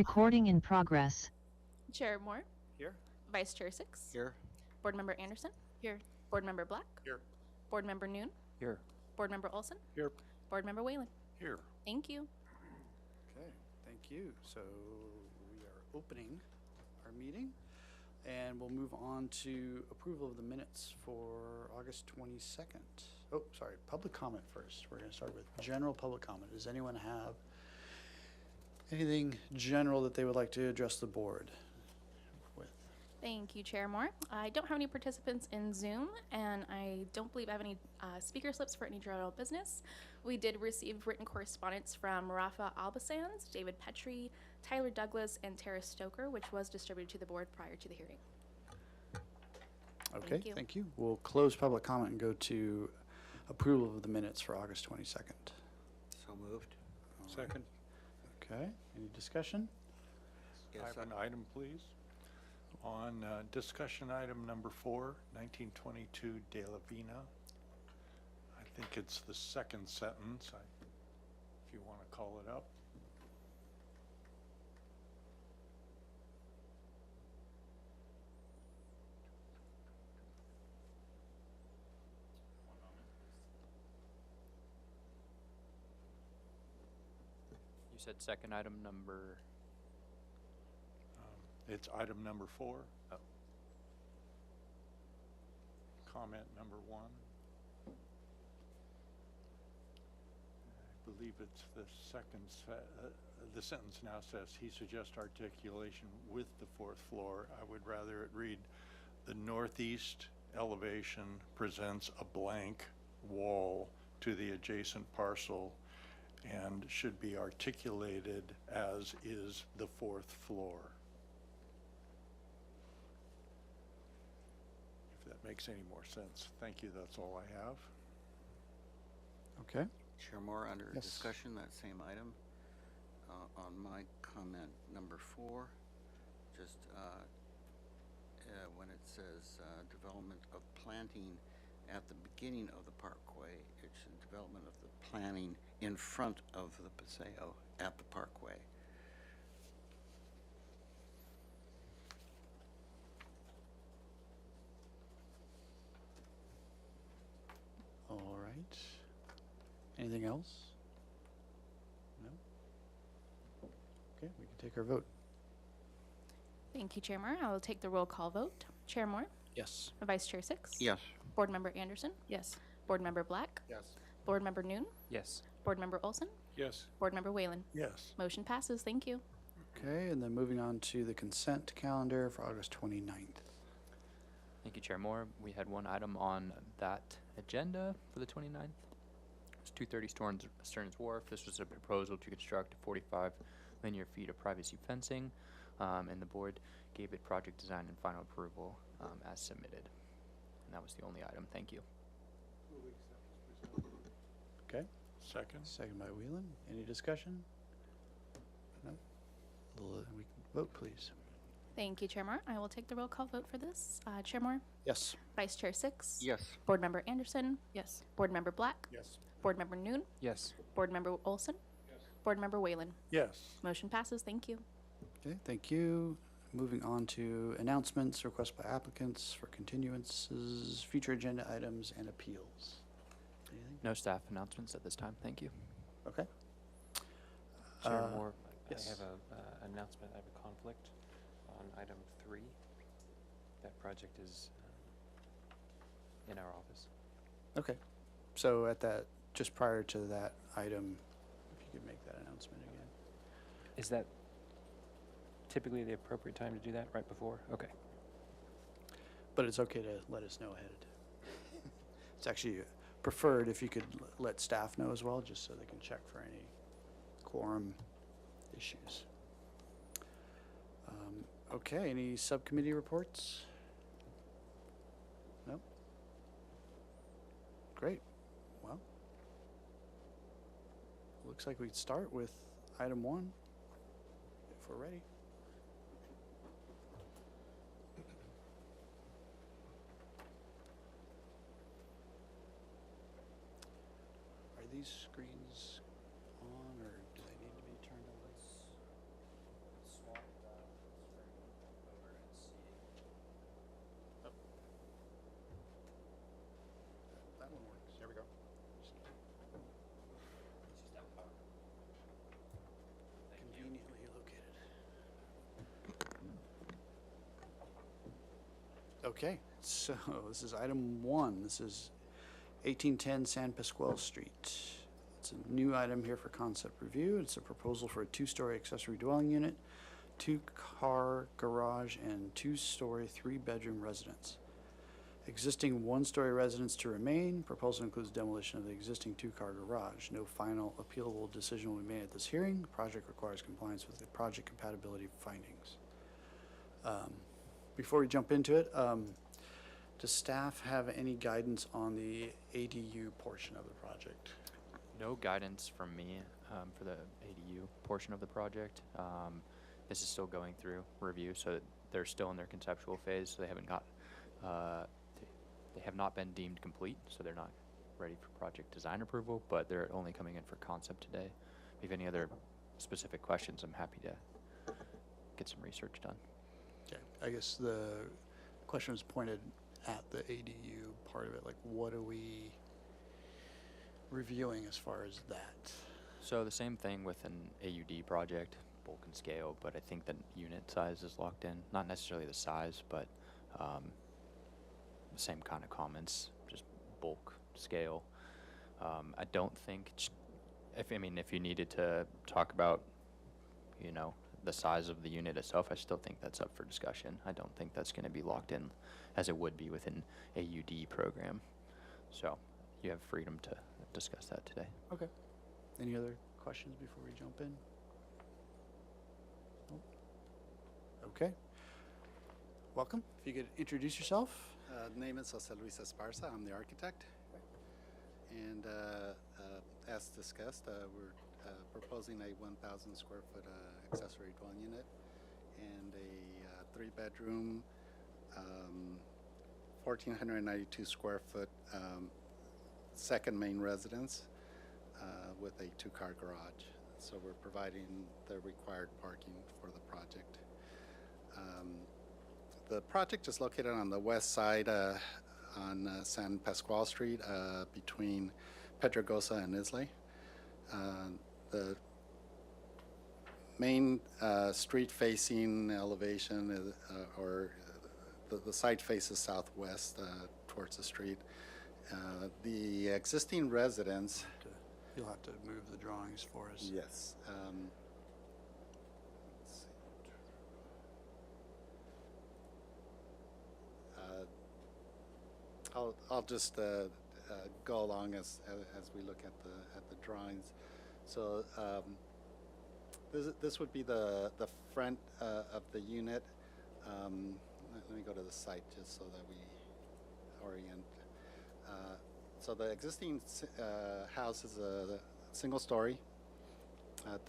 Recording in progress. Chair Moore, Here. Vice Chair Six, Here. Board Member Anderson, Here. Board Member Black, Here. Board Member Noon, Here. Board Member Olson, Here. Board Member Whalen. Here. Thank you. Okay, thank you. So we are opening our meeting, and we'll move on to approval of the minutes for August 22nd. Oh, sorry, public comment first. We're going to start with general public comment. Does anyone have anything general that they would like to address the board with? Thank you, Chair Moore. I don't have any participants in Zoom, and I don't believe I have any speaker slips for any general business. We did receive written correspondence from Rafa Albasanz, David Petrie, Tyler Douglas, and Tara Stoker, which was distributed to the board prior to the hearing. Okay, you. thank you. We'll close public comment and go to approval of the minutes for August 22nd. So moved. Second. Okay, any discussion? Yes, I have an item, please. On discussion item number 4, 1922 De La Vina. I think it's the second sentence, if you want to call it up. You said second item number. It's item number 4. Oh. Comment number 1. I believe it's the second, the sentence now says, he suggests articulation with the 4th floor. I would rather it read, the northeast elevation presents a blank wall to the adjacent parcel and should be articulated as is the 4th floor. If that makes any more sense. Thank you, that's all I have. Okay. Chair Moore, under Yes. discussion, that same item, on my comment number 4, just when it says development of planting at the beginning of the parkway, it should development of the planting in front of the paseo at the parkway. All right. Anything else? No? Okay, we can take our vote. Thank you, Chair Moore. I will take the roll call vote. Chair Moore, Yes. Vice Chair Six, Yes. Board Member Anderson, Yes. Board Member Black, Yes. Board Member Noon, Yes. Board Member Olson, Yes. Board Member Whalen. Yes. Motion passes. Thank you. Okay, and then moving on to the consent calendar for August 29th. Thank you, Chair Moore. We had one item on that agenda for the 29th. It's 230 Stearns Wharf. This was a proposal to construct 45 linear feet of privacy fencing, and the board gave it project design and final approval as submitted. And that was the only item. Thank you. Okay, Second. second by Whelan. Any discussion? No? We can vote, please. Thank you, Chair Moore. I will take the roll call vote for this. Chair Moore, Yes. Vice Chair Six, Yes. Board Member Anderson, Yes. Board Member Black, Yes. Board Member Noon, Yes. Board Member Olson, Board Member Whalen. Yes. Motion passes. Thank you. Okay, thank you. Moving on to announcements, requests by applicants for continuances, future agenda items, and appeals. Anything? No staff announcements at this time. Thank you. Okay. Chair Uh, Moore, yes. I have a announcement. I have a conflict on item 3. That project is in our office. Okay. So at that, just prior to that item, if you could make that announcement again. Is that typically the appropriate time to do that, right before? Okay. But it's okay to let us know ahead of time. It's actually preferred if you could let staff know as well, just so they can check for any quorum issues. Okay, any subcommittee reports? No? Great. Well, looks like we'd start with item 1, if we're ready. Are these screens on, or do they need to be turned on? Okay, so this is item 1. This is 1810 San Pasqual Street. It's a new item here for concept review. It's a proposal for a 2-story accessory dwelling unit, 2-car garage, and 2-story 3-bedroom residence. Existing 1-story residence to remain. Proposal includes demolition of the existing 2-car garage. No final appealable decision will be made at this hearing. Project requires compliance with the project compatibility findings. Before we jump into it, does staff have any guidance on the ADU portion of the project? No guidance from me for the ADU portion of the project. This is still going through review, so they're still in their conceptual phase. So they haven't got, they have not been deemed complete, so they're not ready for project design approval. But they're only coming in for concept today. If you have any other specific questions, I'm happy to get some research done. Okay, I guess the question was pointed at the ADU part of it. Like, what are we reviewing as far as that? So the same thing with an AUD project, bulk and scale, but I think the unit size is locked in. Not necessarily the size, but the same kind of comments, just bulk, scale. I don't think, if you needed to talk about, the size of the unit itself, I still think that's up for discussion. I don't think that's going to be locked in as it would be with an AUD program. So you have freedom to discuss that today. Okay. Any other questions before we jump in? Nope. Okay. Welcome. If you could introduce yourself. Name is Jose Luis Esparza. I'm the architect. And as discussed, we're proposing a 1,000 square foot accessory dwelling unit and a 3-bedroom, 1,492 square foot second main residence with a 2-car garage. So we're providing the required parking for the project. The project is located on the west side on San Pasqual Street between Pedregosa and Islay. The main street-facing elevation is, or the site faces southwest towards the street. The existing residence. You'll have to move the drawings for us. Yes. Let's see. I'll just go along as we look at the drawings. So this would be the front of the unit. Let me go to the site just so that we orient. So the existing house is a single-story,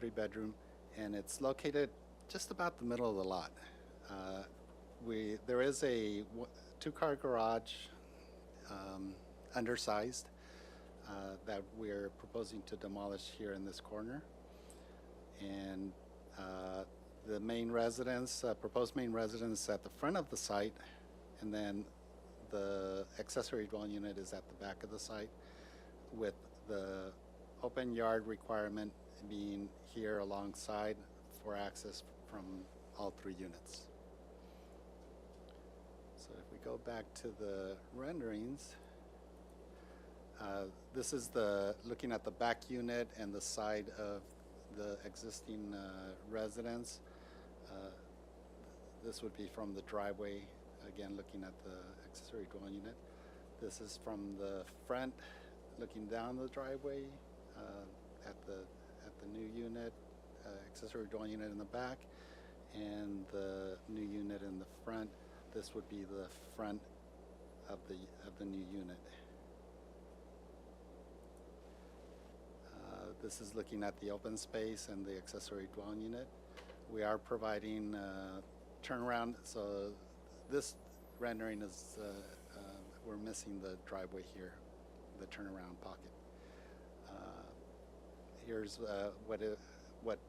3-bedroom, and it's located just about the middle of the lot. There is a 2-car garage, undersized, that we're proposing to demolish here in this corner. And the main residence, proposed main residence at the front of the site, and then the accessory dwelling unit is at the back of the site, with the open yard requirement being here alongside for access from all 3 units. So if we go back to the renderings, this is looking at the back unit and the side of the existing residence. This would be from the driveway, again looking at the accessory dwelling unit. This is from the front, looking down the driveway at the new unit, accessory dwelling unit in the back, and the new unit in the front. This would be the front of the new unit. This is looking at the open space and the accessory dwelling unit. We are providing turnaround, so this rendering is, we're missing the driveway here, the turnaround pocket. Here's what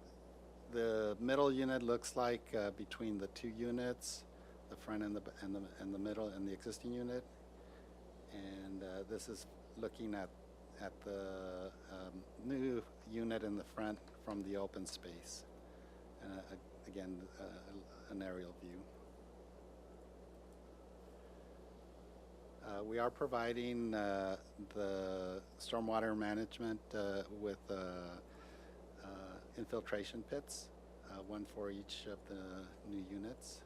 the middle unit looks like between the 2 units, the front and the middle and the existing unit. And this is looking at the new unit in the front from the open space. Again, an aerial view. We are providing the stormwater management with infiltration pits, one for each of the new units.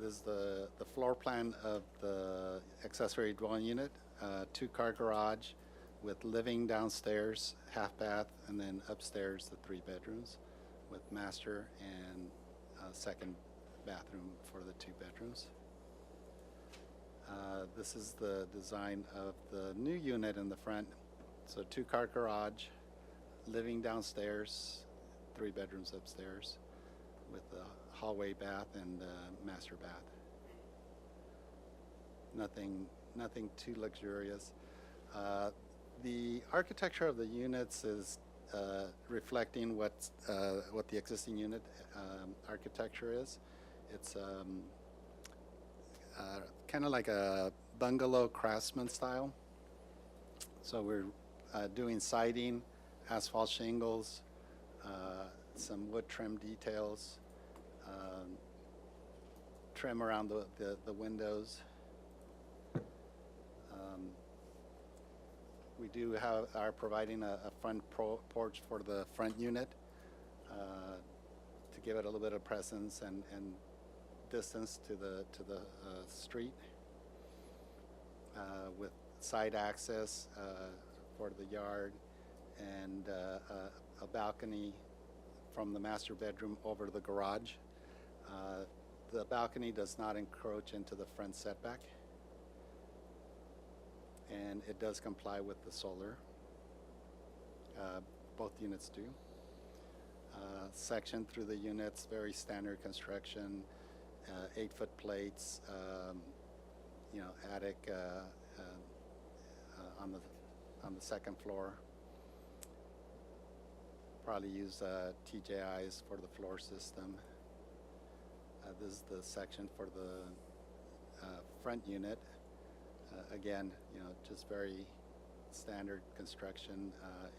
This is the floor plan of the accessory dwelling unit, two-car garage with living downstairs, half bath, and then upstairs the 3 bedrooms with master and second bathroom for the 2 bedrooms. This is the design of the new unit in the front. So 2-car garage, living downstairs, 3 bedrooms upstairs with a hallway bath and master bath. Nothing too luxurious. The architecture of the units is reflecting what the existing unit architecture is. It's kind of like a bungalow craftsman style. So we're doing siding, asphalt shingles, some wood trim details, trim around the windows. We are providing a front porch for the front unit to give it a little bit of presence and distance to the street, with side access for the yard and a balcony from the master bedroom over the garage. The balcony does not encroach into the front setback, and it does comply with the solar. Both units do. Section through the units, very standard construction, 8-foot plates, attic on the second floor. Probably use TJIs for the floor system. This is the section for the front unit. Again, just very standard construction,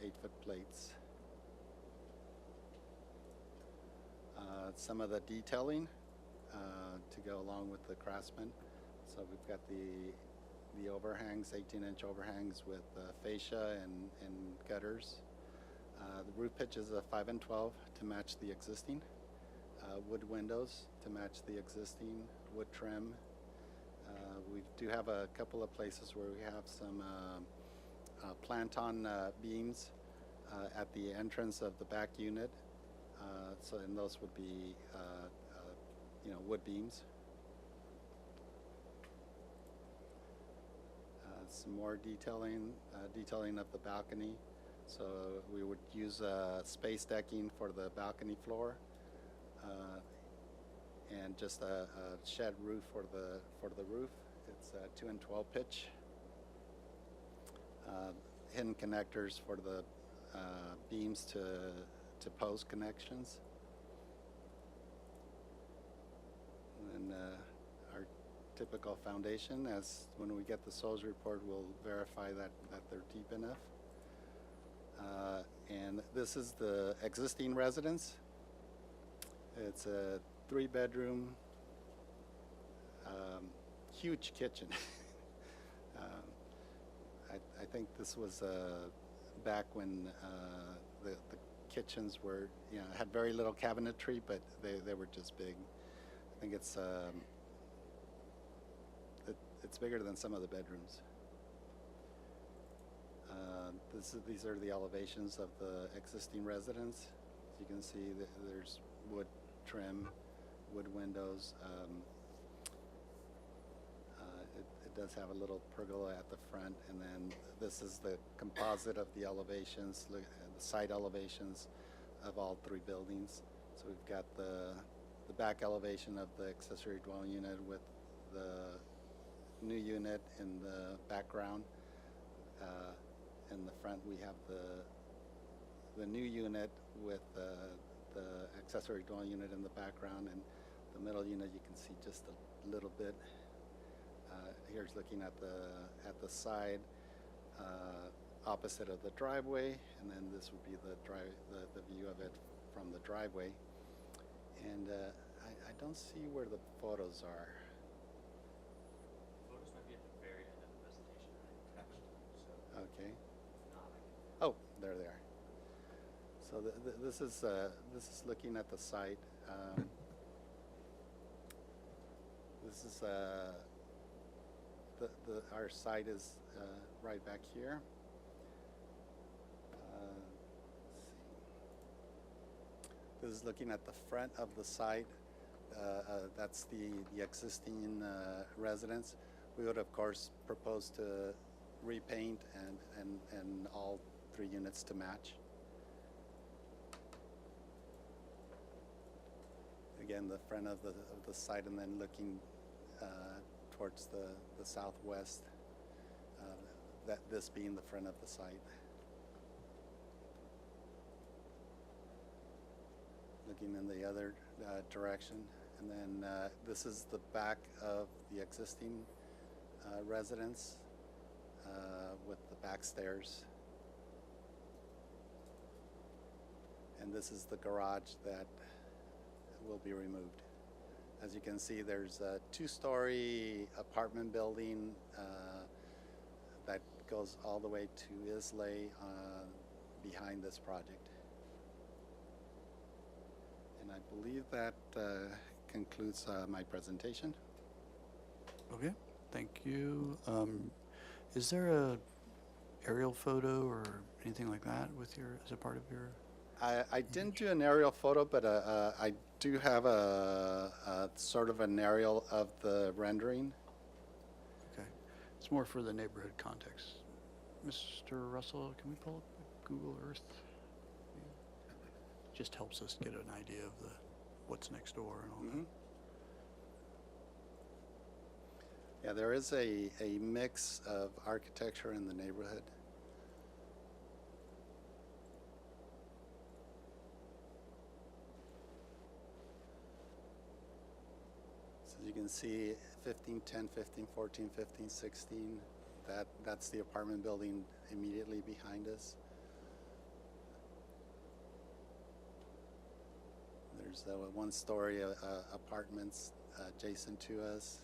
8-foot plates. Some of the detailing to go along with the craftsman. So we've got the overhangs, 18-inch overhangs with fascia and gutters. The roof pitch is a 5 and 12 to match the existing. Wood windows to match the existing wood trim. We do have a couple of places where we have some plant-on beams at the entrance of the back unit. And those would be, wood beams. Some more detailing of the balcony. So we would use space decking for the balcony floor, and just a shed roof for the roof. It's a 2 and 12 pitch. Hidden connectors for the beams to post connections. And then our typical foundation, as when we get the SOLS report, we'll verify that they're deep enough. And this is the existing residence. It's a 3-bedroom, huge kitchen. I think this was back when the kitchens were, had very little cabinetry, but they were just big. I think it's bigger than some of the bedrooms. These are the elevations of the existing residence. As you can see, there's wood trim, wood windows. It does have a little pergola at the front, and then this is the composite of the elevations, the side elevations of all 3 buildings. So we've got the back elevation of the accessory dwelling unit with the new unit in the background. In the front, we have the new unit with the accessory dwelling unit in the background, and the middle unit you can see just a little bit. Here's looking at the side opposite of the driveway, and then this would be the view of it from the driveway. And I don't see where the photos are. Okay. Oh, there they are. So this is looking at the site. This is our site is right back here. This is looking at the front of the site. That's the existing residence. We would, of course, propose to repaint and all 3 units to match. Again, the front of the site, and then looking towards the southwest. This being the front of the site. Looking in the other direction, and then this is the back of the existing residence with the back stairs, and this is the garage that will be removed. As you can see, there's a 2-story apartment building that goes all the way to Islay behind this project. And I believe that concludes my presentation. Okay, thank you. Is there a aerial photo or anything like that with your, as a part of your? I didn't do an aerial photo, but I do have a sort of an aerial of the rendering. Okay, it's more for the neighborhood context. Mr. Russell, can we pull up Google Earth? Just helps us get an idea of what's next door and all that. Yeah, there is a mix of architecture in the neighborhood. So you can see 15, 10, 15, 14, 15, 16. That's the apartment building immediately behind us. There's 1-story apartments adjacent to us.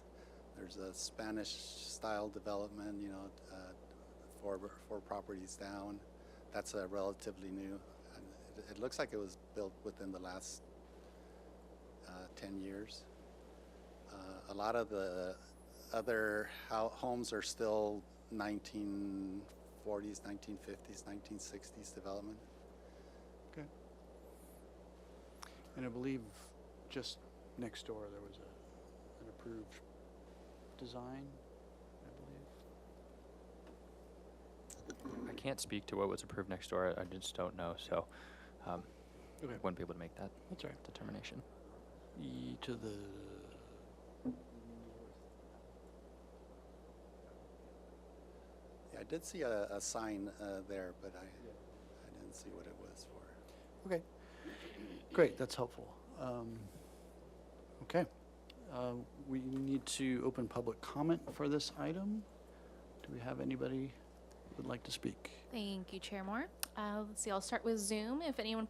There's a Spanish-style development, 4 properties down. That's relatively new. It looks like it was built within the last 10 years. A lot of the other homes are still 1940s, 1950s, 1960s development. Okay. And I believe just next door there was an approved design, I believe. I can't speak to what was approved next door. I just don't know, so Okay. wouldn't be able to make that That's all right. determination. To the Yeah, I did see a sign there, but I didn't see what it was for. Okay, great, that's helpful. Okay, we need to open public comment for this item. Do we have anybody who would like to speak? Thank you, Chair Moore. Let's see, I'll start with Zoom. If anyone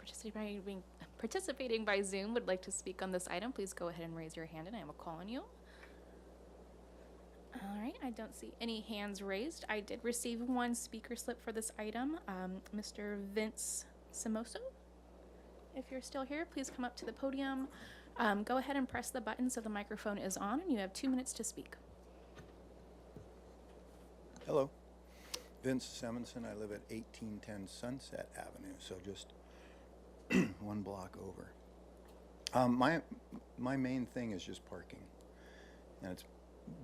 participating by Zoom would like to speak on this item, please go ahead and raise your hand and I will call on you. All right, I don't see any hands raised. I did receive 1 speaker slip for this item. Mr. Vince Simoso, if you're still here, please come up to the podium. Go ahead and press the button so the microphone is on, and you have 2 minutes to speak. Hello, Vince Simonson. I live at 1810 Sunset Avenue, so just 1 block over. My main thing is just parking, and it's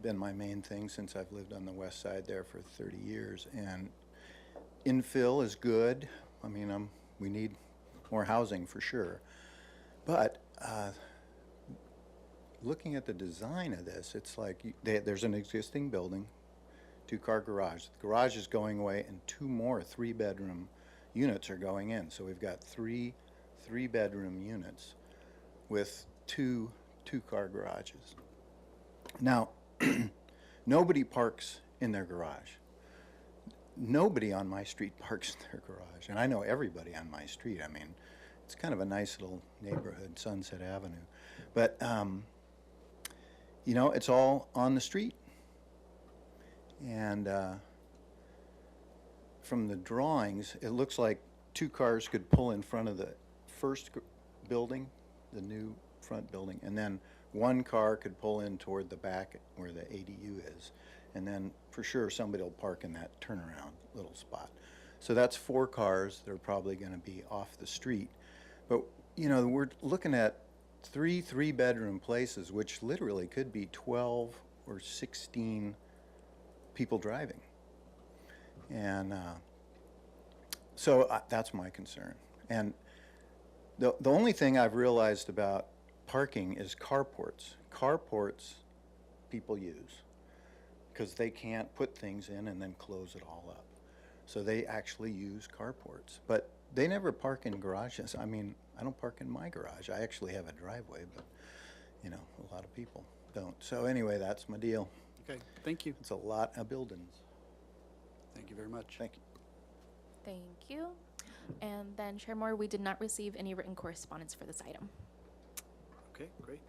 been my main thing since I've lived on the west side there for 30 years. And infill is good. I mean, we need more housing for sure, but looking at the design of this, it's like there's an existing building, 2-car garage. The garage is going away, and 2 more 3-bedroom units are going in. So we've got 3 3-bedroom units with 2 2-car garages. Now, nobody parks in their garage. Nobody on my street parks in their garage, and I know everybody on my street. I mean, it's kind of a nice little neighborhood, Sunset Avenue. But, it's all on the street. And from the drawings, it looks like 2 cars could pull in front of the first building, the new front building, and then 1 car could pull in toward the back where the ADU is. And then for sure, somebody will park in that turnaround little spot. So that's 4 cars. They're probably going to be off the street. But, you know, we're looking at 3 3-bedroom places, which literally could be 12 or 16 people driving. And so that's my concern. And the only thing I've realized about parking is carports. Carports people use because they can't put things in and then close it all up. So they actually use carports. But they never park in garages. I mean, I don't park in my garage. I actually have a driveway, but, you know, a lot of people don't. So anyway, that's my deal. Okay, thank you. It's a lot of buildings. Thank you very much. Thank you. Thank you. And then Chair Moore, we did not receive any written correspondence for this item. Okay, great.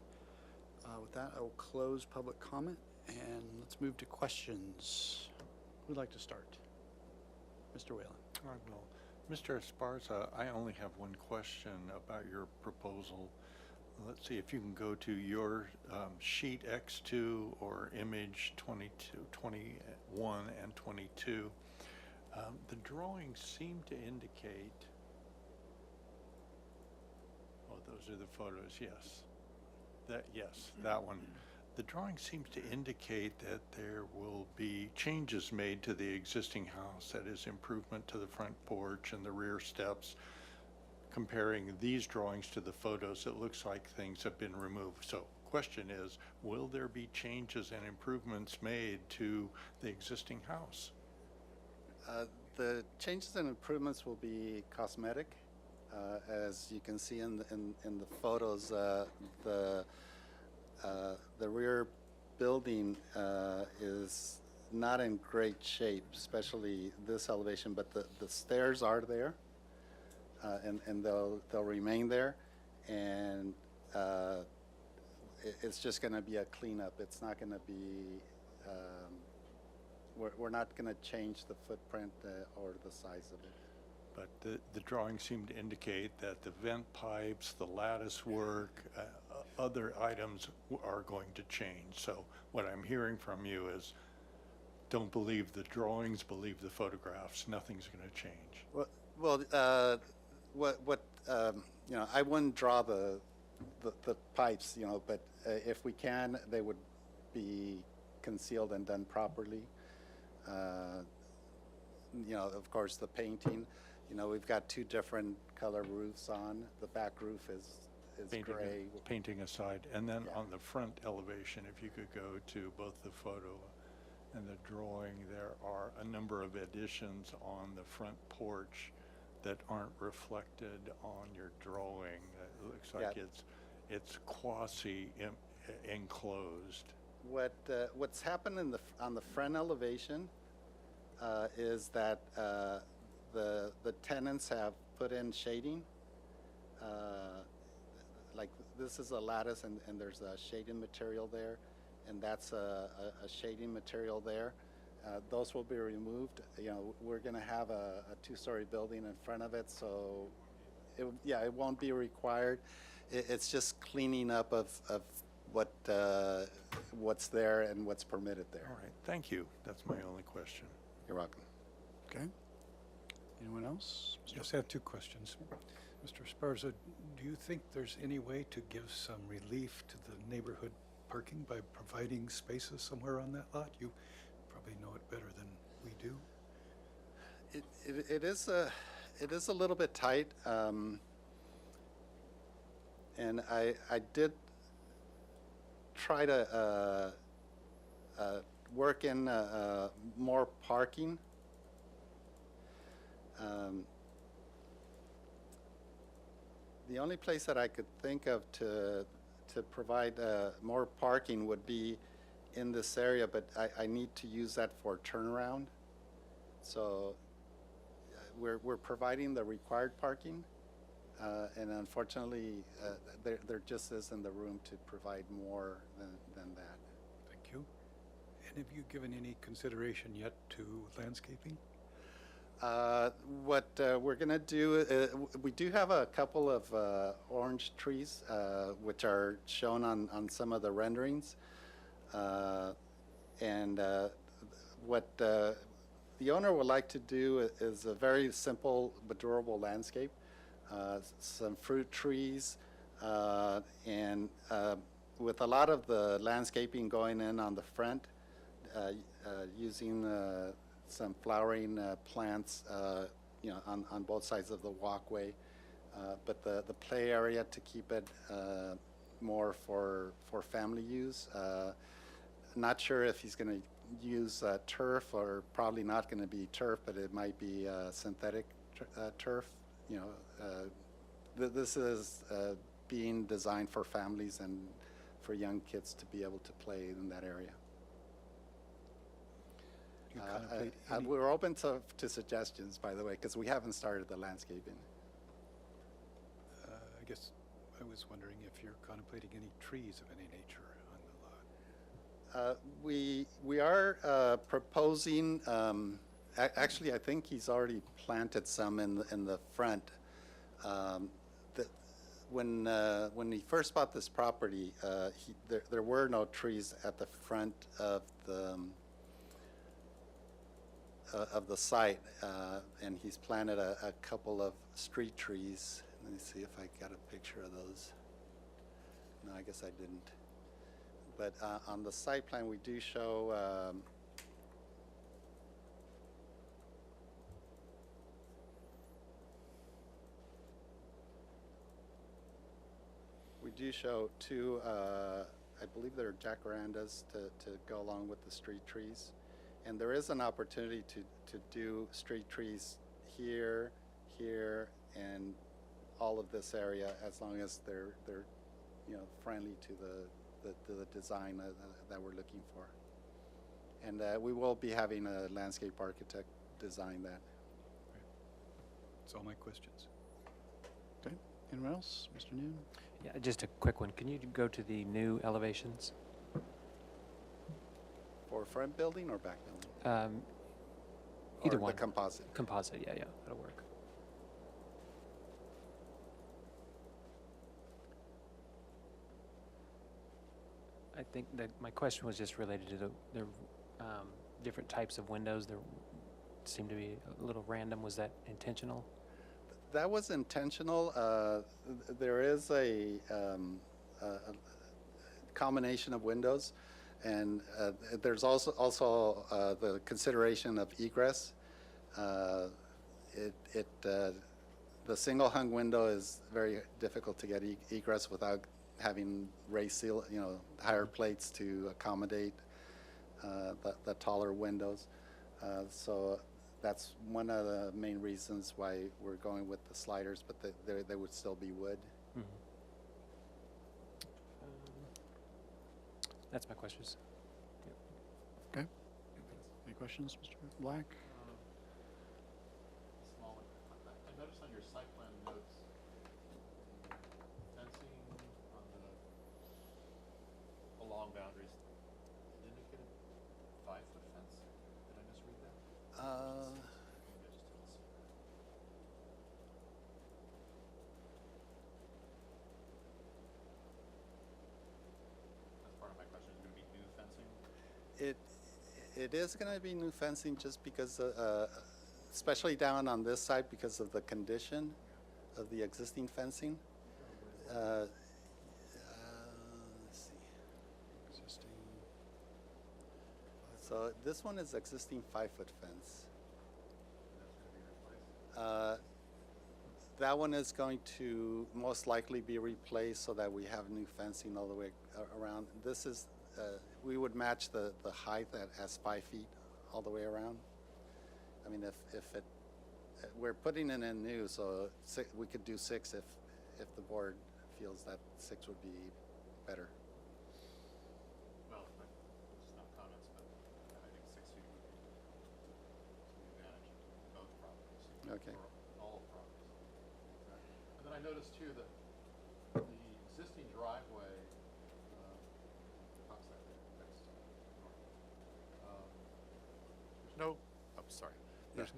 With that, I will close public comment, and let's move to questions. Who'd like to start? Mr. Whalen. I will. Mr. Esparza, I only have one question about your proposal. Let's see if you can go to your sheet X2 or image 22, 21 and 22. The drawings seem to indicate, oh, those are the photos, yes. Yes, that one. The drawing seems to indicate that there will be changes made to the existing house, that is improvement to the front porch and the rear steps. Comparing these drawings to the photos, it looks like things have been removed. So question is, will there be changes and improvements made to the existing house? The changes and improvements will be cosmetic. As you can see in the photos, the rear building is not in great shape, especially this elevation, but the stairs are there, and they'll remain there, and it's just going to be a cleanup. It's not going to be we're not going to change the footprint or the size of it. But the drawings seem to indicate that the vent pipes, the lattice work, other items are going to change. So what I'm hearing from you is, don't believe the drawings, believe the photographs. Nothing's going to change. You know, I wouldn't draw the pipes, you know, but if we can, they would be concealed and done properly. You know, of course, the painting. You know, we've got 2 different color roofs on. The back roof is gray. Painting aside, and then Yeah. on the front elevation, if you could go to both the photo and the drawing, there are a number of additions on the front porch that aren't reflected on your drawing. It looks like Yeah. it's quasi enclosed. What's happened on the front elevation is that the tenants have put in shading. Like this is a lattice, and there's a shading material there, and that's a shading material there. Those will be removed. You know, we're going to have a 2-story building in front of it, so it won't be required. It's just cleaning up of what's there and what's permitted there. All right, thank you. That's my only question. You're welcome. Okay. Anyone else? Yes, I have 2 questions. Mr. Esparza, do you think there's any way to give some relief to the neighborhood parking by providing spaces somewhere on that lot? You probably know it better than we do. It is a little bit tight, and I did try to work in more parking. The only place that I could think of to provide more parking would be in this area, but I need to use that for turnaround. So we're providing the required parking, and unfortunately, there just isn't the room to provide more than that. Thank you. And have you given any consideration yet to landscaping? What we're gonna do, we do have a couple of orange trees, which are shown on some of the renderings. And what the owner would like to do is a very simple but durable landscape. Some fruit trees, and with a lot of the landscaping going in on the front, using some flowering plants, on both sides of the walkway, but the play area to keep it more for family use. Not sure if he's going to use turf, or probably not going to be turf, but it might be synthetic turf. This is being designed for families and for young kids to be able to play in that area. Do you contemplate any- We're open to suggestions, by the way, because we haven't started the landscaping. I guess I was wondering if you're contemplating any trees of any nature on the lot. We are proposing, actually, I think he's already planted some in the front. When he first bought this property, there were no trees at the front of the site, and he's planted a couple of street trees. Let me see if I got a picture of those. No, I guess I didn't. But on the site plan, we do show two, I believe they're jacarandas to go along with the street trees. And there is an opportunity to do street trees here, and all of this area, as long as they're friendly to the design that we're looking for. And we will be having a landscape architect design that. That's all my questions. Okay, anyone else? Mr. Noon? Yeah, just a quick one. Can you go to the new elevations? For front building or back building? Either Or one. the composite? Composite, yeah, that'll work. I think that my question was just related to the different types of windows. There seemed to be a little random. Was that intentional? That was intentional. There is a combination of windows, and there's also the consideration of egress. The single hung window is very difficult to get egress without having raised higher plates to accommodate the taller windows. So that's one of the main reasons why we're going with the sliders, but they would still be wood. Mm-hmm. That's my questions. Okay. Any questions, Mr. Black? Small one. I noticed on your site plan notes, fencing on the along boundaries, it indicated 5-foot fence. Did I misread that? Maybe I just didn't see that. That's part of my question. Is it going to be new fencing? It is going to be new fencing, just because, especially down on this side, because of the condition of the existing fencing. Let's see. Existing. So this one is existing 5-foot fence. That's going to be replaced. That one is going to most likely be replaced so that we have new fencing all the way around. This is, we would match the height that has 5 feet all the way around. I mean, if it, we're putting it in new, so we could do 6 if the board feels that 6 would be better. Well, it's not comments, but I think 6 feet would be to the advantage of both properties. Okay. Or all properties. And then I noticed too that the existing driveway, how's that there, next to north? There's no, oh, sorry. There's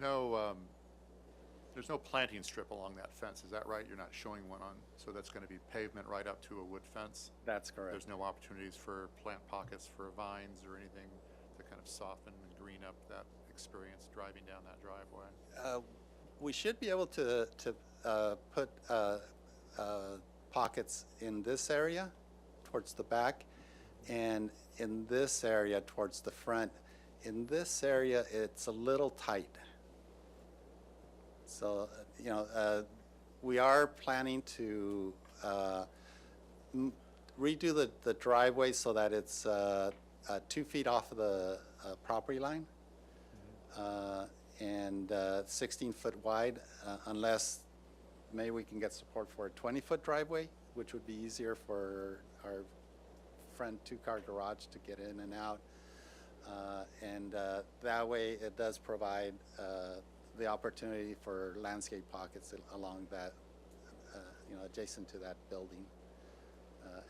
no planting strip along that fence, is that right? You're not showing one on, so that's gonna be pavement right up to a wood fence? That's correct. There's no opportunities for plant pockets for vines or anything to kind of soften and green up that experience driving down that driveway? We should be able to put pockets in this area towards the back and in this area towards the front. In this area, it's a little tight. So, we are planning to redo the driveway so that it's 2 feet off of the property line and 16 foot wide, unless maybe we can get support for a 20-foot driveway, which would be easier for our front 2-car garage to get in and out. And that way it does provide the opportunity for landscape pockets along that, adjacent to that building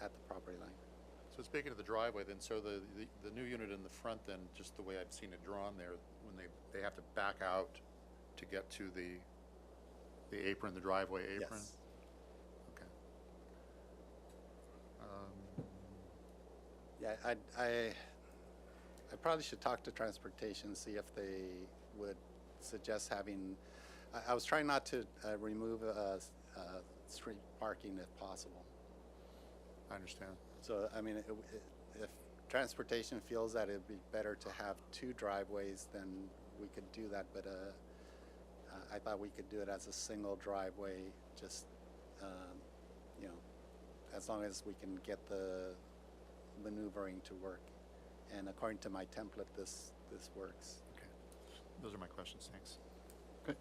at the property line. So speaking of the driveway then, so the new unit in the front then, just the way I've seen it drawn there, when they have to back out to get to the apron, the driveway apron? Yes. Okay. Yeah, I probably should talk to transportation, see if they would suggest having, I was trying not to remove street parking if possible. I understand. So, I mean, if transportation feels that it'd be better to have 2 driveways, then we could do that, but I thought we could do it as a single driveway, just, as long as we can get the maneuvering to work. And according to my template, this works. Okay. Those are my questions, thanks. Okay.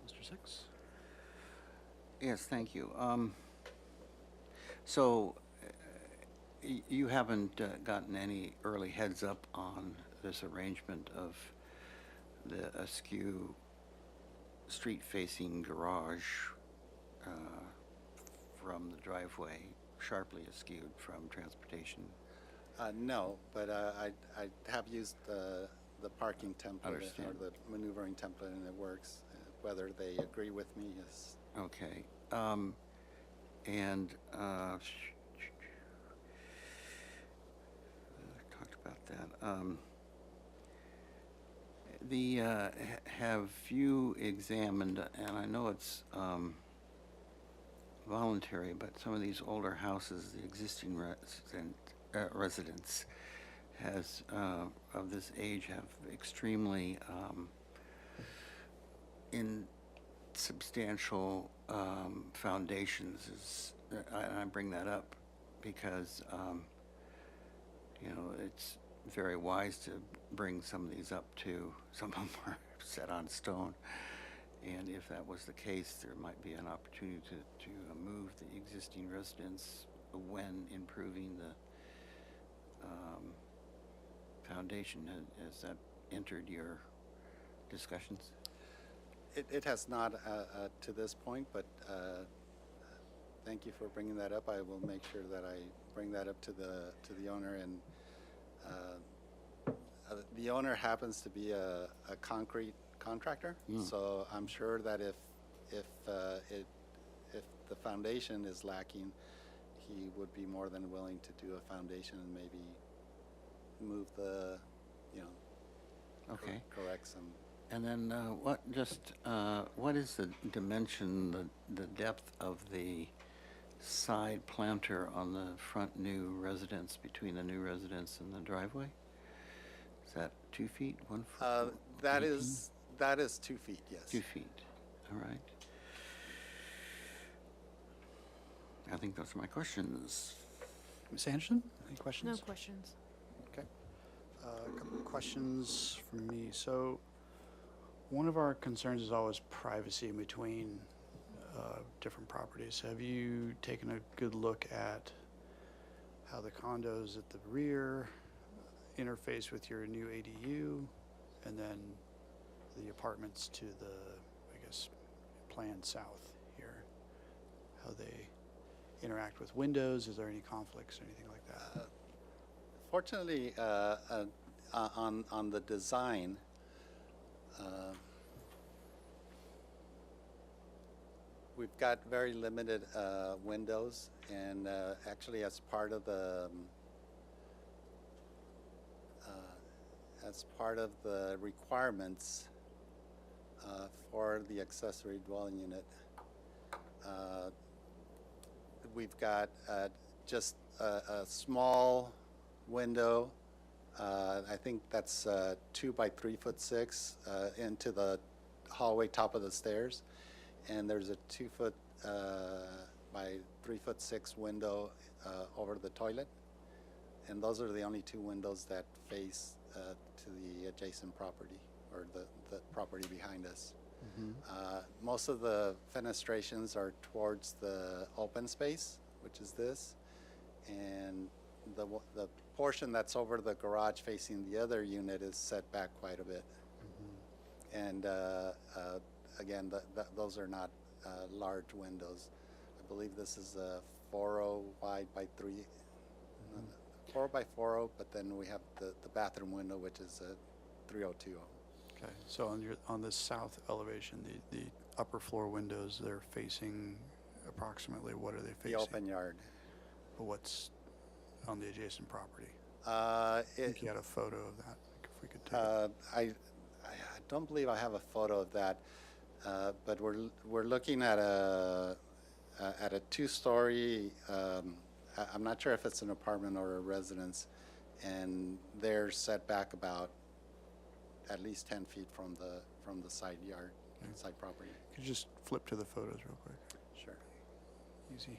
Mr. Six? Yes, thank you. So you haven't gotten any early heads up on this arrangement of the askew street-facing garage from the driveway, sharply askewed from transportation? No, but I have used the parking template or Understand. the maneuvering template, and it works. Whether they agree with me is Okay. Talked about that. Have you examined, and I know it's voluntary, but some of these older houses, the existing residents has of this age have extremely insubstantial foundations. I bring that up because it's very wise to bring some of these up to, some of them are set on stone, and if that was the case, there might be an opportunity to move the existing residents when improving the foundation. Has that entered your discussions? it has not to this point, but thank you for bringing that up. I will make sure that I bring that up to the owner, and the owner happens to be a concrete contractor, so I'm sure that if the foundation is lacking, he would be more than willing to do a foundation and maybe move the, Okay. correct some. And then what is the dimension, the depth of the side planter on the front new residence, between the new residence and the driveway? Is that 2 feet, 1 foot? That 18? is 2 feet, yes. 2 feet, all right. I think those are my questions. Ms. Anderson, any questions? No questions. Okay. A couple of questions from me. So, one of our concerns is always privacy in between different properties. Have you taken a good look at how the condos at the rear interface with your new ADU, and then the apartments to the, I guess, plan south here, how they interact with windows? Is there any conflicts or anything like that? Fortunately, on the design, we've got very limited windows, and actually as part of the requirements for the accessory dwelling unit, we've got just a small window. I think that's 2 by 3'6" into the hallway top of the stairs, and there's a 2 foot by 3'6" window over the toilet, and those are the only 2 windows that face to the adjacent property, or the property behind us. Most of the fenestrations are towards the open space, which is this, and the portion that's over the garage facing the other unit is set back quite a bit. And again, those are not large windows. I believe this is a 4.0 wide by 3, 4 by 4.0, but then we have the bathroom window, which is a 3.020. Okay, so on this south elevation, the upper floor windows, they're facing approximately, what are they facing? The open yard. But what's on the adjacent property? I It, think you had a photo of that, like if we could take it. I don't believe I have a photo of that, but we're looking at a 2-story. I'm not sure if it's an apartment or a residence, and they're set back about at least 10 feet from the side yard, side property. Could you just flip to the photos real quick? Sure. Easy.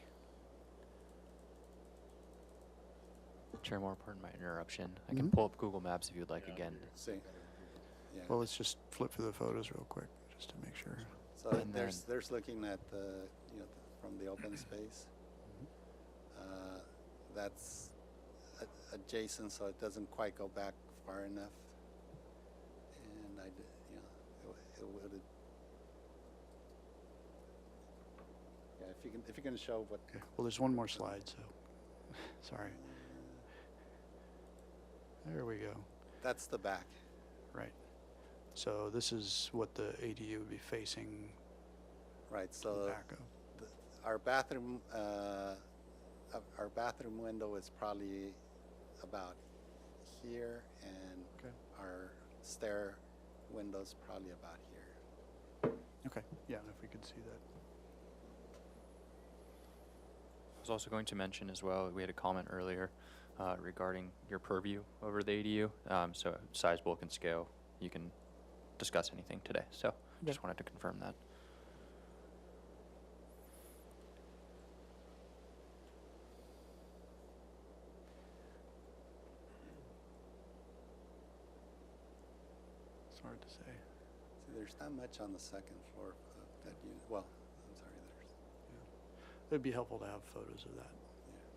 Chair Moore, pardon my interruption. I can pull up Google Maps if you'd like again. See. Yeah. Well, let's just flip through the photos real quick, just to make sure. So And there's looking at from the open space. That's adjacent, so it doesn't quite go back far enough. And it would. Yeah, if you can show what. Okay. Well, there's one more slide, so sorry. There we go. That's the back. Right. So this is what the ADU would be facing Right. the So back of. our bathroom window is probably about here, and Okay. our stair window's probably about here. Okay. Yeah, if we could see that. I was also going to mention as well, we had a comment earlier regarding your purview over the ADU. So size, bulk, and scale, you can discuss anything today. So just wanted to confirm that. It's hard to say. See, there's not much on the second floor of that unit. Well, I'm sorry, It'd be helpful to have photos of that.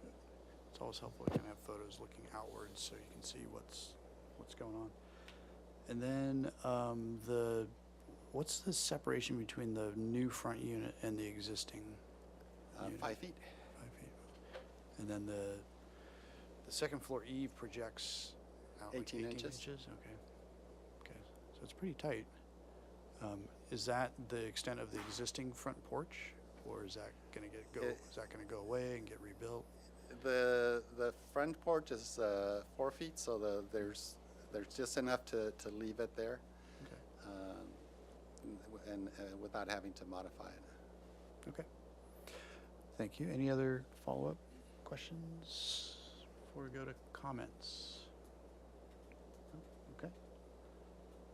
yeah. It's always helpful to kind of have photos looking outwards so you can see what's going on. And then what's the separation between the new front unit and the existing unit? 5 feet. 5 feet. And then the second floor eave projects out like 18 inches. Okay. Okay. So it's pretty tight. Is that the extent of the existing front porch, or is that going to is that going to go away and get rebuilt? The front porch is 4 feet, so there's just enough to leave it there, Okay. and without having to modify it. Okay. Thank you. Any other follow-up questions before we go to comments? No? Okay.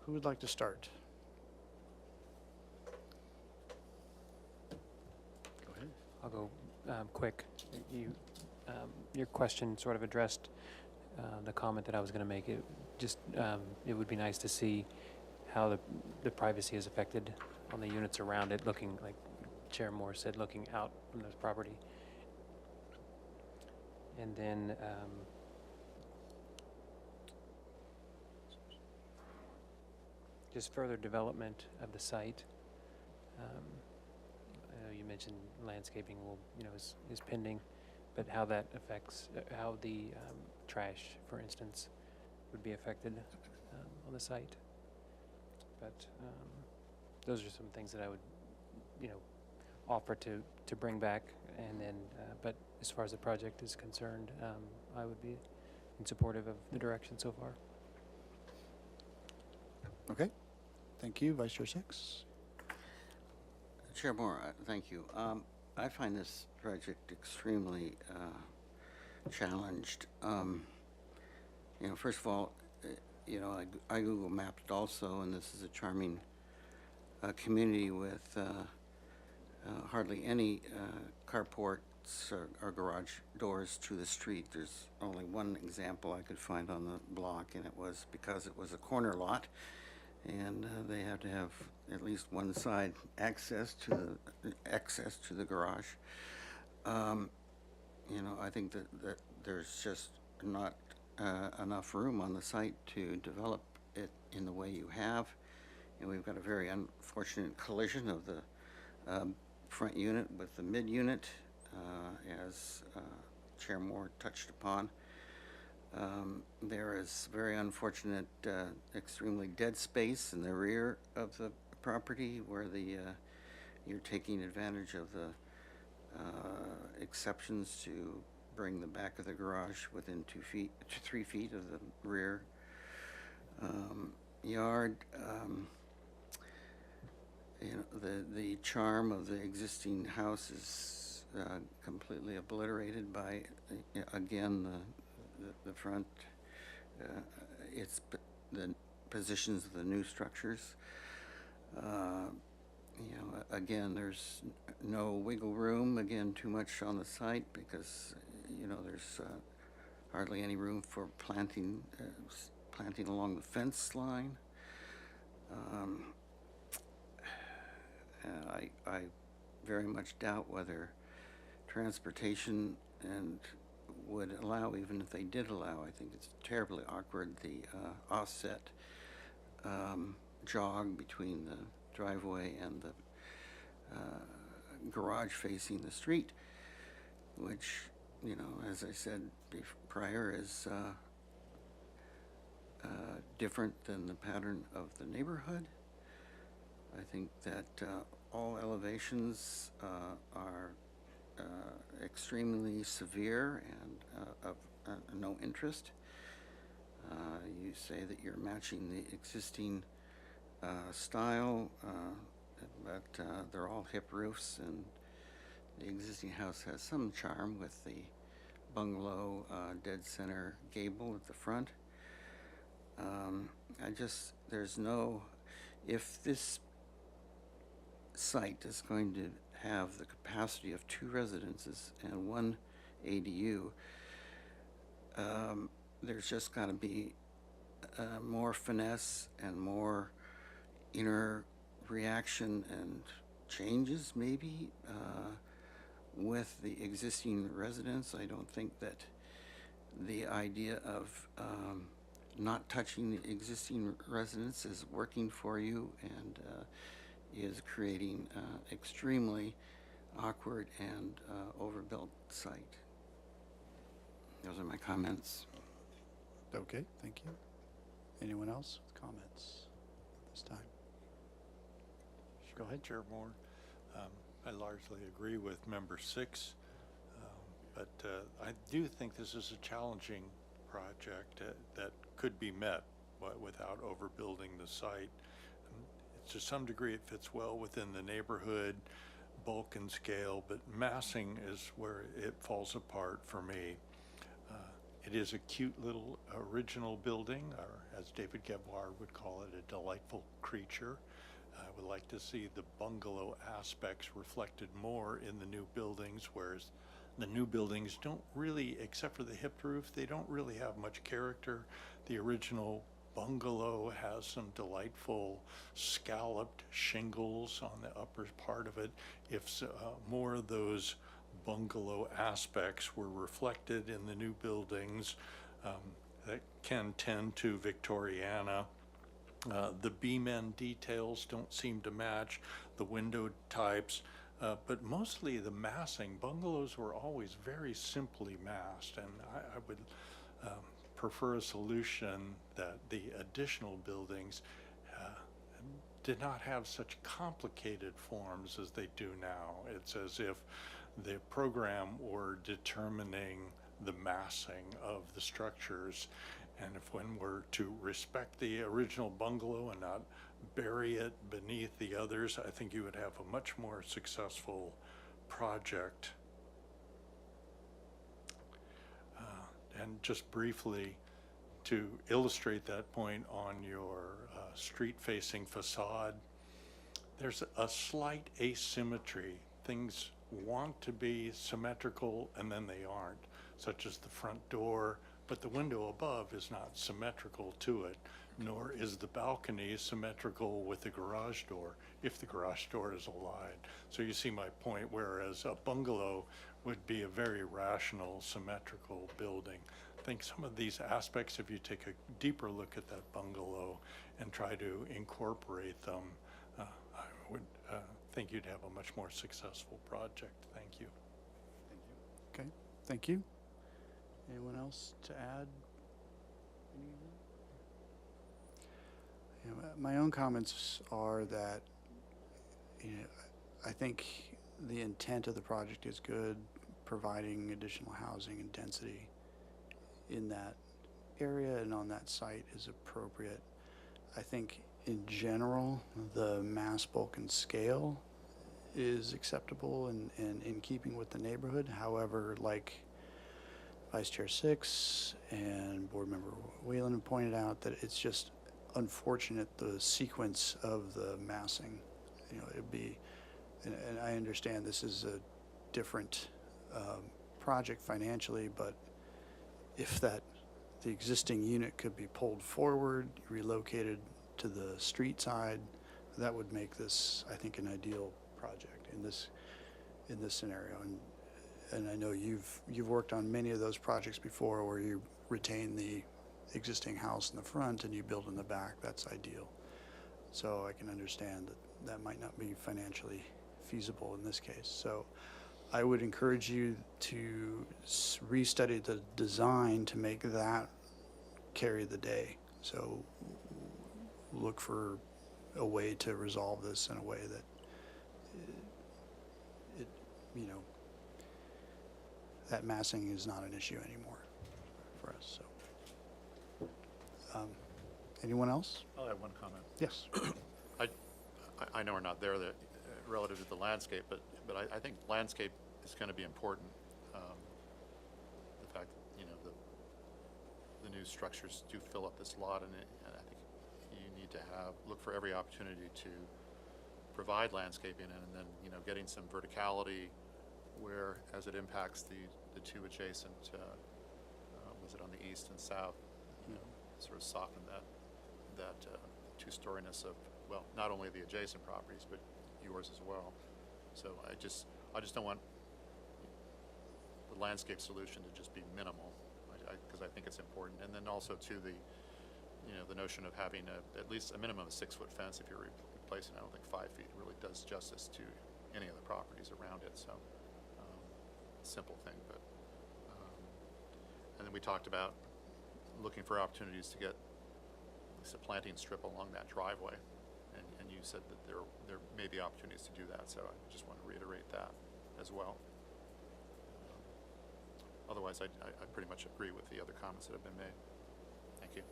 Who would like to start? Go ahead. I'll go quick. Your question sort of addressed the comment that I was going to make. It would be nice to see how the privacy is affected on the units around it, looking like Chair Moore said, looking out from this property. And then just further development of the site. I know you mentioned landscaping is pending, but how that affects, how the trash, for instance, would be affected on the site. But those are some things that I would, offer to bring back, and then, but as far as the project is concerned, I would be in supportive of the direction so far. Okay, thank you, Vice Chair Six. Chair Moore, thank you. I find this project extremely challenged. First of all, I Google Mapped also, and this is a charming community with hardly any carports or garage doors to the street. There's only one example I could find on the block, and it was because it was a corner lot, and they had to have at least one side access to the garage. I think that there's just not enough room on the site to develop it in the way you have. And we've got a very unfortunate collision of the front unit with the mid unit, as Chair Moore touched upon. There is very unfortunate, extremely dead space in the rear of the property where you're taking advantage of the exceptions to bring the back of the garage within 3 feet of the rear yard. The charm of the existing house is completely obliterated by, again, the front, the positions of the new structures. Again, there's no wiggle room, again, too much on the site because, there's hardly any room for planting along the fence line. I very much doubt whether transportation and would allow, even if they did allow, I think it's terribly awkward, the offset jog between the driveway and the garage facing the street, which, as I said prior, is different than the pattern of the neighborhood. I think that all elevations are extremely severe and of no interest. You say that you're matching the existing style, but they're all hip roofs, and the existing house has some charm with the bungalow dead center gable at the front. If this site is going to have the capacity of 2 residences and 1 ADU, there's just got to be more finesse and more inner reaction and changes, maybe, with the existing residents. I don't think that the idea of not touching the existing residents is working for you and is creating extremely awkward and overbuilt site. Those are my comments. Okay, thank you. Anyone else with comments at this time? Go ahead. Chair Moore, I largely agree with Member 6, but I do think this is a challenging project that could be met without overbuilding the site. To some degree, it fits well within the neighborhood, bulk and scale, but massing is where it falls apart for me. It is a cute little original building, or as David Geboir would call it, a delightful creature. I would like to see the bungalow aspects reflected more in the new buildings, whereas the new buildings don't really, except for the hip roof, they don't really have much character. The original bungalow has some delightful scalloped shingles on the upper part of it. If more of those bungalow aspects were reflected in the new buildings, that can tend to Victoriana. The beam end details don't seem to match the window types, but mostly the massing. Bungalows were always very simply massed, and I would prefer a solution that the additional buildings did not have such complicated forms as they do now. It's as if the program were determining the massing of the structures. And if one were to respect the original bungalow and not bury it beneath the others, I think you would have a much more successful project. And just briefly, to illustrate that point on your street-facing facade, there's a slight asymmetry. Things want to be symmetrical and then they aren't, such as the front door, but the window above is not symmetrical to it, nor is the balcony symmetrical with the garage door, if the garage door is aligned. So you see my point, whereas a bungalow would be a very rational, symmetrical building. I think some of these aspects, if you take a deeper look at that bungalow and try to incorporate them, I would think you'd have a much more successful project. Thank you. Okay, thank you. Anyone else to add? My own comments are that, I think the intent of the project is good, providing additional housing and density in that area and on that site is appropriate. I think in general, the mass, bulk, and scale is acceptable and in keeping with the neighborhood. However, like Vice Chair Six and Board Member Whalen pointed out, that it's just unfortunate the sequence of the massing. It'd be, and I understand this is a different project financially, but if the existing unit could be pulled forward, relocated to the street side, that would make this, I think, an ideal project in this scenario. And I know you've worked on many of those projects before where you retain the existing house in the front and you build in the back. That's ideal. So I can understand that might not be financially feasible in this case. So I would encourage you to restudy the design to make that carry the day. So look for a way to resolve this in a way that that massing is not an issue anymore for us. So, anyone else? I'll add one comment. Yes. I know we're not there relative to the landscape, but I think landscape is going to be important. The fact that, the new structures do fill up this lot, and I think you need to look for every opportunity to provide landscaping and then, getting some verticality where, as it impacts the two adjacent, was it on the east and south, sort of soften that two-storiness of, well, not only the adjacent properties, but yours as well. So I just don't want the landscape solution to just be minimal, because I think it's important. And then also to the notion of having at least a minimum of 6-foot fence if you're replacing. I don't think 5 feet really does justice to any of the properties around it. So simple thing, but and then we talked about looking for opportunities to get at least a planting strip along that driveway, and you said that there may be opportunities to do that. So I just want to reiterate that as well. Otherwise, I pretty much agree with the other comments that have been made. Thank you.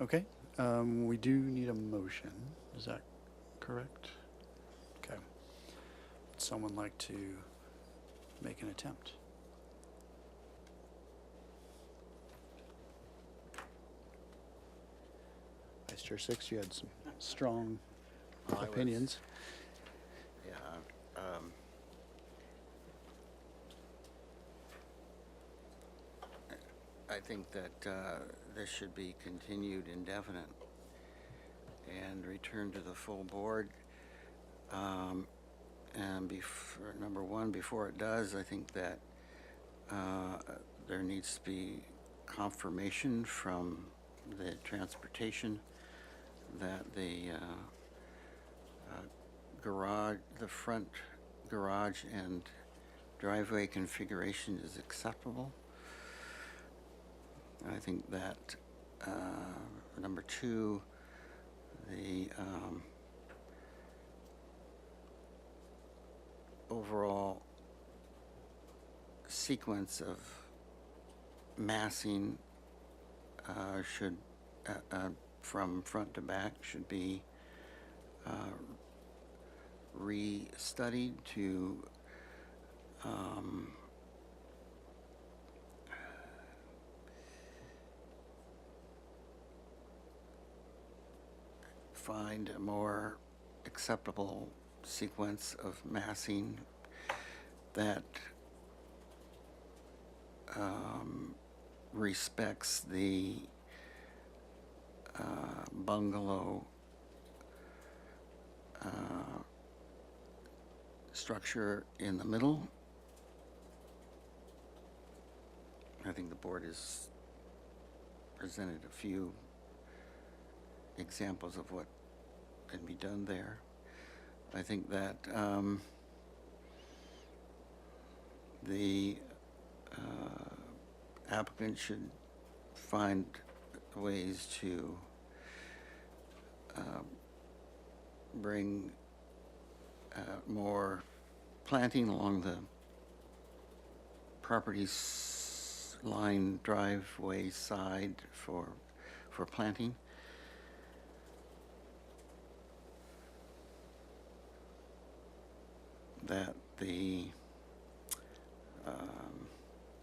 Okay. We do need a motion. Is that correct? Okay. Would someone like to make an attempt? Vice Chair Six, you had some strong opinions. I think that this should be continued indefinite and returned to the full board. And number one, before it does, I think that there needs to be confirmation from the transportation that the garage, the front garage and driveway configuration is acceptable. I think that number two, the overall sequence of massing should, from front to back, should be re-studied to find a more acceptable sequence of massing that respects the bungalow structure in the middle. I think the board has presented a few examples of what can be done there. I think that the applicant should find ways to bring more planting along the property's line driveway side for planting. That the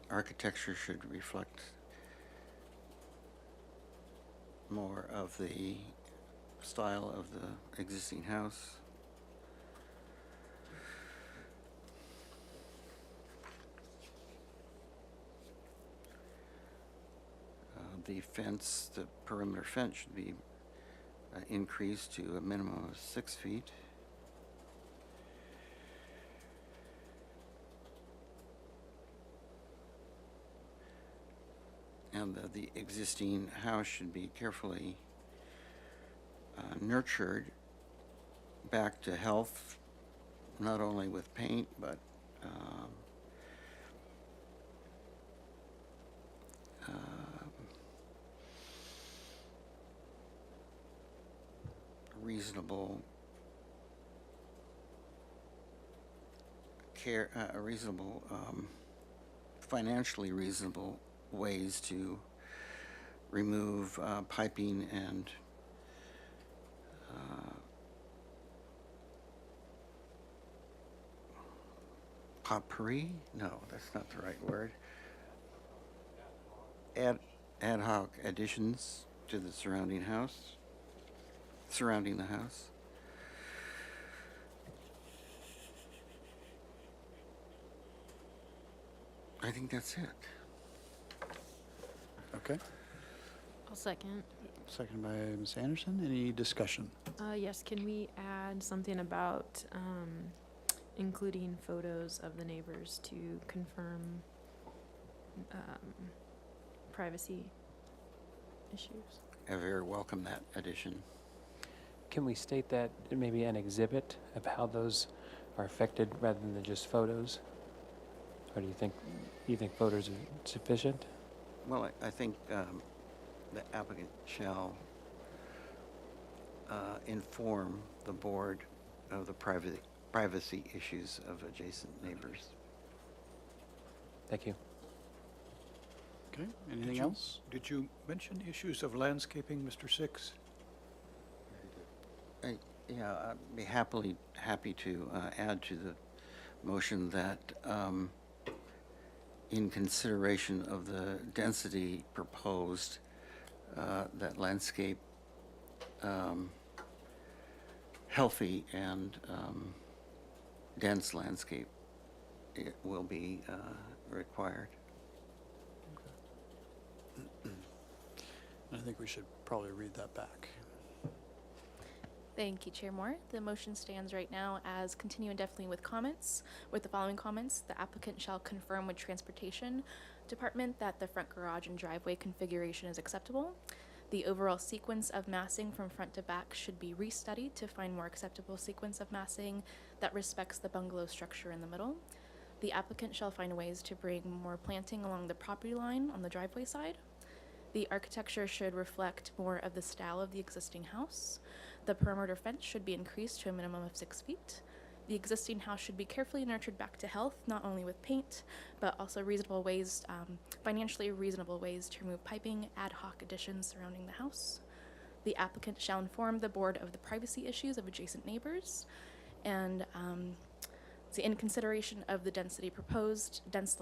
architecture should reflect more of the style of the existing house. The fence, the perimeter fence should be increased to a minimum of 6 feet. And the existing house should be carefully nurtured back to health, not only with paint, but reasonable care, reasonable, financially reasonable ways to remove piping and potpourri? No, that's not the right word. Ad hoc additions to the surrounding house, surrounding the house. I think that's it. Okay. I'll second. Seconded by Ms. Anderson. Any discussion? Yes, can we add something about including photos of the neighbors to confirm privacy issues? I very welcome that addition. Can we state that maybe an exhibit of how those are affected rather than just photos? Or do you think photos are sufficient? Well, I think the applicant shall inform the board of the privacy issues of adjacent neighbors. Thank you. Okay. Anything you- else? Did you mention issues of landscaping, Mr. Six? Yeah, I'd be happy to add to the motion that in consideration of the density proposed, that landscape, healthy and dense landscape, it will be required. I think we should probably read that back. Thank you, Chair Moore. The motion stands right now as continue indefinitely with comments. With the following comments, the applicant shall confirm with Transportation Department that the front garage and driveway configuration is acceptable. The overall sequence of massing from front to back should be restudied to find more acceptable sequence of massing that respects the bungalow structure in the middle. The applicant shall find ways to bring more planting along the property line on the driveway side. The architecture should reflect more of the style of the existing house. The perimeter fence should be increased to a minimum of 6 feet. The existing house should be carefully nurtured back to health, not only with paint, but also reasonable ways, financially reasonable ways to remove piping, ad hoc additions surrounding the house. The applicant shall inform the board of the privacy issues of adjacent neighbors, and in consideration of the density proposed, dense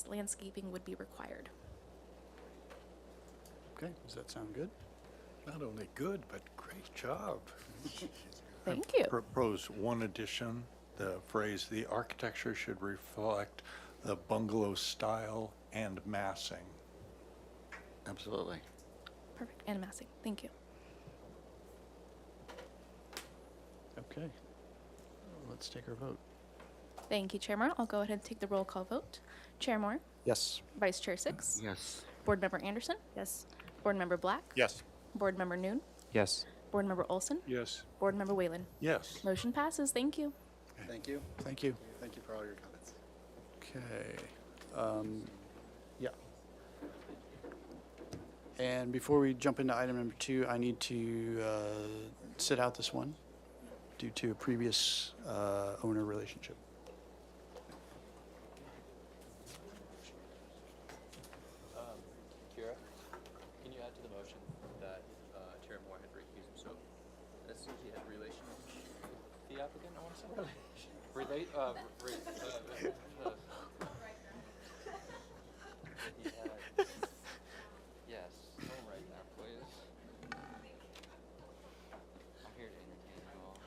landscaping would be required. Okay, does that sound good? Not only good, but great job. Thank you. Propose one addition, the phrase, "The architecture should reflect the bungalow style and massing." Absolutely. Perfect. And massing. Thank you. Okay. Let's take our vote. Thank you, Chair Moore. I'll go ahead and take the roll call vote. Chair Moore, Yes. Vice Chair Six, Yes. Board Member Anderson, Yes. Board Member Black, Yes. Board Member Noon, Yes. Board Member Olson, Yes. Board Member Whalen. Yes. Motion passes. Thank you. Thank you. Thank you. Thank you for all your comments. Okay. Yeah. And before we jump into item number 2, I need to sit out this one due to a previous owner relationship. Kira, can you add to the motion that Chair Moore had recused himself? That's he had relation with the applicant, I want to say? Relate, he had, yes, don't write that, please. I'm here to entertain you all.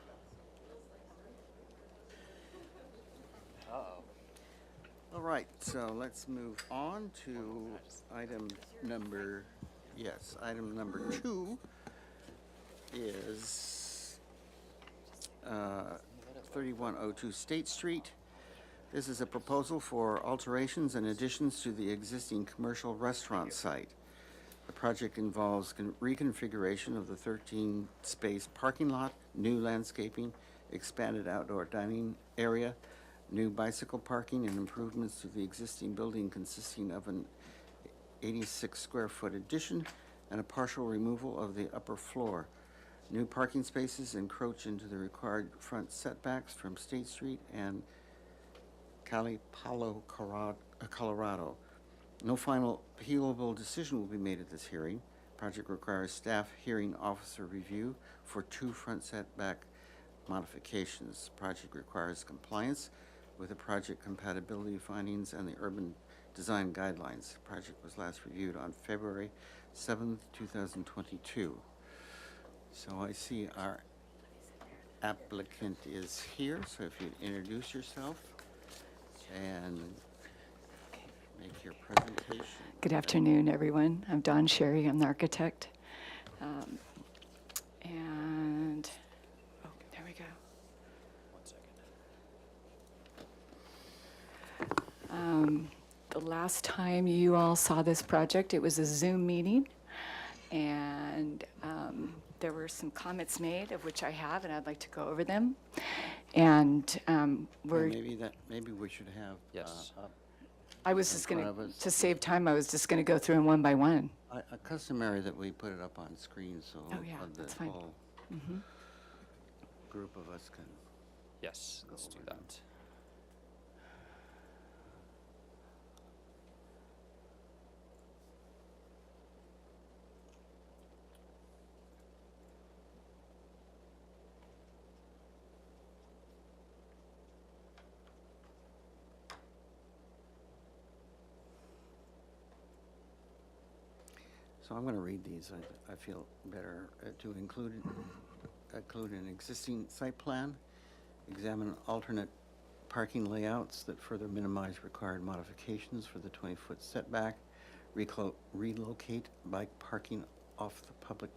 Uh-oh. All right, so let's move on to item number 2 is 3102 State Street. This is a proposal for alterations and additions to the existing commercial restaurant site. The project involves reconfiguration of the 13-space parking lot, new landscaping, expanded outdoor dining area, new bicycle parking, and improvements to the existing building consisting of an 86-square-foot addition and a partial removal of the upper floor. New parking spaces encroach into the required front setbacks from State Street and Cali Palo, Colorado. No final appealable decision will be made at this hearing. Project requires staff hearing officer review for 2 front setback modifications. Project requires compliance with the project compatibility findings and the urban design guidelines. The project was last reviewed on February 7th, 2022. So I see our applicant is here, so if you'd introduce yourself and make your presentation. Good afternoon, everyone. I'm Dawn Sherry. I'm the architect. And, oh, there we go. 1 second. The last time you all saw this project, it was a Zoom meeting, and there were some comments made, of which I have, and I'd like to go over them. And we're. Maybe we should have. Yes. I was in just going front of us. to save time, I was just going to go through them one by one. A customary that we put it up on screen so Oh, yeah, the that's fine. whole Mhm. group of us can. Yes, let's do that. So I'm going to read these. I feel better to include an existing site plan, examine alternate parking layouts that further minimize required modifications for the 20-foot setback, relocate bike parking off the public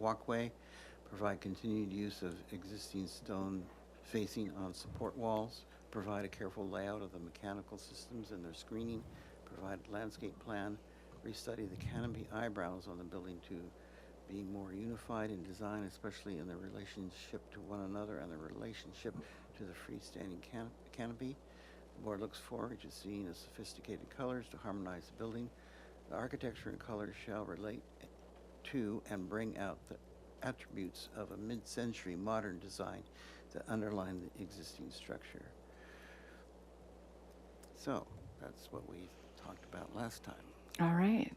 walkway, provide continued use of existing stone facing on support walls, provide a careful layout of the mechanical systems and their screening, provide landscape plan, restudy the canopy eyebrows on the building to be more unified in design, especially in the relationship to one another and the relationship to the freestanding canopy. The board looks forward to seeing the sophisticated colors to harmonize the building The architecture and color shall relate to and bring out the attributes of a mid-century modern design that underline the existing structure. So, that's what we talked about last time. All right.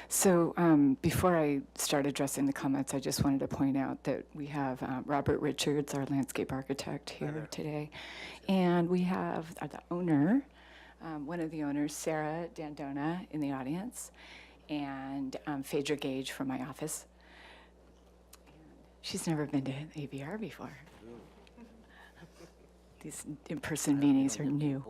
So before I start addressing the comments, I just wanted to point out that we have Robert Richards, our landscape architect, here today. And we have the owner, one of the owners, Sarah Dandona, in the audience, and Phaedra Gage from my office. She's never been to ABR before. These in-person meetings are new.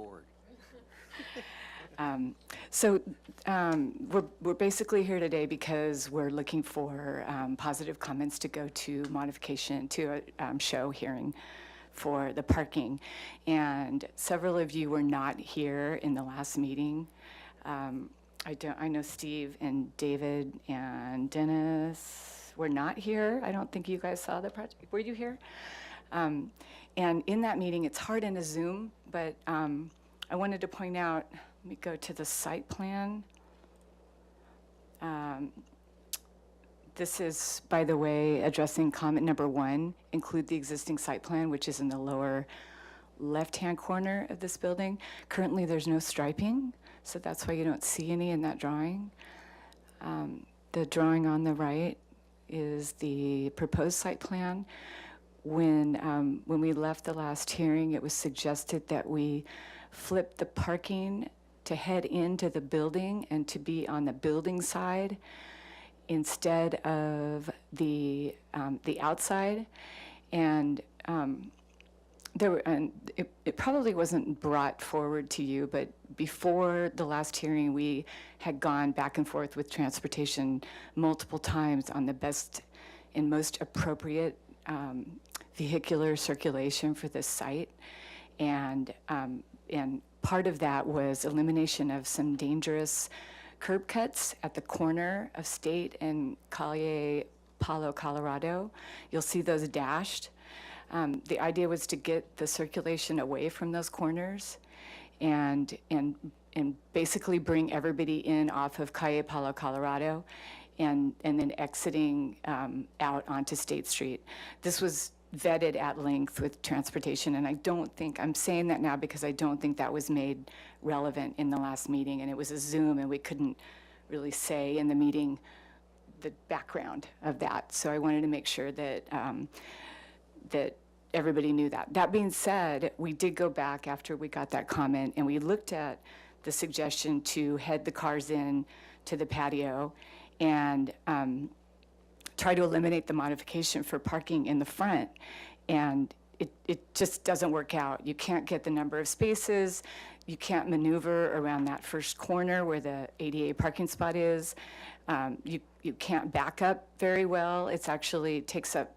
We're basically here today because we're looking for positive comments to go to modification to a show hearing for the parking. And several of you were not here in the last meeting. I know Steve and David and Dennis were not here. I don't think you guys saw the project. Were you here? And in that meeting, it's hard in a Zoom, but I wanted to point out, let me go to the site plan. This is, by the way, addressing comment number 1, include the existing site plan, which is in the lower left-hand corner of this building. Currently, there's no striping, so that's why you don't see any in that drawing. The drawing on the right is the proposed site plan. When we left the last hearing, it was suggested that we flip the parking to head into the building and to be on the building side instead of the outside. And it probably wasn't brought forward to you, but before the last hearing, we had gone back and forth with transportation multiple times on the best and most appropriate vehicular circulation for this site. And part of that was elimination of some dangerous curb cuts at the corner of State and Calle Palo, Colorado. You'll see those dashed. The idea was to get the circulation away from those corners and basically bring everybody in off of Calle Palo, Colorado, and then exiting out onto State Street. This was vetted at length with transportation, and I don't think, I'm saying that now because I don't think that was made relevant in the last meeting, and it was a Zoom, and we couldn't really say in the meeting the background of that. So I wanted to make sure that that everybody knew that. That being said, we did go back after we got that comment, and we looked at the suggestion to head the cars in to the patio and try to eliminate the modification for parking in the front. And it just doesn't work out. You can't get the number of spaces. You can't maneuver around that first corner where the ADA parking spot is. You can't back up very well. It's actually takes up,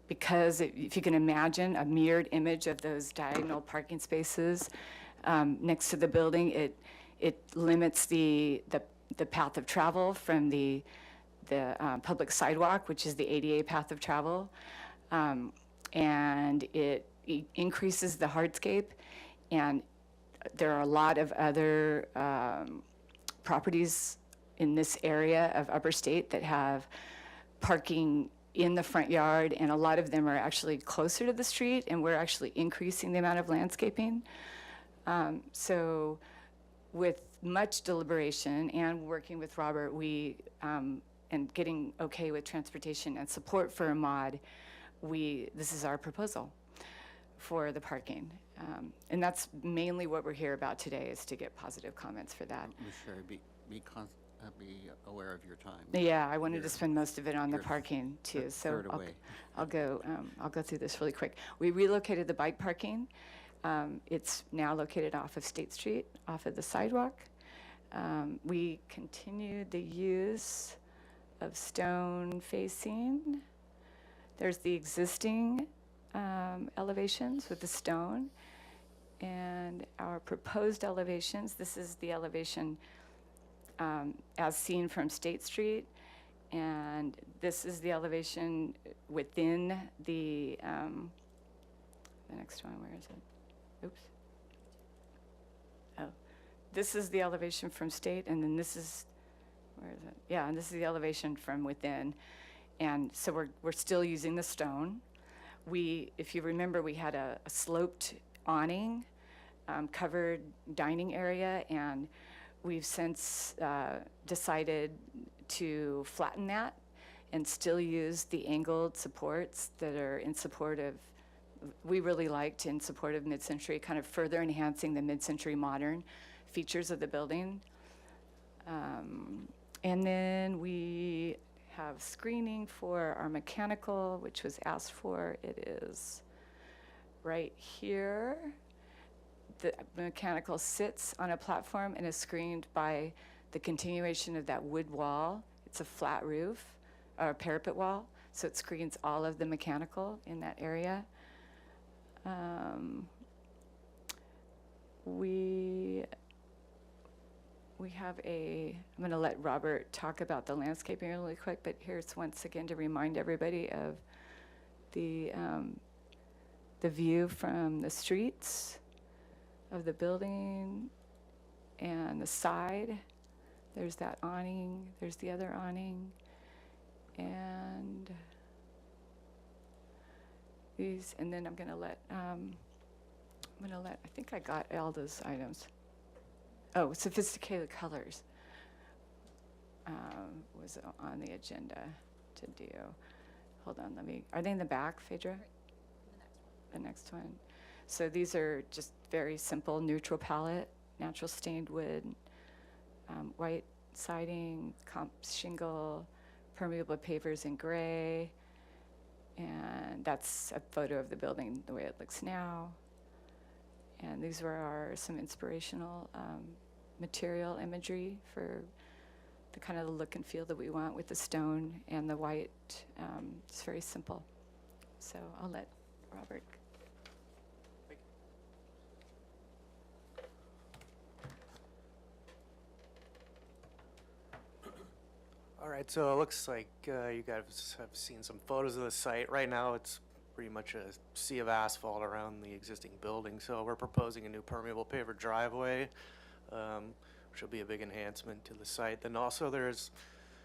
because if you can imagine a mirrored image of those diagonal parking spaces next to the building, it limits the path of travel from the public sidewalk, which is the ADA path of travel, and it increases the hardscape. And there are a lot of other properties in this area of Upper State that have parking in the front yard, and a lot of them are actually closer to the street, and we're actually increasing the amount of landscaping. So with much deliberation and working with Robert, and getting okay with transportation and support for a mod, this is our proposal for the parking. And that's mainly what we're here about today, is to get positive comments for that. Ms. Sherry, be aware of your time. Yeah, I wanted to spend most of it on the parking too, a so third away. I'll go through this really quick. We relocated the bike parking. It's now located off of State Street, off of the sidewalk. We continued the use of stone facing. There's the existing elevations with the stone, and our proposed elevations. This is the elevation as seen from State Street, and this is the elevation within the next one. Where is it? Oops. Oh, this is the elevation from State, and then this is where is it? Yeah, and this is the elevation from within. And so we're still using the stone. If you remember, we had a sloped awning, covered dining area, and we've since decided to flatten that and still use the angled supports that are in support of, we really liked in support of mid-century, kind of further enhancing the mid-century modern features of the building. And then we have screening for our mechanical, which was asked for. It is right here. The mechanical sits on a platform and is screened by the continuation of that wood wall. It's a flat roof, or a parapet wall, so it screens all of the mechanical in that area. We have I'm going to let Robert talk about the landscaping really quick, but here's once again to remind everybody of the view from the streets of the building and the side. There's that awning, there's the other awning, and then I'm going to let, I think I got all those items. Oh, sophisticated colors was on the agenda to do. Hold on, are they in the back, Phaedra? The next one. So these are just very simple neutral palette, natural stained wood, white siding, comp shingle, permeable pavers in gray, and that's a photo of the building the way it looks now. And these were some inspirational material imagery for the kind of look and feel that we want with the stone and the white. It's very simple. So I'll let Robert. All right, so it looks like you guys have seen some photos of the site. Right now, it's pretty much a sea of asphalt around the existing building. So we're proposing a new permeable paver driveway, which will be a big enhancement to the site. Then also there's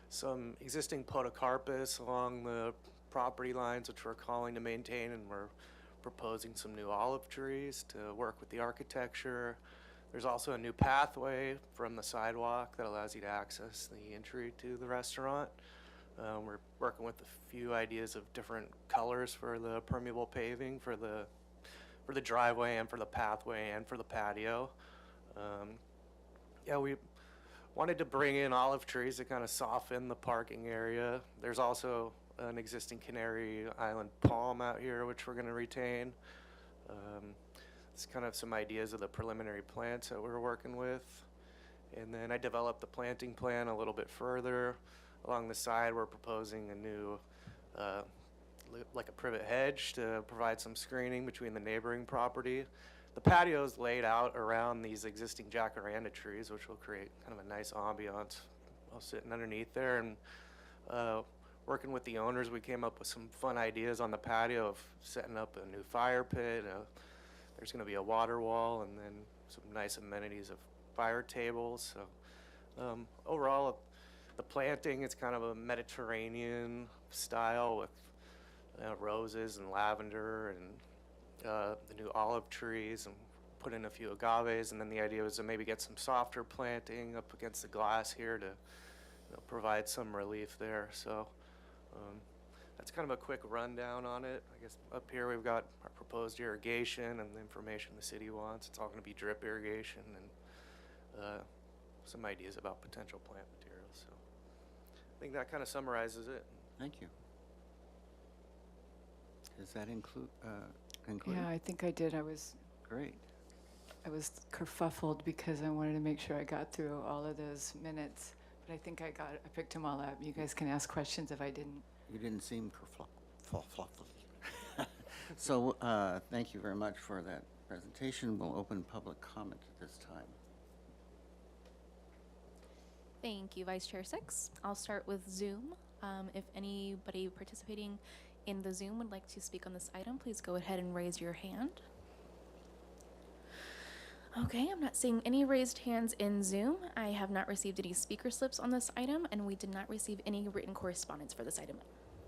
some existing podocarpus along the property lines, which we're calling to maintain, and we're proposing some new olive trees to work with the architecture. There's also a new pathway from the sidewalk that allows you to access the entry to the restaurant. We're working with a few ideas of different colors for the permeable paving for the driveway and for the pathway and for the patio. Yeah, we wanted to bring in olive trees to kind of soften the parking area. There's also an existing Canary Island palm out here, which we're going to retain. It's kind of some ideas of the preliminary plants that we're working with. And then I developed the planting plan a little bit further. Along the side, we're proposing a new, like a privet hedge to provide some screening between the neighboring property. The patio is laid out around these existing jacaranda trees, which will create kind of a nice ambiance while sitting underneath there. And working with the owners, we came up with some fun ideas on the patio of setting up a new fire pit. There's going to be a water wall, and then some nice amenities of fire tables. So overall, the planting, it's kind of a Mediterranean style with roses and lavender and the new olive trees, and put in a few agaves. And then the idea was to maybe get some softer planting up against the glass here to provide some relief there. So that's kind of a quick rundown on it. I guess up here we've got our proposed irrigation and the information the city wants. It's all going to be drip irrigation, and some ideas about potential plant materials. So I think that kind of summarizes it. Thank you. Does that include? Yeah, I think I did. I was Great. kerfuffled because I wanted to make sure I got through all of those minutes. But I think I picked them all up. You guys can ask questions if I didn't. You didn't seem kerfuffled. So thank you very much for that presentation. We'll open public comment at this time. Thank you, Vice Chair Six. I'll start with Zoom. If anybody participating in the Zoom would like to speak on this item, please go ahead and raise your hand. Okay, I'm not seeing any raised hands in Zoom. I have not received any speaker slips on this item, and we did not receive any written correspondence for this item.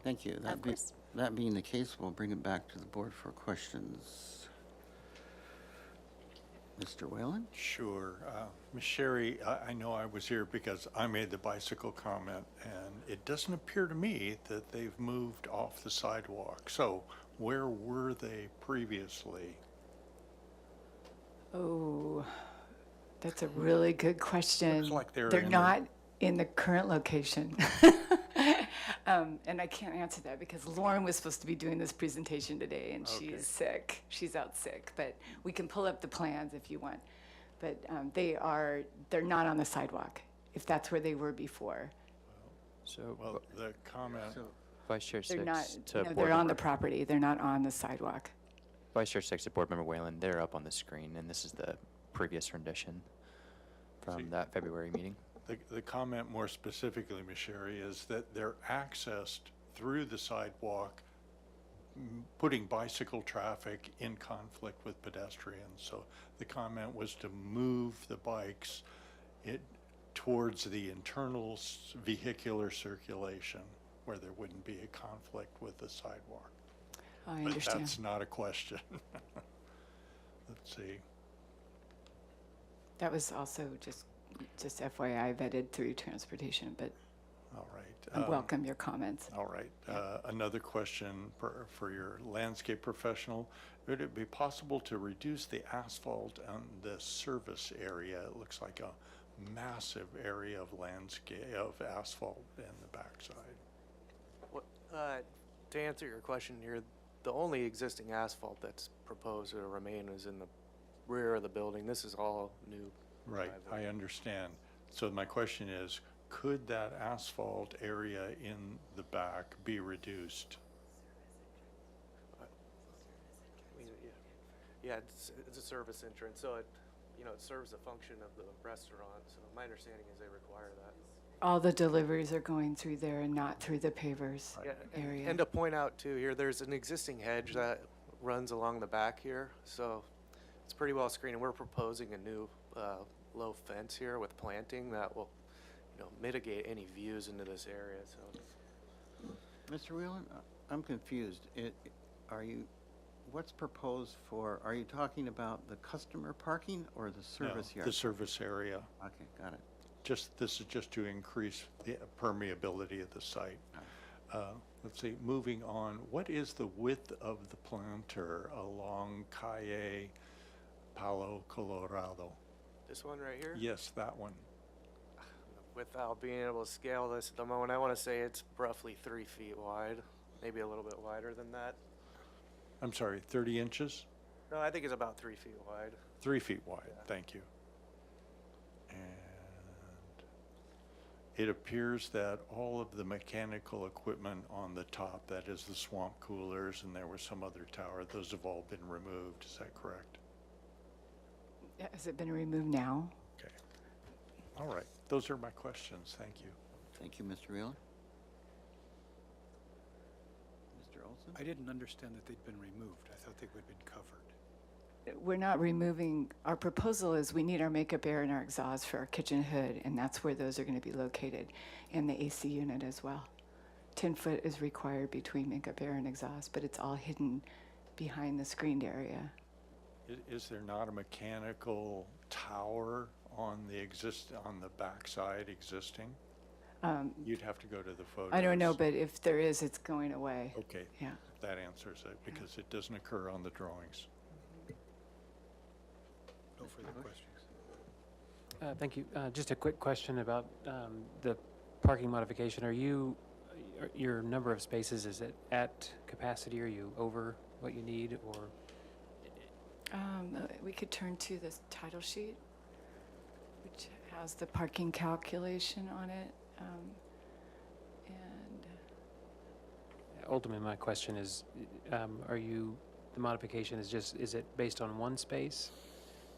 Thank you. Of course. That being the case, we'll bring it back to the board for questions. Mr. Whalen? Sure. Ms. Sherry, I know I was here because I made the bicycle comment, and it doesn't appear to me that they've moved off the sidewalk. So where were they previously? Oh, that's a really good question. Looks like they're They're in the- not in the current location. And I can't answer that because Lauren was supposed to be doing this presentation today and Okay. she's sick. She's out sick, but we can pull up the plans if you want. But they're not on the sidewalk, if that's where they were before. So, Well, the comment, Vice Chair They're Six not, to no, Board they're on the Member- property. They're not on the sidewalk. Vice Chair Six to Board Member Whalen, they're up on the screen, and this is the previous rendition from See- that February meeting. the comment more specifically, Ms. Sherry, is that they're accessed through the sidewalk, putting bicycle traffic in conflict with pedestrians. So the comment was to move the bikes towards the internal vehicular circulation where there wouldn't be a conflict with the sidewalk. I But understand. that's not a question. Let's see. That was also just FYI vetted through transportation, but All right. I welcome your comments. All right. Another question for your landscape professional. Would it be possible to reduce the asphalt on the service area? It looks like a massive area of landscape, of asphalt in the backside. What, to answer your question here, the only existing asphalt that's proposed to remain is in the rear of the building. This is all new. Right, driveway. I understand. So my question is, could that asphalt area in the back be reduced? I mean, yeah, it's a service entrance, so it serves the function of the restaurant. So my understanding is they require that. All the deliveries are going through there and not through the pavers Yeah, area. and to point out too, here, there's an existing hedge that runs along the back here, so it's pretty well screened. And we're proposing a new low fence here with planting that will, mitigate any views into this area. So Mr. Whelan, I'm confused. What's proposed are you talking about the customer parking or the service No, yard? the service area. Okay, got it. This is just to increase the permeability of the site. Let's see, moving on, what is the width of the planter along Calle Palo Colorado? this one right here, Yes, that one. without being able to scale this at the moment, I want to say it's roughly 3 feet wide, maybe a little bit wider than that. I'm sorry, 30 inches? No, I think it's about 3 feet wide. 3 feet wide, thank you. And it appears that all of the mechanical equipment on the top, that is the swamp coolers, and there was some other tower, those have all been removed, is that correct? Has it been removed now? Okay. All right, those are my questions, thank you. Thank you, Mr. Whelan. Mr. Olson? I didn't understand that they'd been removed. I thought they would have been covered. We're not removing, our proposal is we need our makeup air and our exhaust for our kitchen hood, and that's where those are going to be located, and the AC unit as well. 10 foot is required between makeup air and exhaust, but it's all hidden behind the screened area. Is there not a mechanical tower on the backside existing? You'd have to go to the photos. I don't know, but if there is, it's going away. Okay. Yeah. That answers it, because it doesn't occur on the drawings. No further questions. Thank you. Just a quick question about the parking modification. Your number of spaces, is it at capacity? Are you over what you need, or? We could turn to this title sheet, which has the parking calculation on it. And Ultimately, my question is, the modification is it based on one space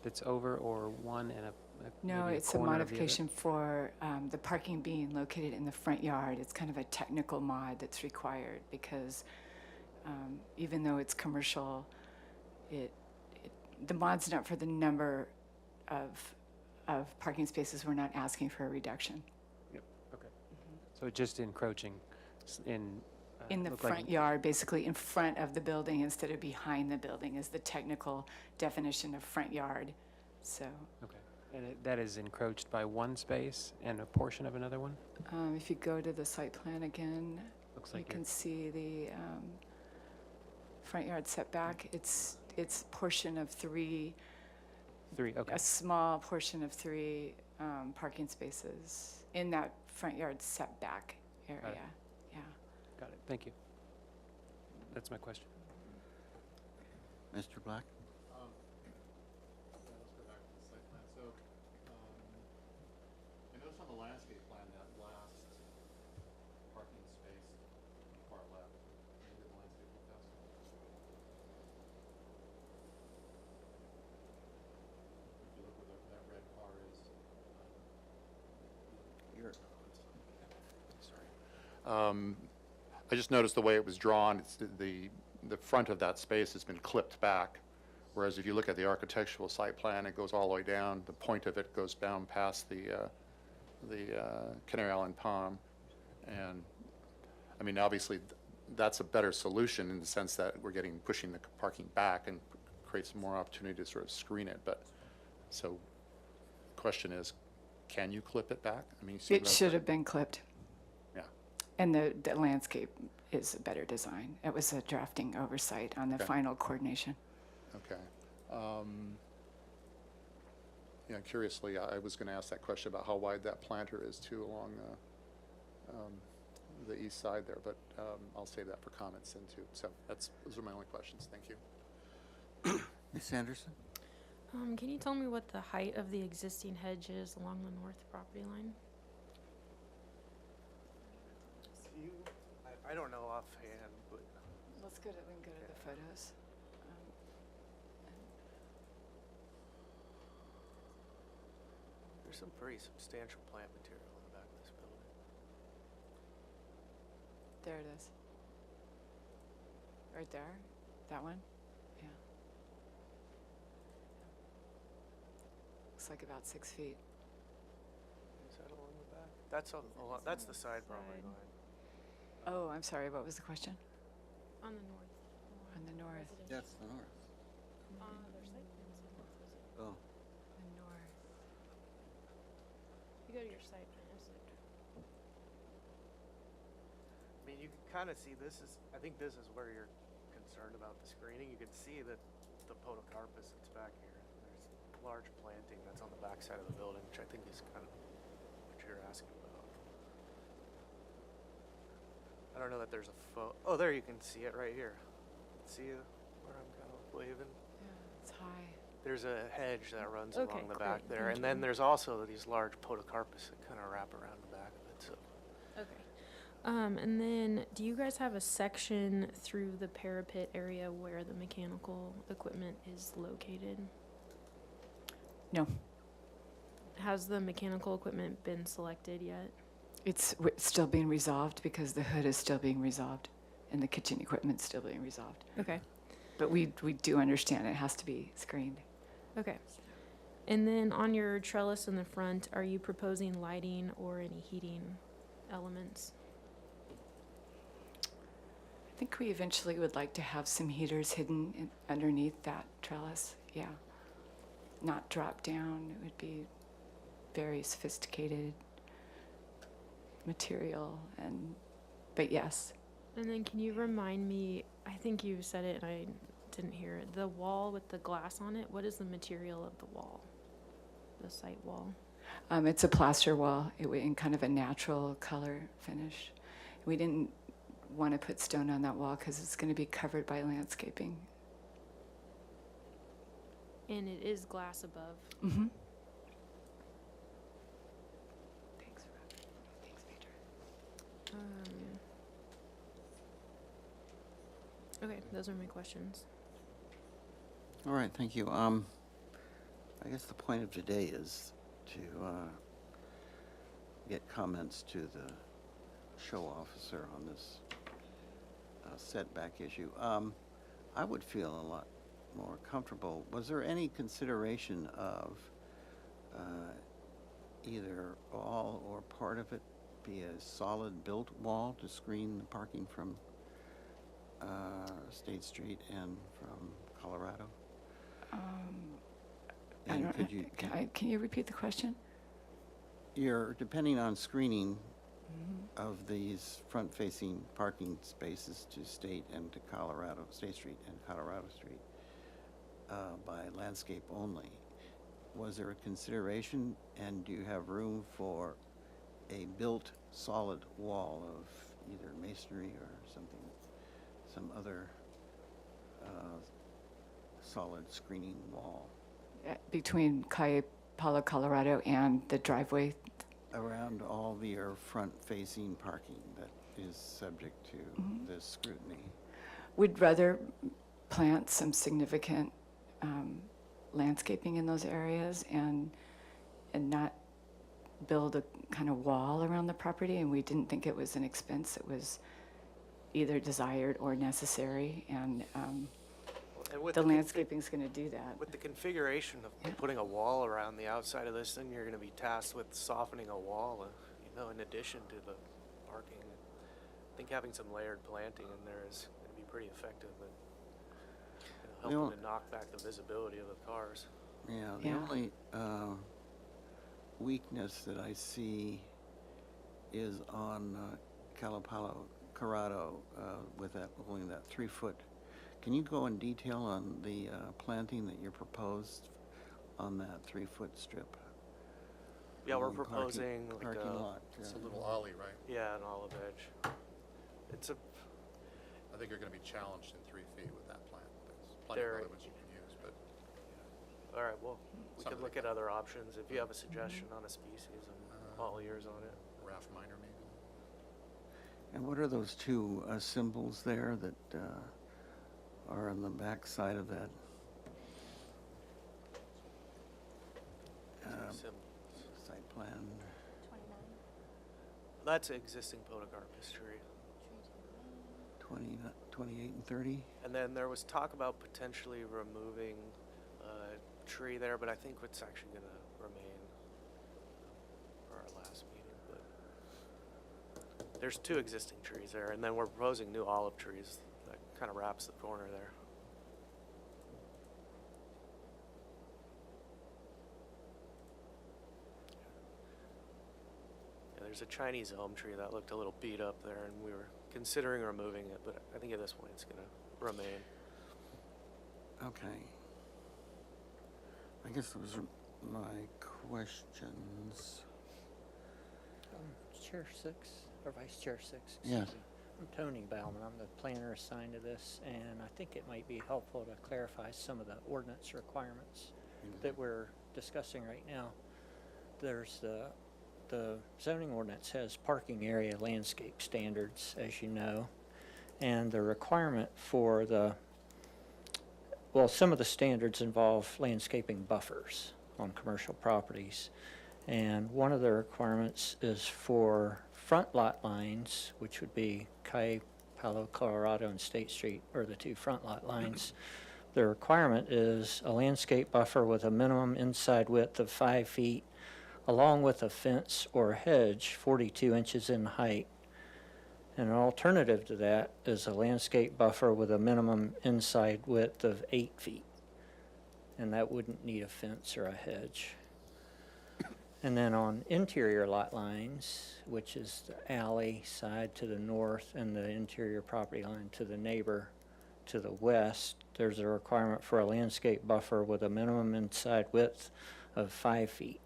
that's over, or one and no, maybe it's a corner of the other? modification for the parking being located in the front yard. It's kind of a technical mod that's required because even though it's commercial, the mod's not for the number of parking spaces. We're not asking for a reduction. Okay. So just encroaching in. In the looked like- front yard, basically in front of the building instead of behind the building is the technical definition of front yard. So Okay. And that is encroached by one space and a portion of another one? if you go to the site plan again, Looks you like can you're, see the front yard setback. It's portion of three, okay. a small portion of three parking spaces in that front yard setback area. Yeah. Got it. Thank you. That's my question. Mr. Black? Let's go back to the site plan. So, I noticed on the landscape plan that last parking space on the far left, maybe the landscape look fast. If you look where that red car is. Sorry. I just noticed the way it was drawn, it's the front of that space has been clipped back. Whereas if you look at the architectural site plan, it goes all the way down. The point of it goes down past the Canary Island Palm. And, I mean, obviously, that's a better solution in the sense that we're pushing the parking back and creates more opportunity to sort of screen it. But, so, question is, can you clip it back? I mean, you see It what I'm should saying? have been clipped. Yeah. And the landscape is a better design. It was a drafting oversight on the Okay. final coordination. Okay. Yeah, curiously, I was going to ask that question about how wide that planter is too along the east side there, but I'll save that for comments then too. So those are my only questions. Thank you. Ms. Anderson? Can you tell me what the height of the existing hedge is along the north property line? I don't know offhand, but Let's go to, we can go to the photos. there's some pretty substantial plant material in the back of this building. There it is. Right there? That one? Yeah. Looks like about 6 feet. Is that along the back? That's the side property Side. line. Oh, I'm sorry, what was the question? On the north. On the north. residential. That's the north. Their site plan said north, was it? Oh, The north. If you go to your site plan, it's like, I mean, you can kind of see I think this is where you're concerned about the screening. You can see that the podocarpus that's back here. There's large planting that's on the back side of the building, which I think is kind of what you're asking about. I don't know that there's a oh, there you can see it right here. See where I'm kind of waving? Yeah, it's high. There's a hedge that runs Okay, along the back great, there, thank and then you. there's also these large podocarpus that kind of wrap around the back of it. So okay. And then, do you guys have a section through the parapet area where the mechanical equipment is located? No, Has the mechanical equipment been selected yet? it's still being resolved because the hood is still being resolved and the kitchen equipment's still being resolved. Okay. But we do understand it has to be screened. Okay. And then on your trellis in the front, are you proposing lighting or any heating elements? I think we eventually would like to have some heaters hidden underneath that trellis, yeah. Not drop down, it would be very sophisticated material but yes. And then can you remind me, I think you said it and I didn't hear it, the wall with the glass on it, what is the material of the wall? The site wall? It's a plaster wall in kind of a natural color finish. We didn't want to put stone on that wall because it's going to be covered by landscaping. And it is glass above. Mm-hmm. Thanks, Rob. Thanks, Peter. Okay, those are my questions. all right, thank you. I guess the point of today is to get comments to the show officer on this setback issue. I would feel a lot more comfortable. Was there any consideration of either all or part of it be a solid built wall to screen the parking from State Street and from Colorado? I And don't, could you, can you repeat the question? you're depending on screening of these front-facing parking spaces to State and to Colorado, State Street and Colorado Street, by landscape only. Was there a consideration, and do you have room for a built solid wall of either masonry or something, some other solid screening wall Between Calle Palo, Colorado and the driveway? around all the front-facing parking that is subject to this scrutiny? We'd rather plant some significant landscaping in those areas and not build a kind of wall around the property, and we didn't think it was an expense that was either desired or necessary, and And with the confi- landscaping's going to do that. With the configuration of putting a wall around the outside of this thing, you're gonna be tasked with softening a wall, in addition to the parking. I think having some layered planting in there is gonna be pretty effective at The helping to knock back the visibility of the cars. Yeah, the Yeah. only weakness that I see is on Calapalo, Corrado, with that, only that 3-foot. Can you go in detail on the planting that you proposed on that 3-foot strip? Yeah, we're along parking- proposing like Parking lot. It's a little ollie, right? yeah, an olive edge. It's a, I think you're gonna be challenged in 3 feet with that plant. There's plenty of There- other ones you can use, but all right, well, we could Something look like at other options. If you have a suggestion on a species, I'm all ears on it. Ralph Minor maybe? And what are those two symbols there that are on the back side of that? Sim- Site plan. 29. That's existing podocarpus tree. 20, 28 and 30? And then there was talk about potentially removing a tree there, but I think it's actually gonna remain for our last meeting, but there's 2 existing trees there, and then we're proposing new olive trees that kind of wraps the corner there. Yeah, there's a Chinese elm tree that looked a little beat up there, and we were considering removing it, but I think at this point it's gonna remain. Okay. I guess those are my questions. Chair 6, or Vice Chair 6. Yes. I'm Tony Bauman. I'm the planner assigned to this, and I think it might be helpful to clarify some of the ordinance requirements that we're discussing right now. There's the zoning ordinance has parking area landscape standards, as you know, and the requirement for some of the standards involve landscaping buffers on commercial properties. And one of the requirements is for front lot lines, which would be Calle Palo, Colorado, and State Street, or the 2 front lot lines. The requirement is a landscape buffer with a minimum inside width of 5 feet, along with a fence or hedge 42 inches in height. And an alternative to that is a landscape buffer with a minimum inside width of 8 feet. And that wouldn't need a fence or a hedge. And then on interior lot lines, which is the alley side to the north and the interior property line to the neighbor to the west, there's a requirement for a landscape buffer with a minimum inside width of 5 feet.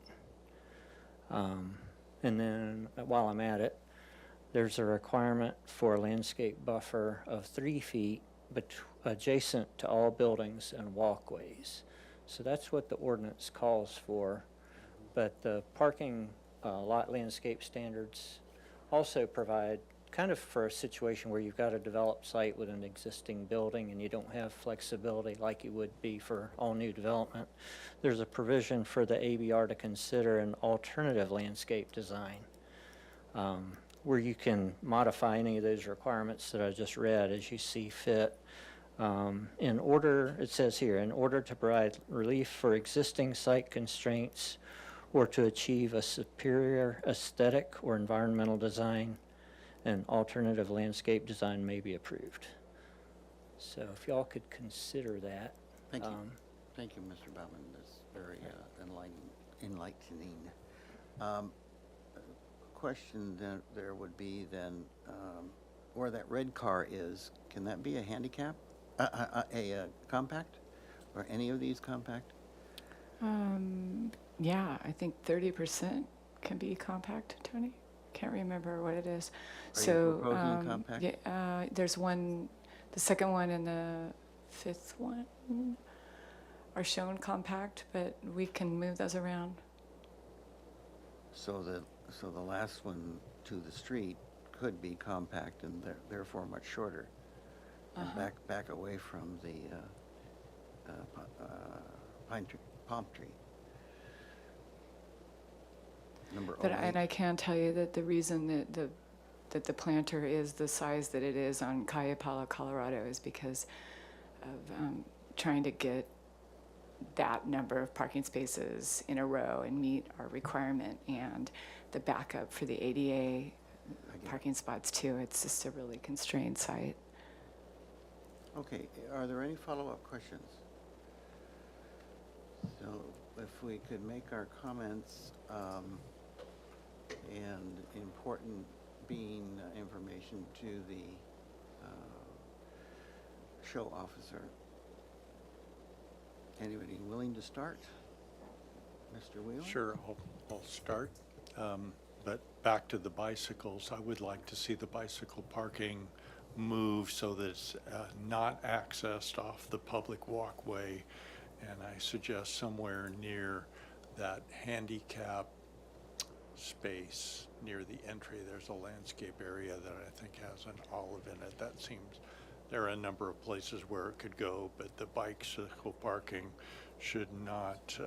And then while I'm at it, there's a requirement for a landscape buffer of 3 feet adjacent to all buildings and walkways. So that's what the ordinance calls for. But the parking lot landscape standards also provide kind of for a situation where you've got a developed site with an existing building and you don't have flexibility like you would be for all new development. There's a provision for the ABR to consider an alternative landscape design where you can modify any of those requirements that I just read as you see fit. It says here, in order to provide relief for existing site constraints or to achieve a superior aesthetic or environmental design, an alternative landscape design may be approved. So if y'all could consider that. Thank you. Thank you, Mr. Baumann. That's very enlightening. Question then, there would be then, where that red car is, can that be a handicap? A compact? Or any of these compact? Yeah, I think 30% can be compact, Tony. Can't remember what it is. Are you So, proposing compact? yeah, there's one, the second one and the fifth one are shown compact, but we can move those around. So the last one to the street could be compact and therefore much shorter. And back away from the palm tree. But and I can tell you that the reason that the planter is the size that it is on Calle Palo, Colorado, is because of trying to get that number of parking spaces in a row and meet our requirement, and the backup for the ADA parking spots too. It's just a really constrained site. Okay, are there any follow-up questions? So if we could make our comments and important being information to the show officer. Anybody willing to start? Mr. Wheeler? Sure, I'll start. But back to the bicycles, I would like to see the bicycle parking move so that it's not accessed off the public walkway. And I suggest somewhere near that handicap space near the entry, there's a landscape area that I think has an olive in it. That seems, there are a number of places where it could go, but the bicycle parking should not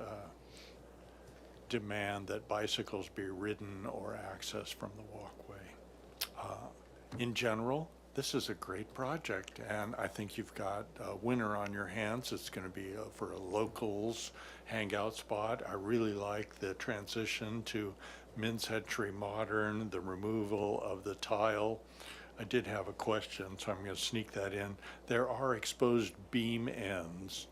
demand that bicycles be ridden or accessed from the walkway. In general, this is a great project, and I think you've got a winner on your hands. It's going to be for a locals hangout spot. I really like the transition to mid-century modern, the removal of the tile. I did have a question, so I'm going to sneak that in. There are exposed beam ends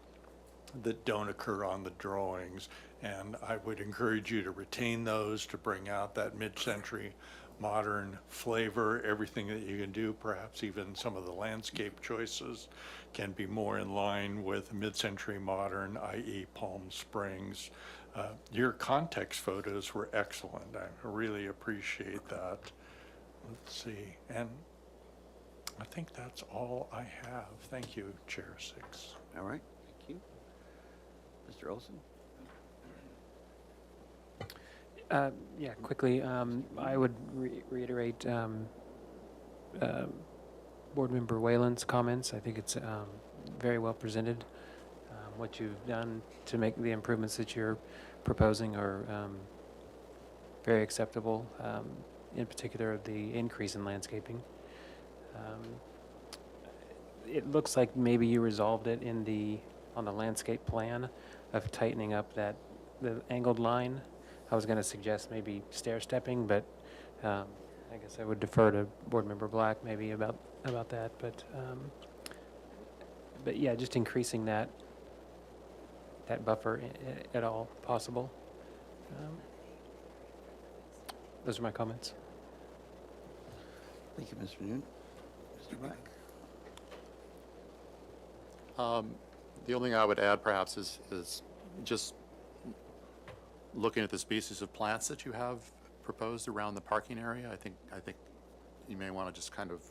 that don't occur on the drawings, and I would encourage you to retain those to bring out that mid-century modern flavor. Everything that you can do, perhaps even some of the landscape choices, can be more in line with mid-century modern, i.e. Palm Springs. Your context photos were excellent. I really appreciate that. Let's see, and I think that's all I have. Thank you, Chair Six. All right, thank you. Mr. Olson? Yeah, quickly, I would reiterate Board Member Whalen's comments. I think it's very well presented. What you've done to make the improvements that you're proposing are very acceptable, in particular the increase in landscaping. It looks like maybe you resolved it on the landscape plan of tightening up the angled line. I was going to suggest maybe stair stepping, but I guess I would defer to Board Member Black maybe about that. But yeah, just increasing that buffer at all possible. Those are my comments. Thank you, Mr. Noon. Mr. Black? The only thing I would add perhaps is just looking at the species of plants that you have proposed around the parking area. I think you may want to just kind of,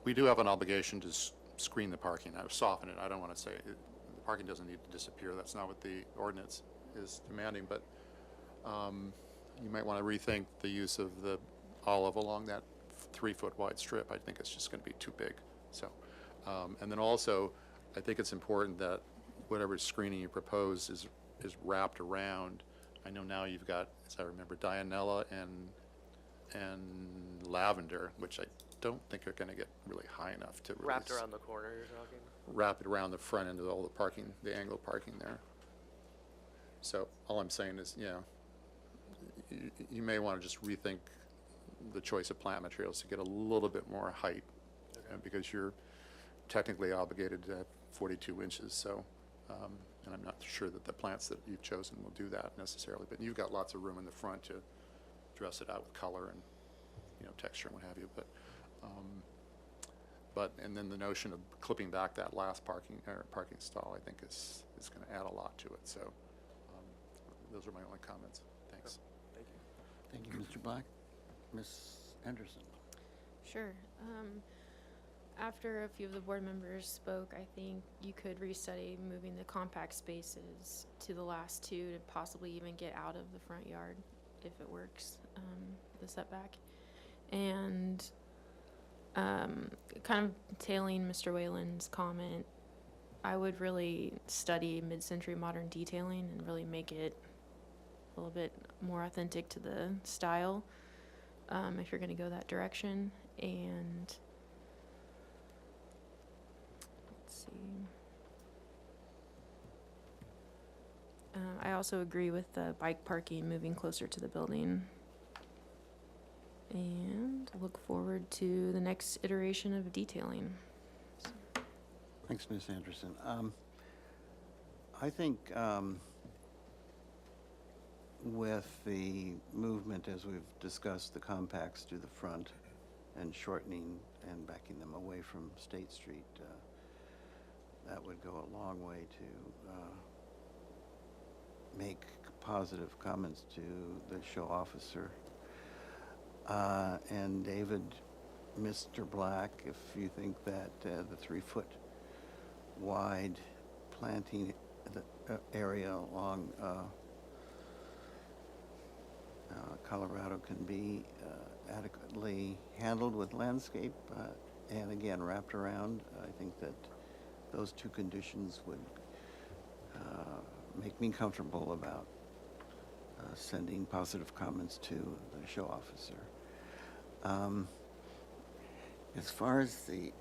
we do have an obligation to screen the parking, soften it. I don't want to say the parking doesn't need to disappear. That's not what the ordinance is demanding, but you might want to rethink the use of the olive along that 3-foot wide strip. I think it's just going to be too big. So, and then also, I think it's important that whatever screening you propose is wrapped around. I know now you've got, as I remember, Dianella and lavender, which I don't think are going to get really high enough to really Wrapped around the corner, you're talking? wrap it around the front end of all the parking, the angled parking there. So all I'm saying is, you may want to just rethink the choice of plant materials to get a little bit more height, because you're technically obligated to have 42 inches. So, and I'm not sure that the plants that you've chosen will do that necessarily, but you've got lots of room in the front to dress it out with color and, texture and what have you. And then the notion of clipping back that last parking stall, I think is going to add a lot to it. So, those are my only comments. Thanks. Thank you, Mr. Black. Ms. Anderson? Sure. After a few of the board members spoke, I think you could restudy moving the compact spaces to the last two to possibly even get out of the front yard if it works, the setback. And kind of tailing Mr. Whalen's comment, I would really study mid-century modern detailing and really make it a little bit more authentic to the style, if you're going to go that direction. And let's see. I also agree with the bike parking moving closer to the building. And look forward to the next iteration of detailing. Thanks, Ms. Anderson. I think with the movement, as we've discussed, the compacts to the front and shortening and backing them away from State Street, that would go a long way to make positive comments to the show officer. And David, Mr. Black, if you think that the 3-foot wide planting area along Colorado can be adequately handled with landscape and again wrapped around, I think that those two conditions would make me comfortable about sending positive comments to the show officer. As far as the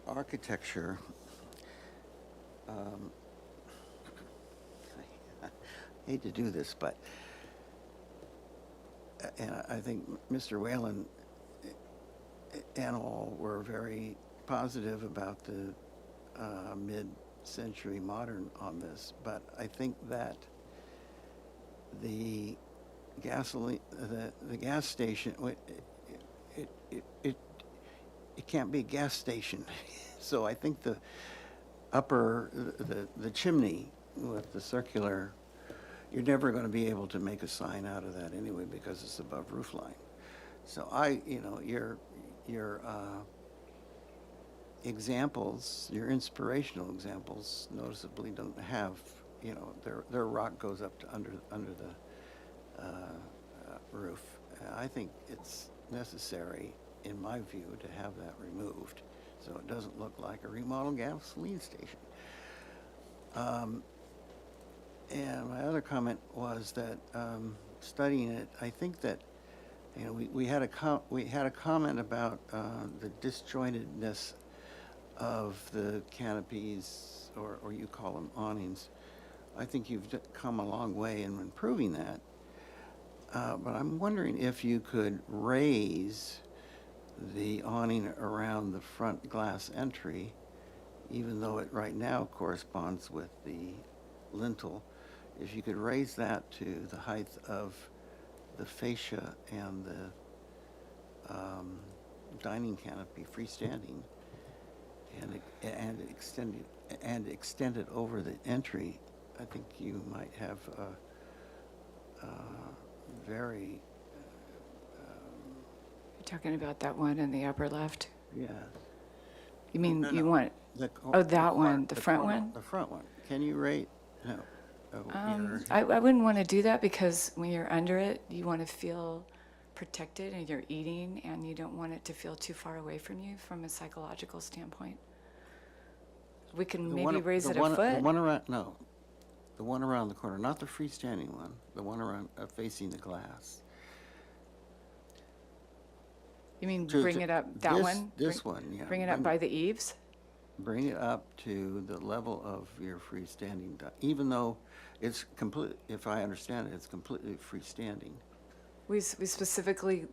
architecture, I hate to do this, but and I think Mr. Whalen and all were very positive about the mid-century modern on this, but I think that the gasoline, the gas station, it can't be a gas station. So I think the upper, the chimney with the circular, you're never going to be able to make a sign out of that anyway because it's above roof line. So your examples, your inspirational examples, noticeably don't have, their rock goes up to under the roof. I think it's necessary, in my view, to have that removed so it doesn't look like a remodeled gasoline station. And my other comment was that studying it, I think that we had a comment about the disjointedness of the canopies, or you call them awnings. I think you've come a long way in improving that. But I'm wondering if you could raise the awning around the front glass entry, even though it right now corresponds with the lintel. If you could raise that to the height of the fascia and the dining canopy freestanding, and extend it over the entry, I think you might have a very. You're talking about that one in the upper left? Yeah. You mean No, you no. want? Oh, that one, the front corner, one? The front one. Can you rate? No. I wouldn't want to do that because when you're under it, you want to feel protected and you're eating and you don't want it to feel too far away from you from a psychological standpoint. We can maybe raise it a foot. The one around, no. The one around the corner, not the freestanding one, the one around facing the glass. You mean bring it up, that one? This one, yeah. Bring it up by the eaves? bring it up to the level of your freestanding, even though it's complete, if I understand it, it's completely freestanding. We specifically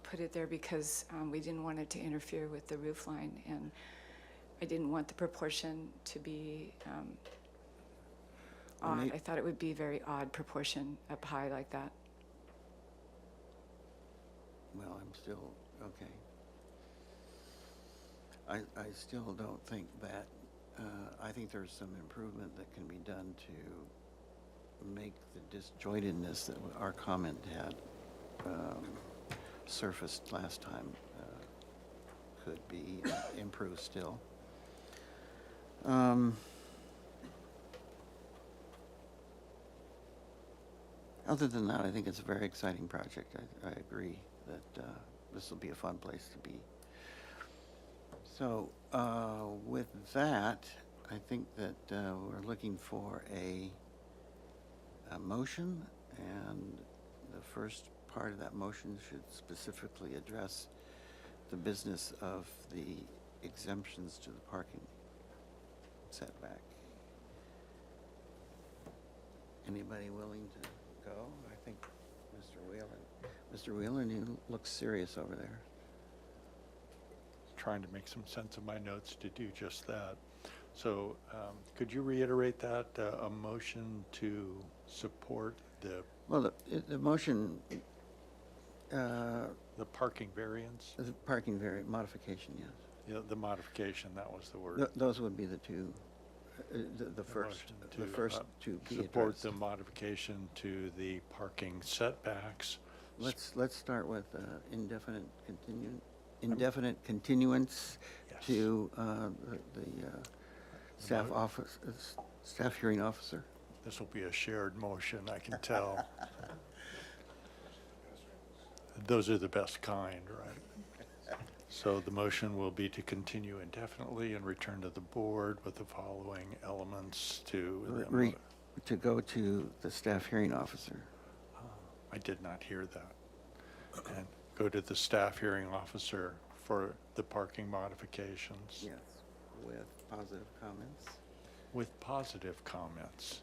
put it there because we didn't want it to interfere with the roof line, and I didn't want the proportion to be odd. I thought it would be very odd proportion up high like that. Well, I'm still, okay. I still don't think that, I think there's some improvement that can be done to make the disjointedness that our comment had surfaced last time could be improved still. Other than that, I think it's a very exciting project. I agree that this will be a fun place to be. So with that, I think that we're looking for a motion, and the first part of that motion should specifically address the business of the exemptions to the parking setback. Anybody willing to go? I think Mr. Whalen. Mr. Whalen, you look serious over there. Trying to make some sense of my notes to do just that. So could you reiterate that, a motion to support the Well, the motion, the parking variance? the parking modification, yes. Yeah, the modification, that was the word. Those would be the two, the first two key Support addressed. the modification to the parking setbacks. Let's start with indefinite continuance Yes. to the staff office, staff hearing officer. This will be a shared motion, I can tell. Those are the best kind, right? So the motion will be to continue indefinitely and return to the board with the following elements to. To go to the staff hearing officer. I did not hear that. And go to the staff hearing officer for the parking modifications. Yes, with positive comments. With positive comments.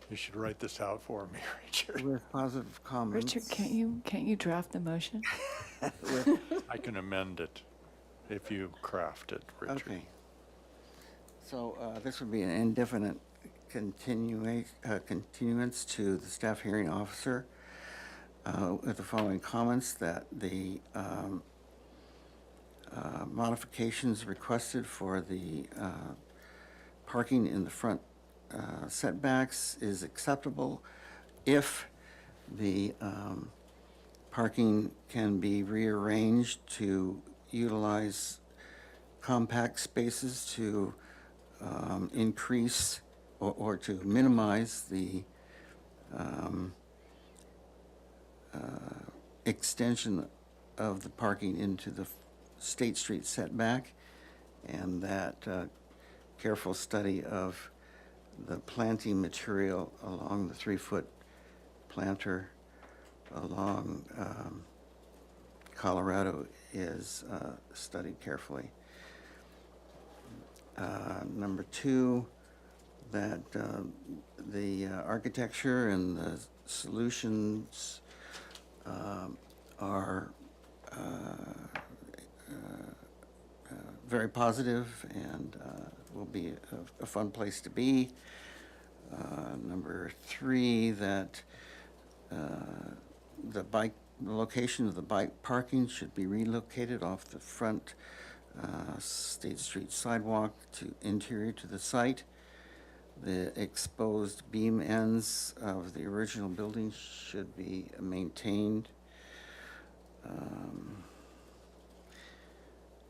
You should write this out for me, Richard. With positive comments. Richard, can't you draft the motion? I can amend it if you craft it, Richard. Okay. So this would be an indefinite continuance to the staff hearing officer with the following comments: that the modifications requested for the parking in the front setbacks is acceptable if the parking can be rearranged to utilize compact spaces to increase or to minimize the extension of the parking into the State Street setback, and that careful study of the planting material along the 3-foot planter along Colorado is studied carefully. Number 2, that the architecture and the solutions are very positive and will be a fun place to be. Number 3, that the location of the bike parking should be relocated off the front State Street sidewalk to interior to the site. The exposed beam ends of the original building should be maintained.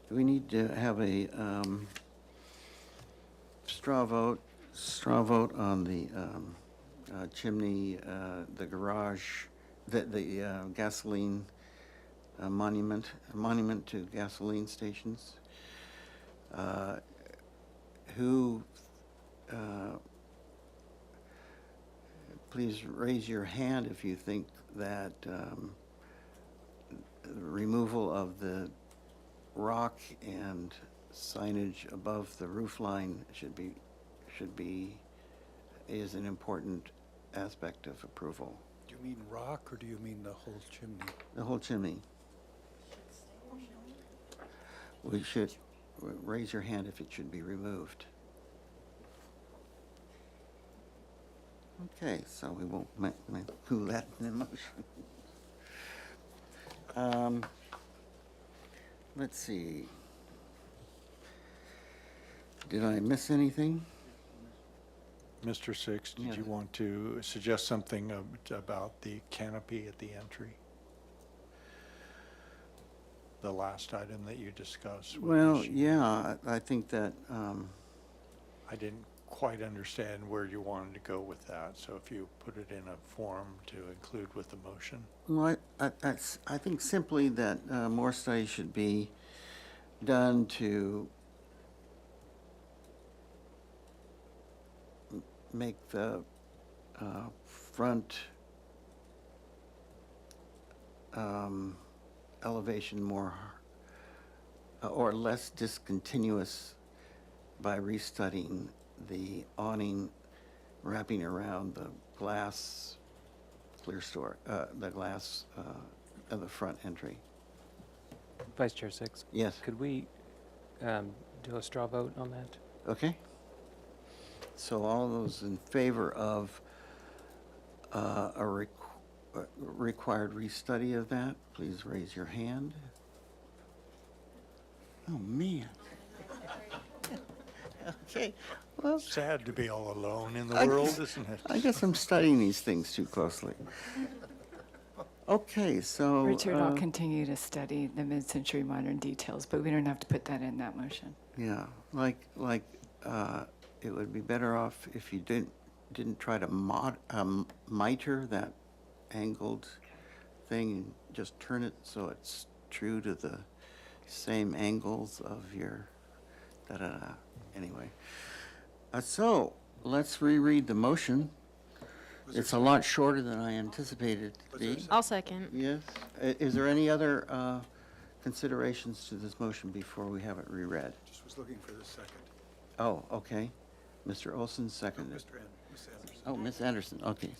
Do we need to have a straw vote on the chimney, the garage, the gasoline monument to gasoline stations? Please raise your hand if you think that removal of the rock and signage above the roof line is an important aspect of approval. Do you mean rock, or do you mean the whole chimney? The whole chimney. We should, raise your hand if it should be removed. Okay, so we won't include that in the motion. Let's see. Did I miss anything? Mr. Six, Yeah. did you want to suggest something about the canopy at the entry? The last item that you discussed. with Well, Michelle. yeah, I think that, I didn't quite understand where you wanted to go with that, so if you put it in a form to include with the motion. well, I think simply that more study should be done to make the front elevation more or less discontinuous by restudying the awning wrapping around the glass clear store, the glass of the front entry. Vice Chair Six? Yes. Could we do a straw vote on that? Okay. So all those in favor of required restudy of that, please raise your hand. Oh, man. Okay, well, Sad to be all alone in the I world, guess- isn't it? I guess I'm studying these things too closely. Okay, so. Richard, I'll continue to study the mid-century modern details, but we don't have to put that in that motion. Yeah, it would be better off if you didn't try to miter that angled thing and just turn it so it's true to the same angles of your da-da-da. Anyway, so let's reread the motion. It's a lot shorter than I anticipated it to be. I'll second. Yes. Is there any other considerations to this motion before we have it reread? Just was looking for the second. Oh, okay. Mr. Olson seconded. Miss Anderson. Oh, Ms. Anderson, okay.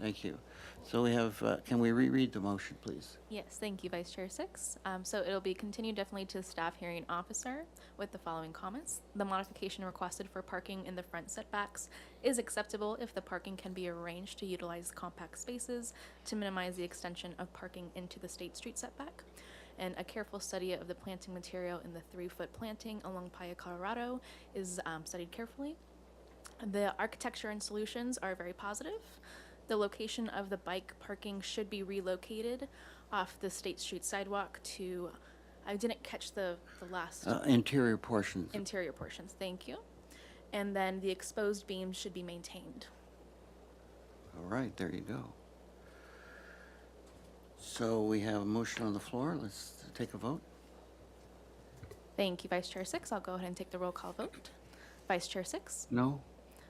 Thank you. So we have, can we reread the motion, please? Yes, thank you, Vice Chair Six. So it'll be continued definitely to staff hearing officer with the following comments. The modification requested for parking in the front setbacks is acceptable if the parking can be arranged to utilize compact spaces to minimize the extension of parking into the State Street setback. And a careful study of the planting material in the 3-foot planting along Paya Colorado is studied carefully. The architecture and solutions are very positive. The location of the bike parking should be relocated off the State Street sidewalk to, I didn't catch the last Interior portions. interior portions, thank you. And then the exposed beams should be maintained. All right, there you go. So we have a motion on the floor. Let's take a vote. Thank you, Vice Chair Six. I'll go ahead and take the roll call vote. Vice Chair Six, No?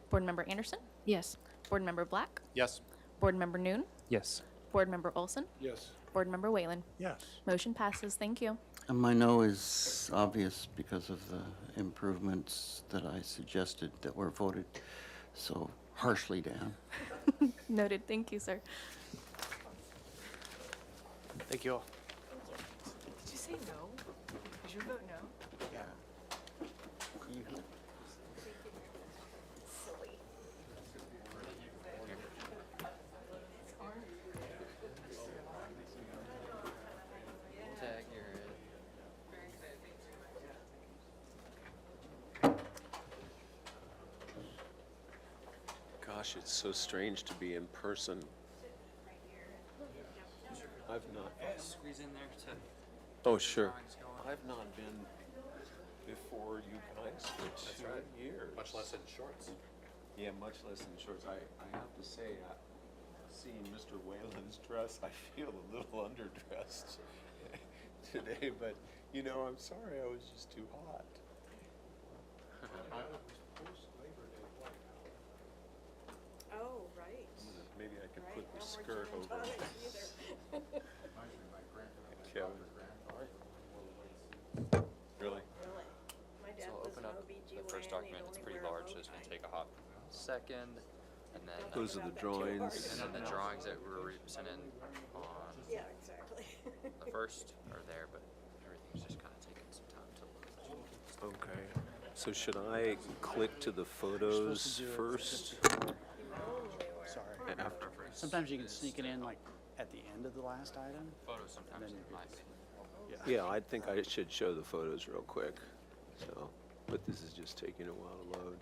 Board Member Anderson, Yes. Board Member Black, Yes. Board Member Noon, Yes. Board Member Olson, Yes. Board Member Whalen. Yes. Motion passes, thank you. And my no is obvious because of the improvements that I suggested that were voted so harshly down. Noted, thank you, sir. Thank you all. Did you say no? Did you vote no? Yeah. Silly. Gosh, it's so strange to be in person. I've not. Squeeze in there to. Oh, sure. I've not been before you guys for 2 years. Much less in shorts. Yeah, much less in shorts. I have to say, seeing Mr. Whalen's dress, I feel a little underdressed today, but you know, I'm sorry I was just too hot. Oh, right. Maybe I could Right, put the no more skirt gin and over. tonic either. Kevin. second, and then. Those are the drawings. And then the drawings that were sent in on Yeah, exactly. the first are there, but everything's just kind of taking some time to load. Okay. So should I click to the photos first? Sorry. After. Sometimes you can sneak it in like at the end of the last item. Photos sometimes, Then in you my can- opinion. Yeah, I think I should show the photos real quick. So, but this is just taking a while to load.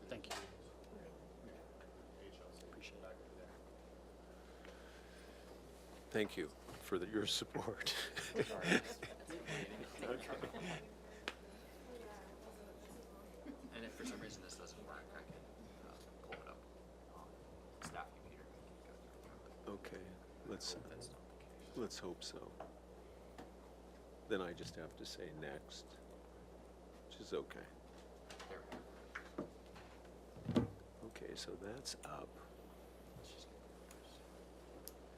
Thank you. Appreciate it. Thank you for your support. And if for some reason this doesn't work, I can pull it up on staff computer. Okay, let's That's not the case. let's hope so. Then I just have to say next, which is okay. There we go. Okay, so that's up. Let's just get there first. I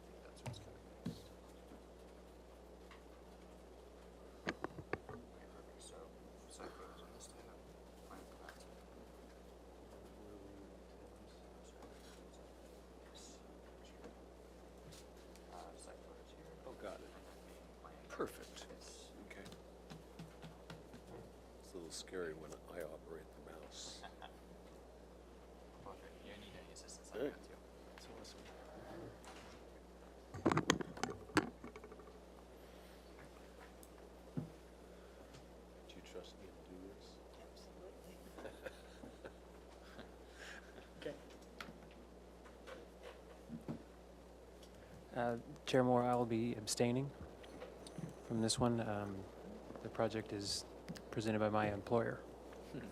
think that's what's coming next. Okay, perfect. So, site photos on this tab, plan plans. Site photos here. Oh, got it. Perfect. Okay. It's a little scary when I operate the mouse. Perfect. You need any assistance on Good. that too. That's awesome. Do you trust me to do this? Okay. Chair Moore, I will be abstaining from this one. The project is presented by my employer. Okay,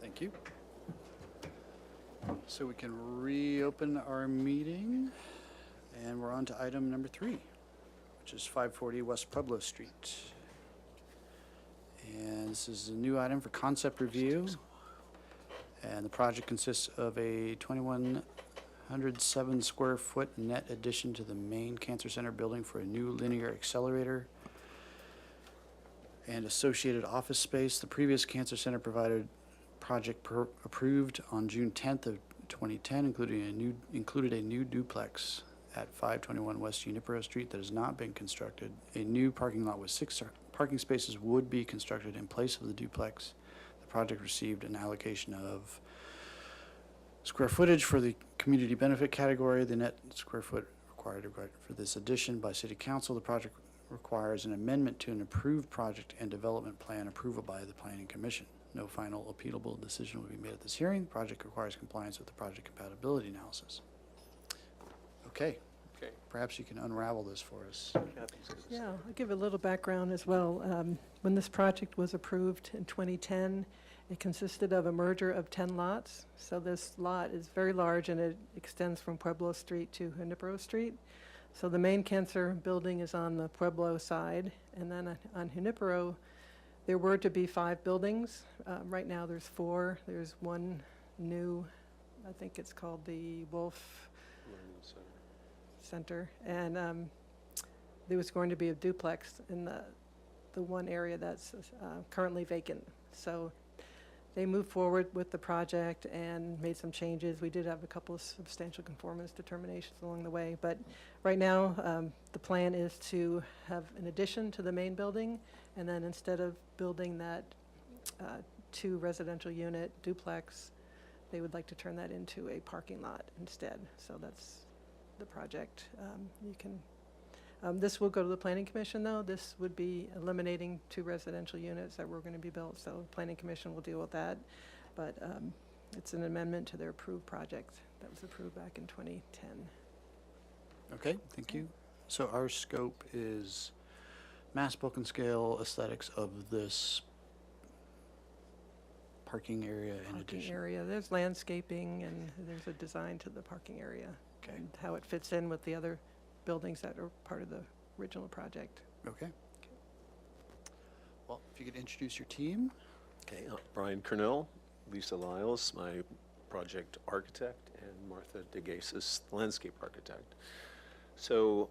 thank you. So we can reopen our meeting, and we're on to item number 3, which is 540 West Pueblo Street. And this is a new item for concept review, and the project consists of a 2,107 square foot net addition to the main cancer center building for a new linear accelerator and associated office space. The previous cancer center provided project approved on June 10th of 2010, included a new duplex at 521 West Junipero Street that has not been constructed. A new parking lot with 6 parking spaces would be constructed in place of the duplex. The project received an allocation of square footage for the community benefit category. The net square foot required for this addition by City Council. The project requires an amendment to an approved project and development plan approval by the Planning Commission. No final appealable decision will be made at this hearing. The project requires compliance with the project compatibility analysis. Okay, Okay. perhaps you can unravel this for us. Kathy's gonna Yeah, I'll give a little background as well. When this project was approved in 2010, it consisted of a merger of 10 lots. So this lot is very large and it extends from Pueblo Street to Junipero Street. So the main cancer building is on the Pueblo side, and then on Junipero, there were to be 5 buildings. Right now there's 4. There's one new, I think it's called the Wolf Learning Center, Center. and there was going to be a duplex in the one area that's currently vacant. So they moved forward with the project and made some changes. We did have a couple of substantial conformance determinations along the way, but right now the plan is to have an addition to the main building, and then instead of building that 2 residential unit duplex, they would like to turn that into a parking lot instead. So that's the project. This will go to the Planning Commission, though. This would be eliminating 2 residential units that were going to be built, so the Planning Commission will deal with that. But it's an amendment to their approved project that was approved back in 2010. Okay, thank you. So our scope is mass bulk and scale aesthetics of this parking area in Parking addition. area, there's landscaping and there's a design to the parking area. Okay. And how it fits in with the other buildings that are part of the original project. Okay. Well, if you could introduce your team. Okay, Brian Cornell, Lisa Lyles, my project architect, and Martha DeGasis, landscape architect. So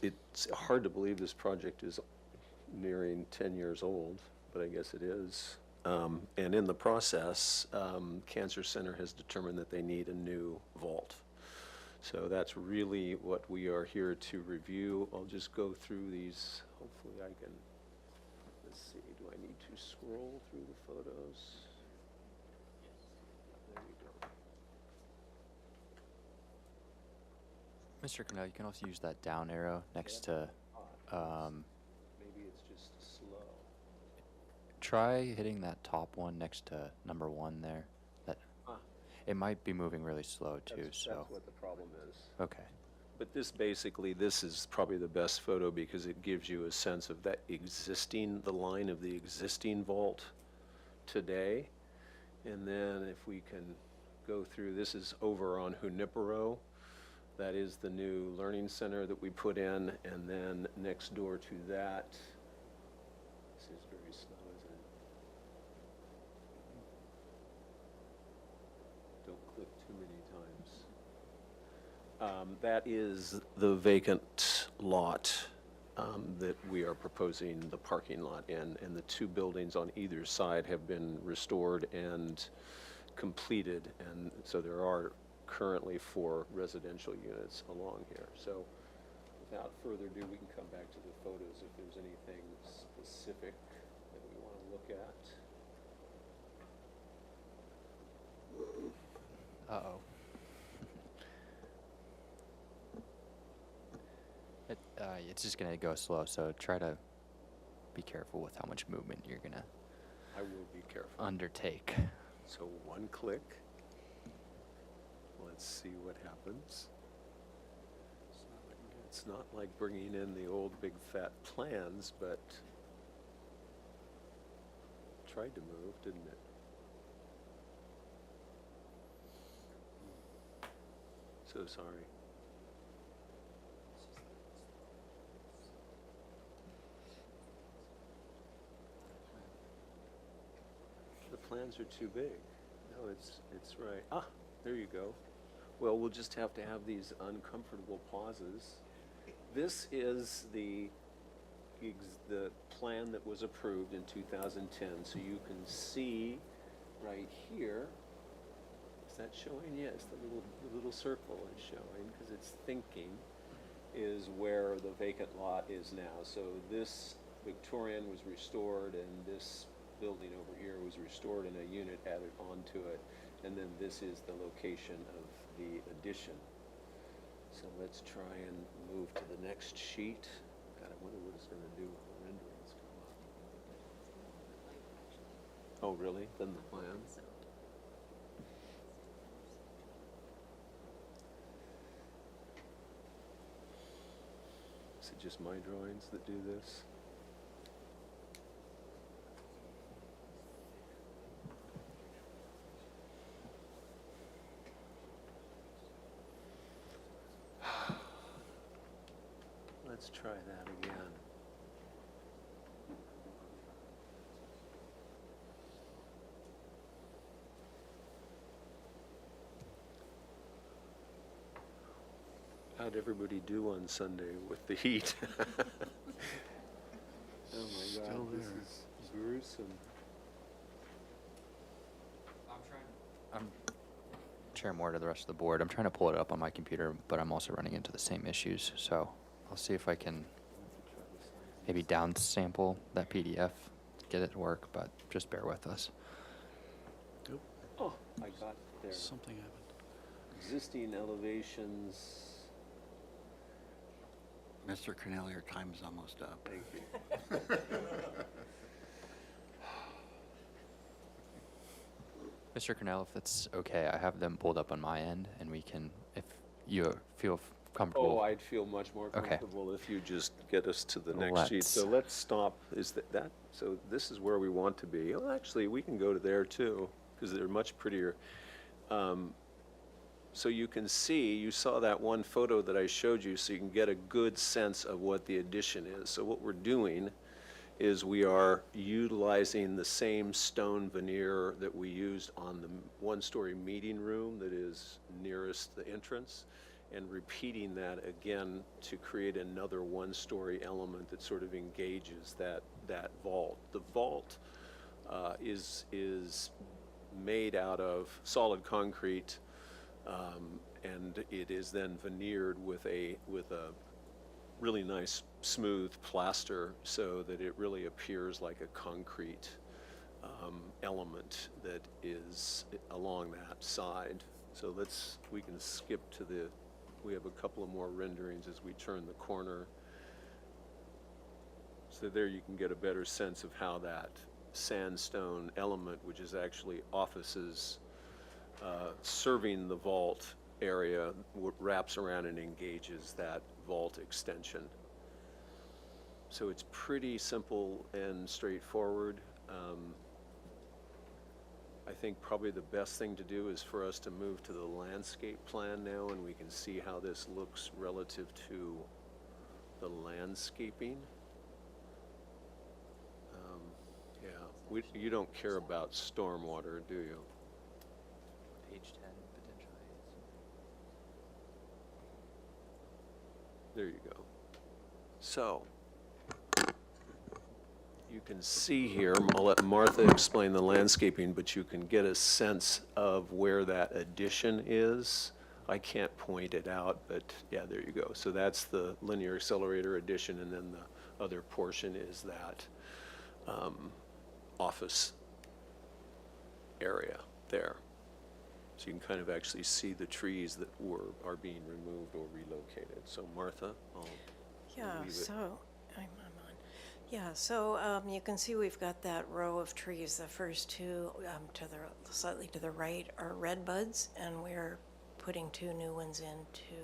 it's hard to believe this project is nearing 10 years old, but I guess it is. And in the process, Cancer Center has determined that they need a new vault. So that's really what we are here to review. I'll just go through these. Hopefully I can, let's see, do I need to scroll through the photos? There you go. Mr. Cornell, you can also use that down arrow next to, Maybe it's just slow. try hitting that top one next to number 1 there. That It might be moving really slow too, so. That's what the problem is. Okay. But this basically, this is probably the best photo because it gives you a sense of that existing, the line of the existing vault today. And then if we can go through, this is over on Junipero. That is the new learning center that we put in. And then next door to that, this is very slow, isn't it? Don't click too many times. That is the vacant lot that we are proposing the parking lot in, and the 2 buildings on either side have been restored and completed, and so there are currently 4 residential units along here. So without further ado, we can come back to the photos if there's anything specific that we want to look at. Uh-oh. It's just gonna go slow, so try to be careful with how much movement you're gonna I will be careful. undertake. So 1 click. Let's see what happens. It's not like bringing in the old big fat plans, but tried to move, didn't it? So sorry. The plans are too big. No, it's right. Ah, there you go. Well, we'll just have to have these uncomfortable pauses. This is the plan that was approved in 2010. So you can see right here. Is that showing? Yes, the little circle is showing because it's thinking is where the vacant lot is now. So this Victorian was restored, and this building over here was restored and a unit added onto it. And then this is the location of the addition. So let's try and move to the next sheet. God, I wonder what it's going to do when the renderings come up. Oh, really? Then the plan? Is it just my drawings that do this? Let's try that again. How'd everybody do on Sunday with the heat? Oh my God, this is gruesome. Chair Moore, to the rest of the board, I'm trying to pull it up on my computer, but I'm also running into the same issues, so I'll see if I can maybe down sample that PDF, get it to work, but just bear with us. Oh, I got there. Something happened. Existing elevations. Mr. Cornell, your time is almost up. Thank you. Mr. Cornell, if that's okay, I have them pulled up on my end, and we can, if you feel comfortable. Oh, I'd feel much more Okay. comfortable if you just get us to the next sheet. So let's stop. Is that, so this is where we want to be. Well, actually, we can go to there too, because they're much prettier. So you can see, you saw that one photo that I showed you, so you can get a good sense of what the addition is. So what we're doing is we are utilizing the same stone veneer that we used on the 1-story meeting room that is nearest the entrance. and repeating that again to create another one-story element that sort of engages that vault. The vault is made out of solid concrete, and it is then veneered with a really nice smooth plaster so that it really appears like a concrete element that is along that side. So we can skip to we have a couple of more renderings as we turn the corner. So there you can get a better sense of how that sandstone element, which is actually offices serving the vault area, wraps around and engages that vault extension. So it's pretty simple and straightforward. I think probably the best thing to do is for us to move to the landscape plan now, and we can see how this looks relative to the landscaping. Yeah, you don't care about stormwater, do you? Page 10, potentially. There you go. So, you can see here, I'll let Martha explain the landscaping, but you can get a sense of where that addition is. I can't point it out, but yeah, there you go. So that's the linear accelerator addition, and then the other portion is that office area there. So you can kind of actually see the trees that are being removed or relocated. So Martha, I'll leave it. So I'm on. Yeah, so you can see we've got that row of trees. The first two slightly to the right are red buds, and we're putting 2 new ones in to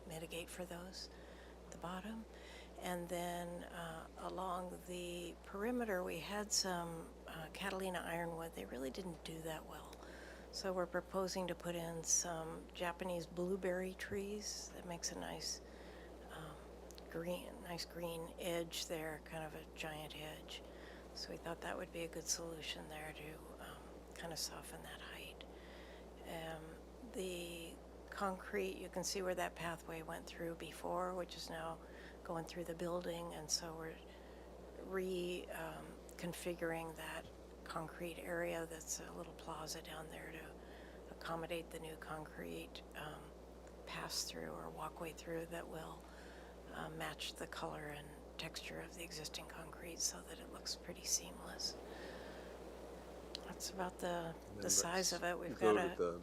mitigate for those at the bottom. And then along the perimeter, we had some Catalina ironwood. They really didn't do that well. So we're proposing to put in some Japanese blueberry trees. That makes a nice green edge there, kind of a giant edge. So we thought that would be a good solution there to kind of soften that height. The concrete, you can see where that pathway went through before, which is now going through the building, and so we're reconfiguring that concrete area that's a little plaza down there to accommodate the new concrete pass-through or walkway through that will match the color and texture of the existing concrete so that it looks pretty seamless. That's about the size of it. We've got a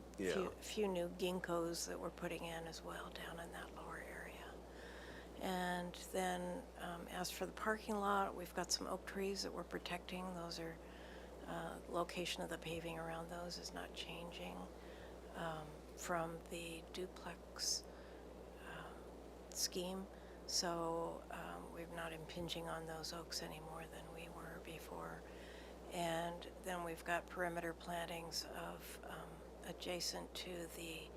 few new ginkgos that we're putting in as well down in that lower area. And then as for the parking lot, we've got some oak trees that we're protecting. Those are, location of the paving around those is not changing from the duplex scheme. So we're not impinging on those oaks any more than we were before. And then we've got perimeter plantings of adjacent to the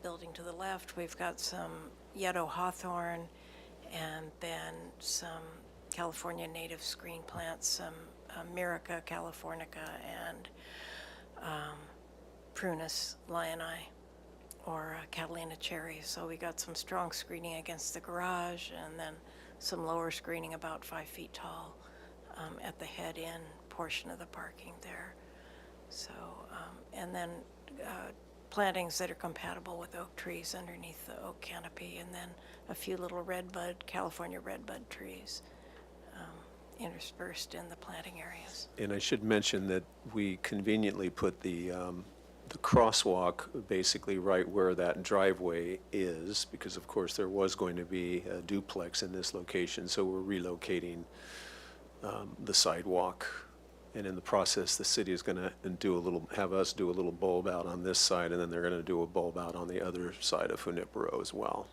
building to the left. We've got some Yetto hawthorn, and then some California native screen plants, some Myrica californica, and Prunus lioni, or Catalina cherry. So we got some strong screening against the garage, and then some lower screening about 5 feet tall at the head-in portion of the parking there. So, and then plantings that are compatible with oak trees underneath the oak canopy, and then a few little California redbud trees interspersed in the planting areas. And I should mention that we conveniently put the crosswalk basically right where that driveway is, because of course there was going to be a duplex in this location, so we're relocating the sidewalk. And in the process, the city is going to have us do a little bulb out on this side, and then they're going to do a bulb out on the other side of Junipero as well.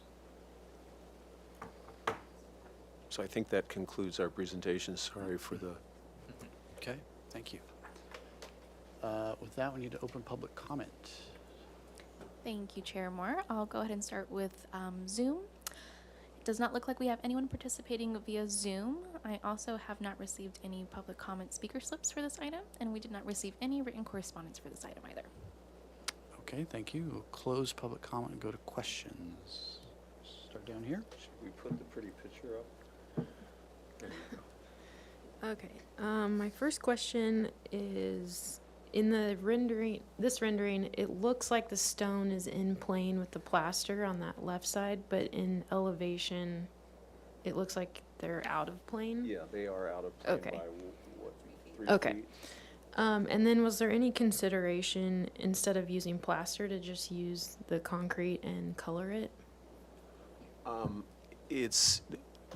So I think that concludes our presentation. Sorry for the... Okay, thank you. With that, we need to open public comment. Thank you, Chair Moore. I'll go ahead and start with Zoom. It does not look like we have anyone participating via Zoom. I also have not received any public comment speaker slips for this item, and we did not receive any written correspondence for this item either. Okay. Okay, thank you. We'll close public comment and go to questions. Start down here. Should we put the pretty picture up? There you go. Okay. My first question is, in the rendering, this rendering, it looks like the stone is in plane with the plaster on that left side, but in elevation, it looks like they're out of plane. Yeah, they are out of plane Okay. by what, 3 Okay. feet? And then was there any consideration, instead of using plaster, to just use the concrete and color it?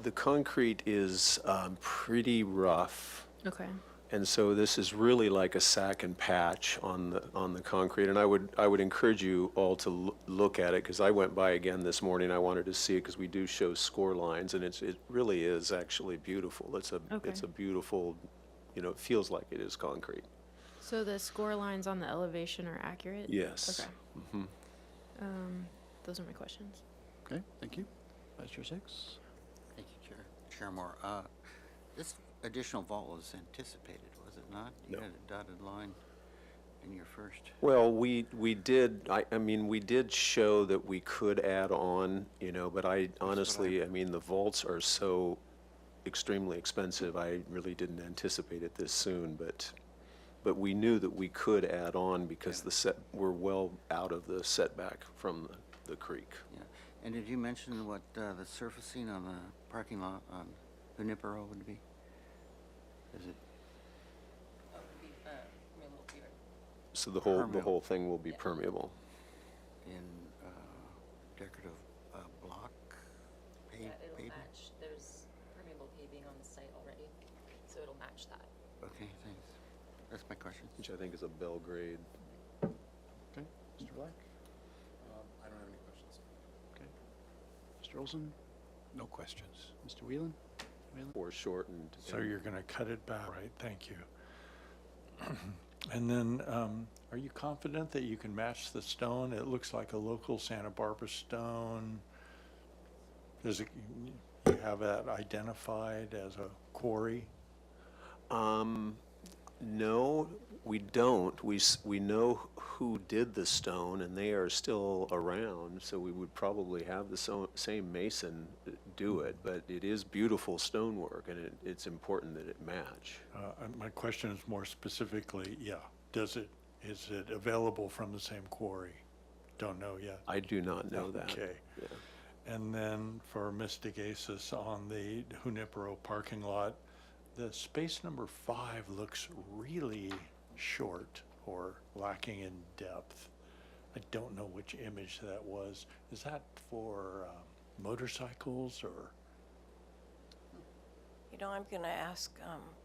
The concrete is pretty rough. Okay. And so this is really like a sack and patch on the concrete. And I would encourage you all to look at it, because I went by again this morning. I wanted to see it because we do show score lines, and it really is actually beautiful. It's a beautiful, it feels like it is concrete. So the score lines on the elevation are accurate? Yes. Okay. Those are my questions. Okay, thank you. Vice Chair Six. Thank you, Chair Moore. This additional vault was anticipated, was it not? You No. had a dotted line in your first. Well, we did, we did show that we could add on, but I honestly, the vaults are so extremely expensive. I really didn't anticipate it this soon, but we knew that we could add on because we're well out of the setback from the creek. Yeah. And did you mention what the surfacing on the parking lot on Junipero would be? Is it? So the whole thing will be permeable. In decorative block paving? There's permeable paving on the site already, so it'll match that. Okay, thanks. That's my question. Which I think is a Belgrade. Okay, Mr. Black. I don't have any questions. Okay. Mr. Olson? No questions. Mr. Whelan? Foreshortened. So you're going to cut it back, right? Thank you. And then, are you confident that you can match the stone? It looks like a local Santa Barbara stone. Does it, you have that identified as a quarry? No, we don't. We know who did the stone, and they are still around, so we would probably have the same mason do it, but it is beautiful stonework, and it's important that it match. My question is more specifically, is it available from the same quarry? Don't know yet. I do not know that. Okay. Yeah. And then for Ms. DeGasis on the Junipero parking lot, the space number 5 looks really short or lacking in depth. I don't know which image that was. Is that for motorcycles or? I'm going to ask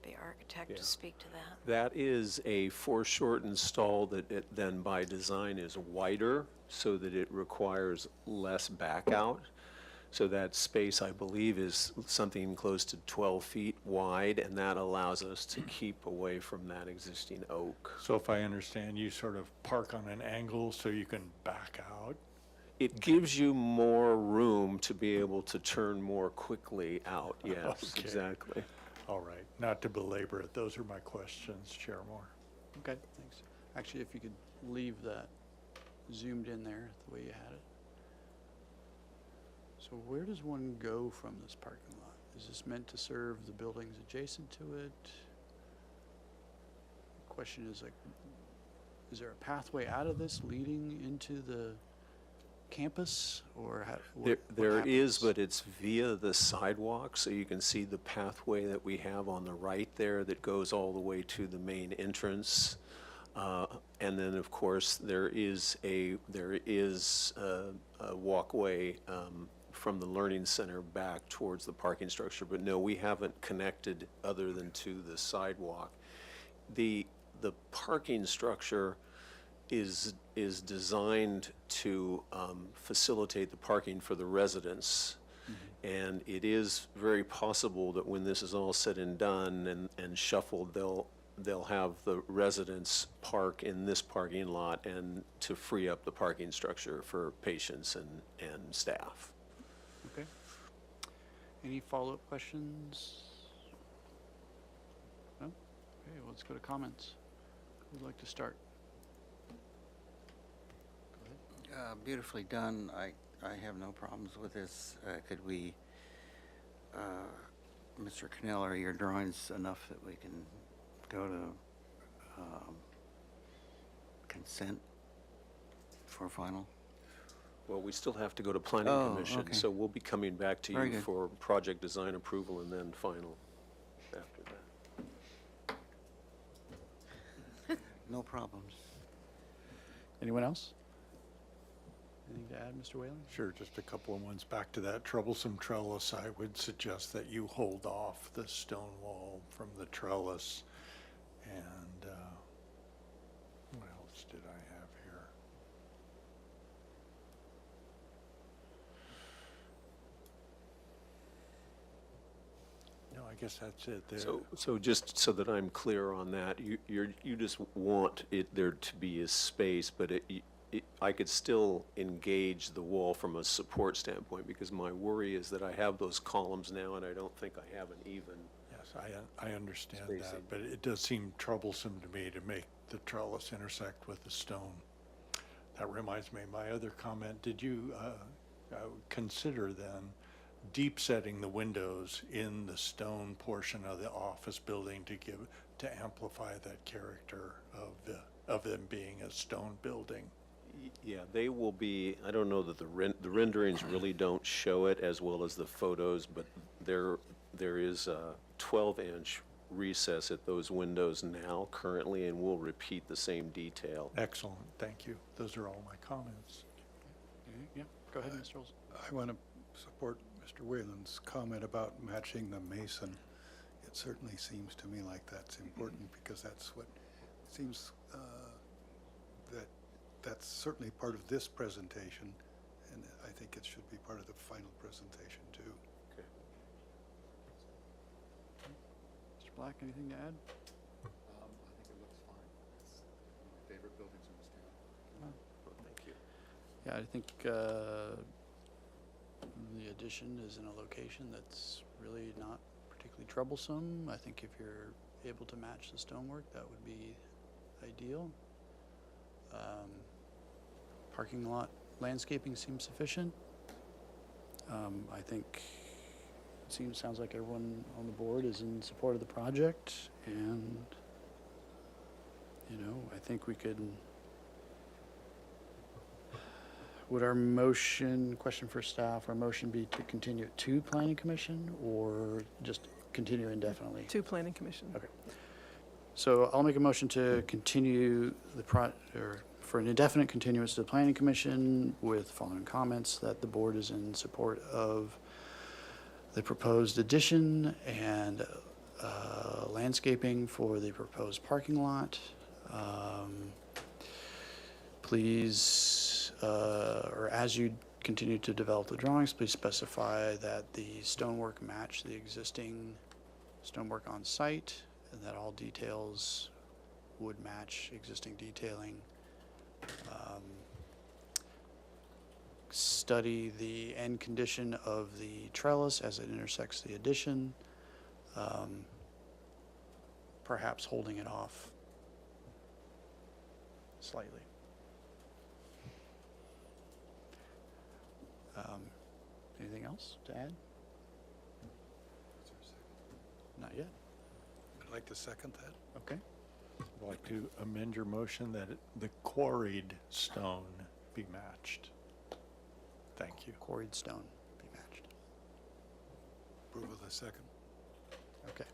the architect Yeah. to speak to that. That is a foreshortened stall that it then by design is wider so that it requires less back out. So that space, I believe, is something close to 12 feet wide, and that allows us to keep away from that existing oak. So if I understand, you sort of park on an angle so you can back out? It gives you more room to be able to turn more quickly out, yes, Okay. exactly. All right, not to belabor it, those are my questions, Chair Moore. Okay, thanks. Actually, if you could leave that zoomed in there the way you had it. So where does one go from this parking lot? Is this meant to serve the buildings adjacent to it? The question is is there a pathway out of this leading into the campus, or what There is, happens? but it's via the sidewalk, so you can see the pathway that we have on the right there that goes all the way to the main entrance. And then, of course, there is a walkway from the Learning Center back towards the parking structure. But no, we haven't connected other than to the sidewalk. The parking structure is designed to facilitate the parking for the residents. And it is very possible that when this is all said and done and shuffled, they'll have the residents park in this parking lot and to free up the parking structure for patients and staff. Okay. Any follow-up questions? No? Okay, well, let's go to comments. Who'd like to start? Beautifully done. I have no problems with this. Could we, Mr. Cannell, are your drawings enough that we can go to consent for final? Well, we still have to go to planning Oh, commission, okay. so we'll be coming back to Very you good. for project design approval and then final after that. No problems. Anyone else? Anything to add, Mr. Whalen? Sure, just a couple of ones. Back to that troublesome trellis, I would suggest that you hold off the stone wall from the trellis. And what else did I have here? No, I guess that's it. There. So just so that I'm clear on that, you just want there to be a space, but I could still engage the wall from a support standpoint, because my worry is that I have those columns now and I don't think I have an even. Yes, I understand Spacing. that, but it does seem troublesome to me to make the trellis intersect with the stone. That reminds me, my other comment, did you consider then deep setting the windows in the stone portion of the office building to amplify that character of them being a stone building? Yeah, they will be, I don't know that the renderings really don't show it as well as the photos, but there is a 12-inch recess at those windows now currently, and we'll repeat the same detail. Excellent, thank you. Those are all my comments. Yeah, go ahead, Mr. Olson. I want to support Mr. Whalen's comment about matching the mason. It certainly seems to me like that's important, because that's what it seems that's certainly part of this presentation, and I think it should be part of the final presentation too. Okay. Mr. Black, anything to add? I think it looks fine. It's one of my favorite buildings in this town. Well, thank you. Yeah, I think the addition is in a location that's really not particularly troublesome. I think if you're able to match the stonework, that would be ideal. Parking lot landscaping seems sufficient. I think it sounds like everyone on the board is in support of the project, and I think we could. Would our question for staff, our motion be to continue it to planning commission, or just continue indefinitely? To planning commission. Okay. So I'll make a motion to continue for an indefinite continuance to the planning commission with the following comments: that the board is in support of the proposed addition and landscaping for the proposed parking lot. Please, or as you continue to develop the drawings, please specify that the stonework match the existing stonework on site, and that all details would match existing detailing. Study the end condition of the trellis as it intersects the addition, perhaps holding it off slightly. Anything else to add? Not yet. I'd like to second that. Okay. I'd like to amend your motion that the quarried stone be matched. Thank you. Quarried stone be matched. Approval the second. Okay.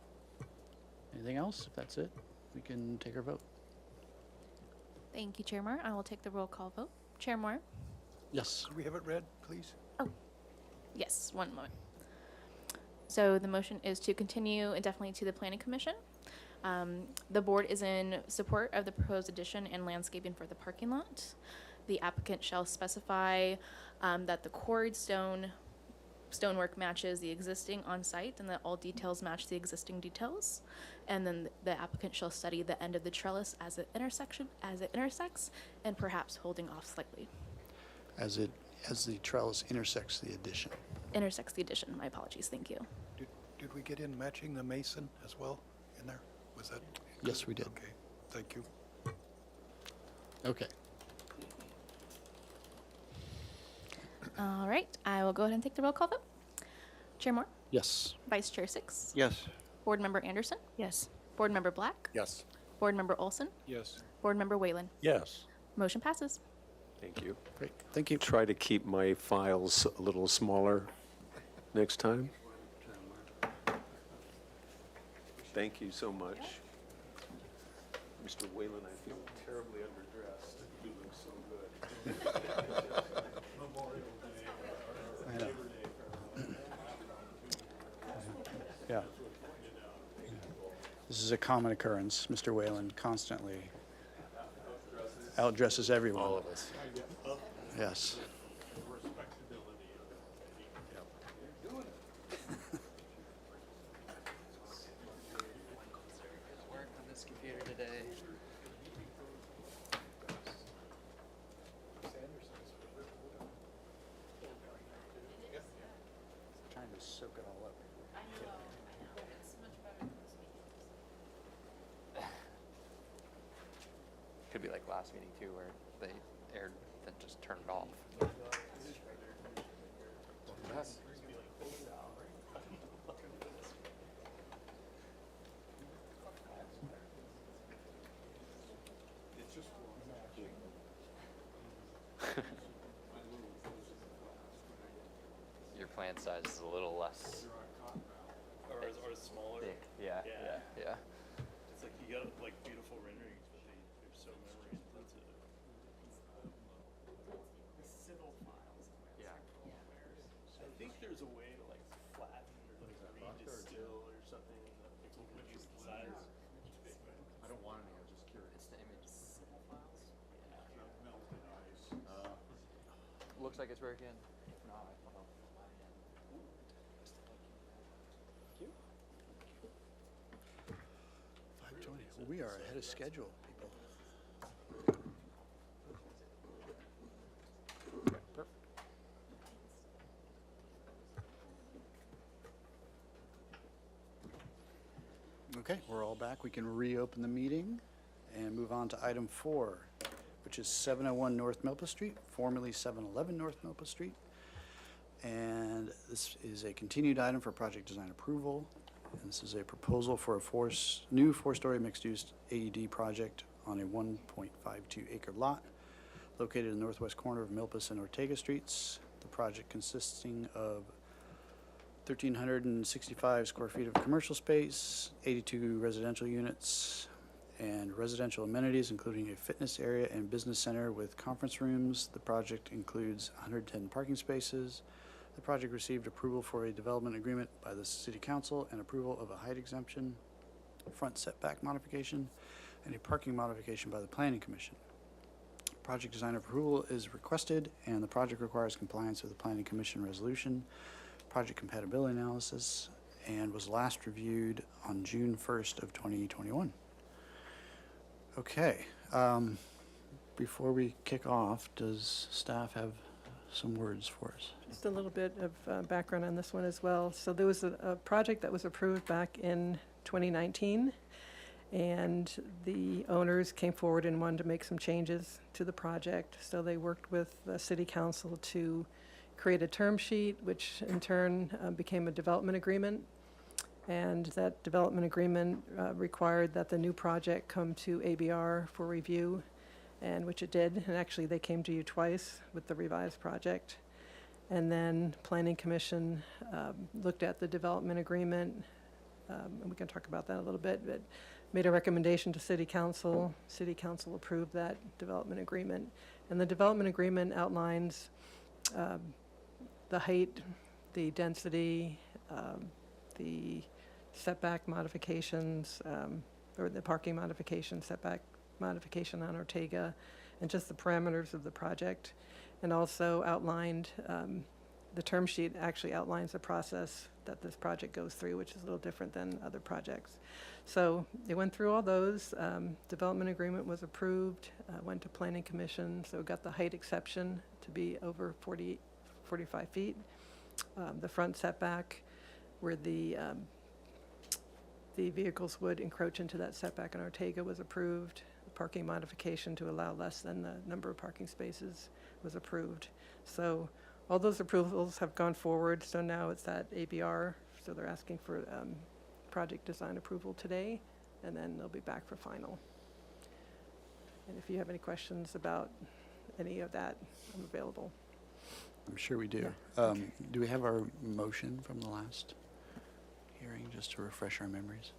Anything else? If that's it, we can take our vote. Thank you, Chair Moore. I will take the roll call vote. Chair Moore? Yes. Could we have it read, please? Yes, one moment. So the motion is to continue indefinitely to the Planning Commission. The board is in support of the proposed addition and landscaping for the parking lot. The applicant shall specify that the quarried stonework matches the existing on site, and that all details match the existing details. And then the applicant shall study the end of the trellis as it intersects, and perhaps holding off slightly. As the trellis intersects the addition. Intersects the addition. My apologies. Thank you. Did we get in matching the mason as well in there? Was that? Yes, we did. Okay, thank you. Okay. All right, I will go ahead and take the roll call vote. Chair Moore, Yes. Vice Chair Six, Yes. Board Member Anderson, Yes. Board Member Black, Yes. Board Member Olson, Yes. Board Member Whalen. Yes. Motion passes. Thank you. Great, thank you. Try to keep my files a little smaller next time. Thank you so much. Mr. Whalen, I feel terribly underdressed. You look so good. I know. Yeah. This is a common occurrence. Mr. Whalen constantly outdresses everyone. All of us. Yes. Work on this computer today. Trying to soak it all up. Could be like last meeting too, where they aired, then just turned it off. Your plan size is a little less Or smaller. thick. Yeah, Yeah. yeah. It's like you got like beautiful renderings, but they're so memory intensive. Civil files. Yeah. I think there's a way to like flatten or like redistill or something in the reduce the size. I don't want any, I'm just curious. It's the image. Civil files? Looks like it's working. If not, I don't know. We are ahead of schedule, people. Okay, we're all back. We can reopen the meeting and move on to item 4, which is 701 North Milpa Street, formerly 711 North Milpa Street. And this is a continued item for project design approval. And this is a proposal for a new four-story mixed-use AED project on a 1.52 acre lot located in the northwest corner of Milpas and Ortega Streets. The project consisting of 1,365 square feet of commercial space, 82 residential units, and residential amenities, including a fitness area and business center with conference rooms. The project includes 110 parking spaces. The project received approval for a development agreement by the City Council and approval of a height exemption, front setback modification, and a parking modification by the Planning Commission. Project design approval is requested, and the project requires compliance with the Planning Commission resolution, project compatibility analysis, and was last reviewed on June 1st of 2021. Okay, before we kick off, does staff have some words for us? Just a little bit of background on this one as well. So there was a project that was approved back in 2019, and the owners came forward and wanted to make some changes to the project. So they worked with the City Council to create a term sheet, which in turn became a development agreement. And that development agreement required that the new project come to ABR for review, and which it did. And actually, they came to you twice with the revised project. And then Planning Commission looked at the development agreement, and we can talk about that a little bit, but made a recommendation to City Council. City Council approved that development agreement. And the development agreement outlines the height, the density, the setback modifications, or the parking modification, setback modification on Ortega, and just the parameters of the project. And also outlined, the term sheet actually outlines the process that this project goes through, which is a little different than other projects. So they went through all those. Development agreement was approved, went to Planning Commission, so got the height exception to be over 45 feet. The front setback, where the vehicles would encroach into that setback on Ortega, was approved. The parking modification to allow less than the number of parking spaces was approved. So all those approvals have gone forward, so now it's at ABR, so they're asking for project design approval today, and then they'll be back for final. And if you have any questions about any of that, I'm available. I'm sure we do. Yeah. Do we have our motion from the last hearing, just to refresh our memories?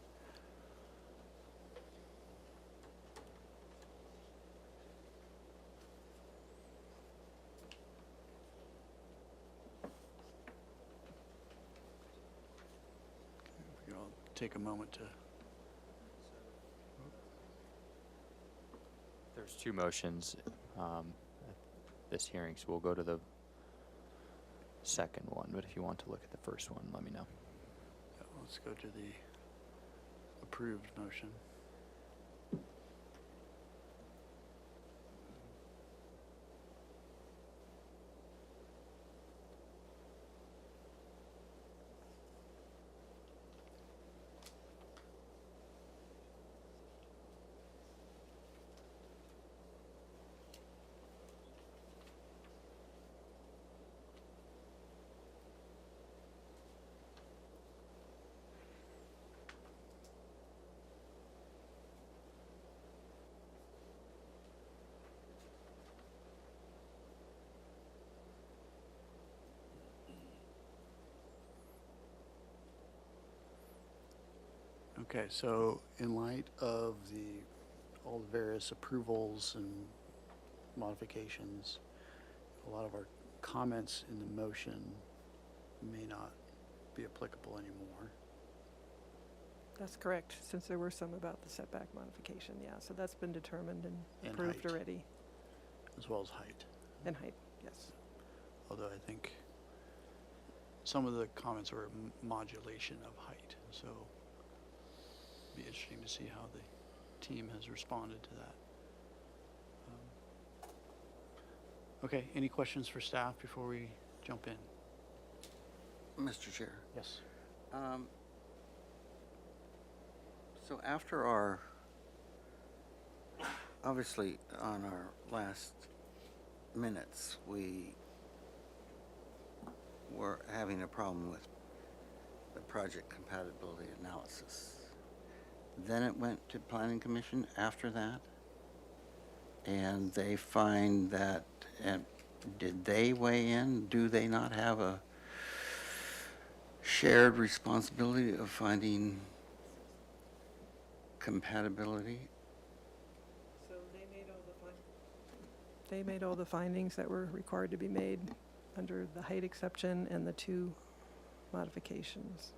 If we could all take a moment to. There's two motions at this hearing, so we'll go to the second one, but if you want to look at the first one, let me know. Let's go to the approved motion. Okay, so in light of all the various approvals and modifications, a lot of our comments in the motion may not be applicable anymore. That's correct, since there were some about the setback modification, yeah, so that's been determined and approved height. already. As well as height. And height, yes. Although I think some of the comments were modulation of height, so it'll be interesting to see how the team has responded to that. Okay, any questions for staff before we jump in? Mr. Chair. Yes. So after our, obviously on our last minutes, we were having a problem with the project compatibility analysis. Then it went to Planning Commission after that, and they find that, and did they weigh in? Do they not have a shared responsibility of finding compatibility? So they made all the findings that were required to be made under the height exception and the two modifications.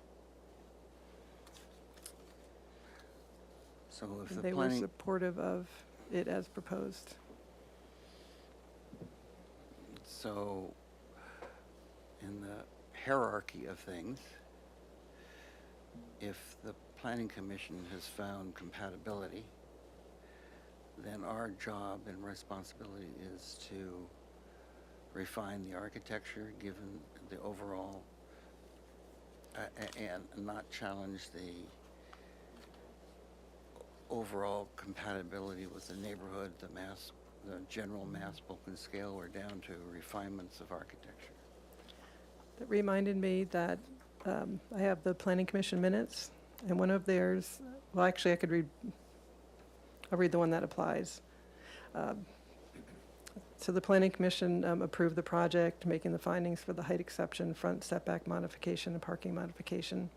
So if And the they were planning, supportive of it as proposed. so in the hierarchy of things, if the Planning Commission has found compatibility, then our job and responsibility is to refine the architecture given the overall, and not challenge the overall compatibility with the neighborhood, the general mass spoken scale. We're down to refinements of architecture. That reminded me that I have the Planning Commission minutes, and one of theirs, well, actually, I'll read the one that applies. So the Planning Commission approved the project, making the findings for the height exception, front setback modification, and parking modification.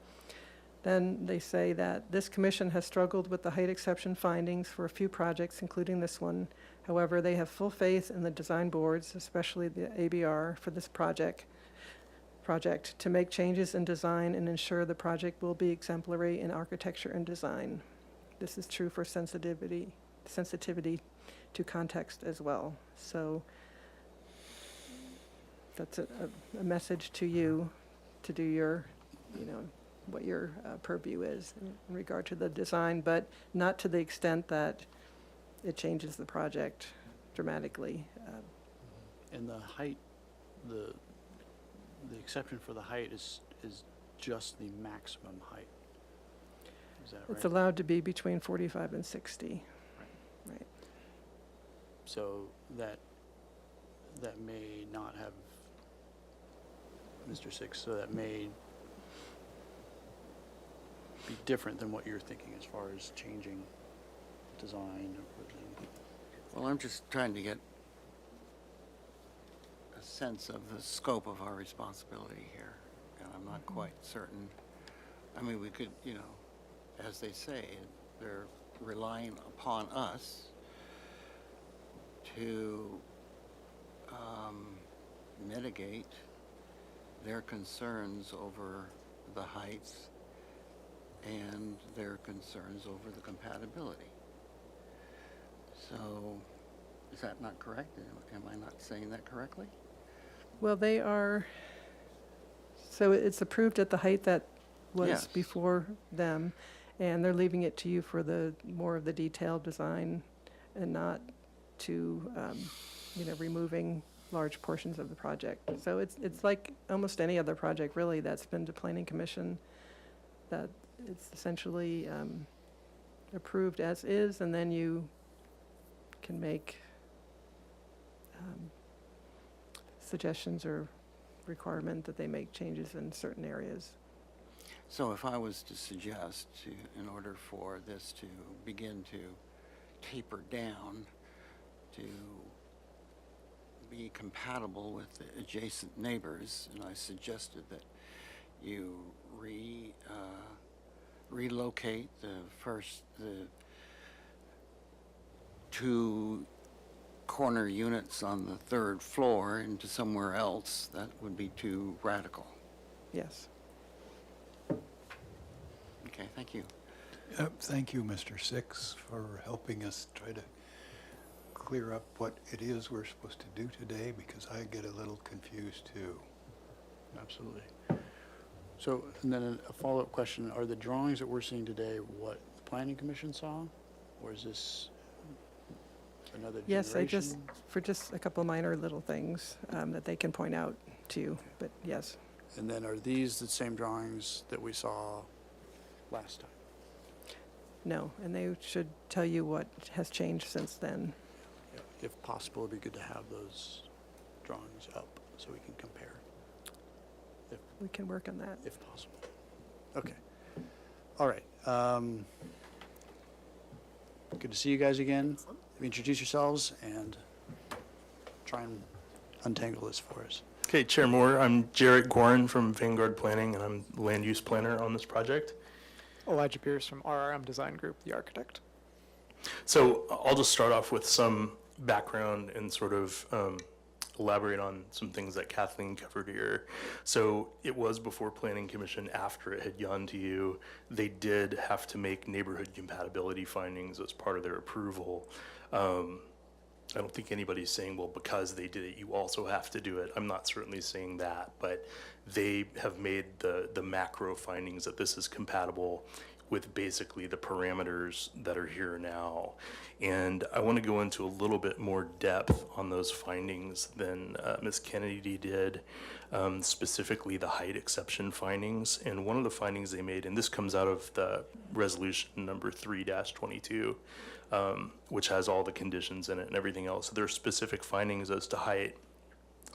Then they say that this commission has struggled with the height exception findings for a few projects, including this one. However, they have full faith in the design boards, especially the ABR, for this project to make changes in design and ensure the project will be exemplary in architecture and design. This is true for sensitivity to context as well. So that's a message to you to do your, what your purview is in regard to the design, but not to the extent that it changes the project dramatically. And the height, the exception for the height is just the maximum height. Is that right? It's allowed to be between 45 and 60. Right. So that may not have Mr. Six, so that may be different than what you're thinking as far as changing design or everything. Well, I'm just trying to get a sense of the scope of our responsibility here, and I'm not quite certain. I mean, we could, you know, as they say, they're relying upon us to mitigate their concerns over the heights and their concerns over the compatibility. So, is that not correct? Am I not saying that correctly? Well, they are, so it's approved at the height that was Yes. before them, and they're leaving it to you for the more of the detailed design and not to, you know, removing large portions of the project. So it's like almost any other project really that's been to Planning Commission, that it's essentially approved as is, and then you can make suggestions or requirement that they make changes in certain areas. So if I was to suggest, in order for this to begin to taper down, to be compatible with the adjacent neighbors, and I suggested that you relocate the two corner units on the third floor into somewhere else, that would be too radical. Yes. Okay, thank you. Thank you, Mr. Six, for helping us try to clear up what it is we're supposed to do today, because I get a little confused too. Absolutely. So, and then a follow-up question, are the drawings that we're seeing today what the Planning Commission saw? Or is this another Yes, generation? for just a couple of minor little things that they can point out to you, but yes. And then are these the same drawings that we saw last time? No, and they should tell you what has changed since then. If possible, it'd be good to have those drawings up so we can compare, We can work on that. if possible. Okay. All right. Good to see you guys again. Introduce yourselves and try and untangle this for us. Okay, Chair Moore, I'm Jarrett Gorin from Vanguard Planning, and I'm land use planner on this project. Elijah Pierce from RRM Design Group, the architect. So I'll just start off with some background and sort of elaborate on some things that Kathleen covered here. So it was before Planning Commission, after it had gone to you, they did have to make neighborhood compatibility findings as part of their approval. I don't think anybody's saying, well, because they did it, you also have to do it. I'm not certainly saying that, but they have made the macro findings that this is compatible with basically the parameters that are here now. And I want to go into a little bit more depth on those findings than Ms. Kennedy did, specifically the height exception findings. And one of the findings they made, and this comes out of the resolution number 3-22, which has all the conditions in it and everything else. So their specific findings as to height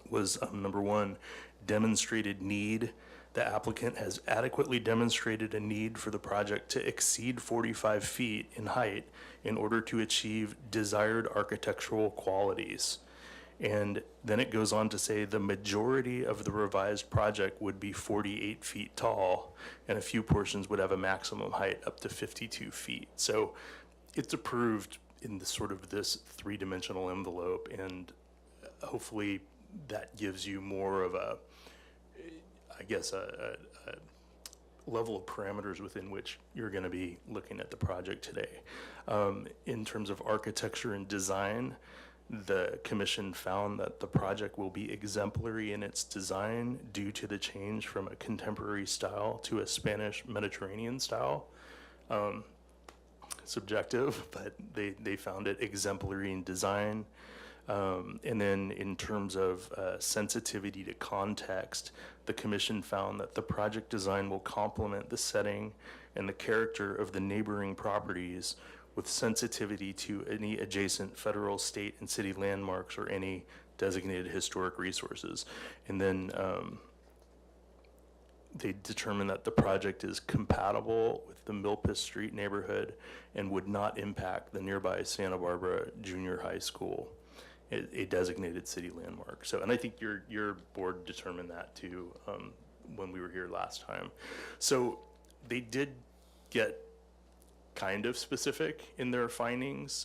was number one, demonstrated need. The applicant has adequately demonstrated a need for the project to exceed 45 feet in height in order to achieve desired architectural qualities. And then it goes on to say the majority of the revised project would be 48 feet tall, and a few portions would have a maximum height up to 52 feet. So it's approved in the sort of this three-dimensional envelope, and hopefully that gives you more of a, I guess, a level of parameters within which you're going to be looking at the project today. In terms of architecture and design, the commission found that the project will be exemplary in its design due to the change from a contemporary style to a Spanish Mediterranean style. Subjective, but they found it exemplary in design. And then in terms of sensitivity to context, the commission found that the project design will complement the setting and the character of the neighboring properties with sensitivity to any adjacent federal, state, and city landmarks or any designated historic resources. And then they determined that the project is compatible with the Milpas Street neighborhood and would not impact the nearby Santa Barbara Junior High School, a designated city landmark. So, and I think your board determined that too when we were here last time. So they did get kind of specific in their findings.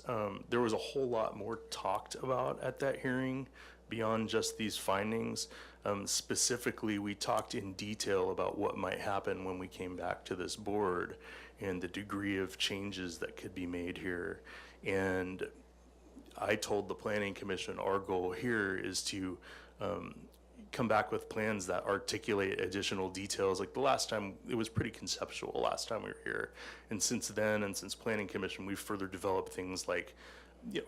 There was a whole lot more talked about at that hearing beyond just these findings. Specifically, we talked in detail about what might happen when we came back to this board and the degree of changes that could be made here. And I told the Planning Commission our goal here is to come back with plans that articulate additional details. Like the last time, it was pretty conceptual last time we were here. And since then, and since Planning Commission, we've further developed things like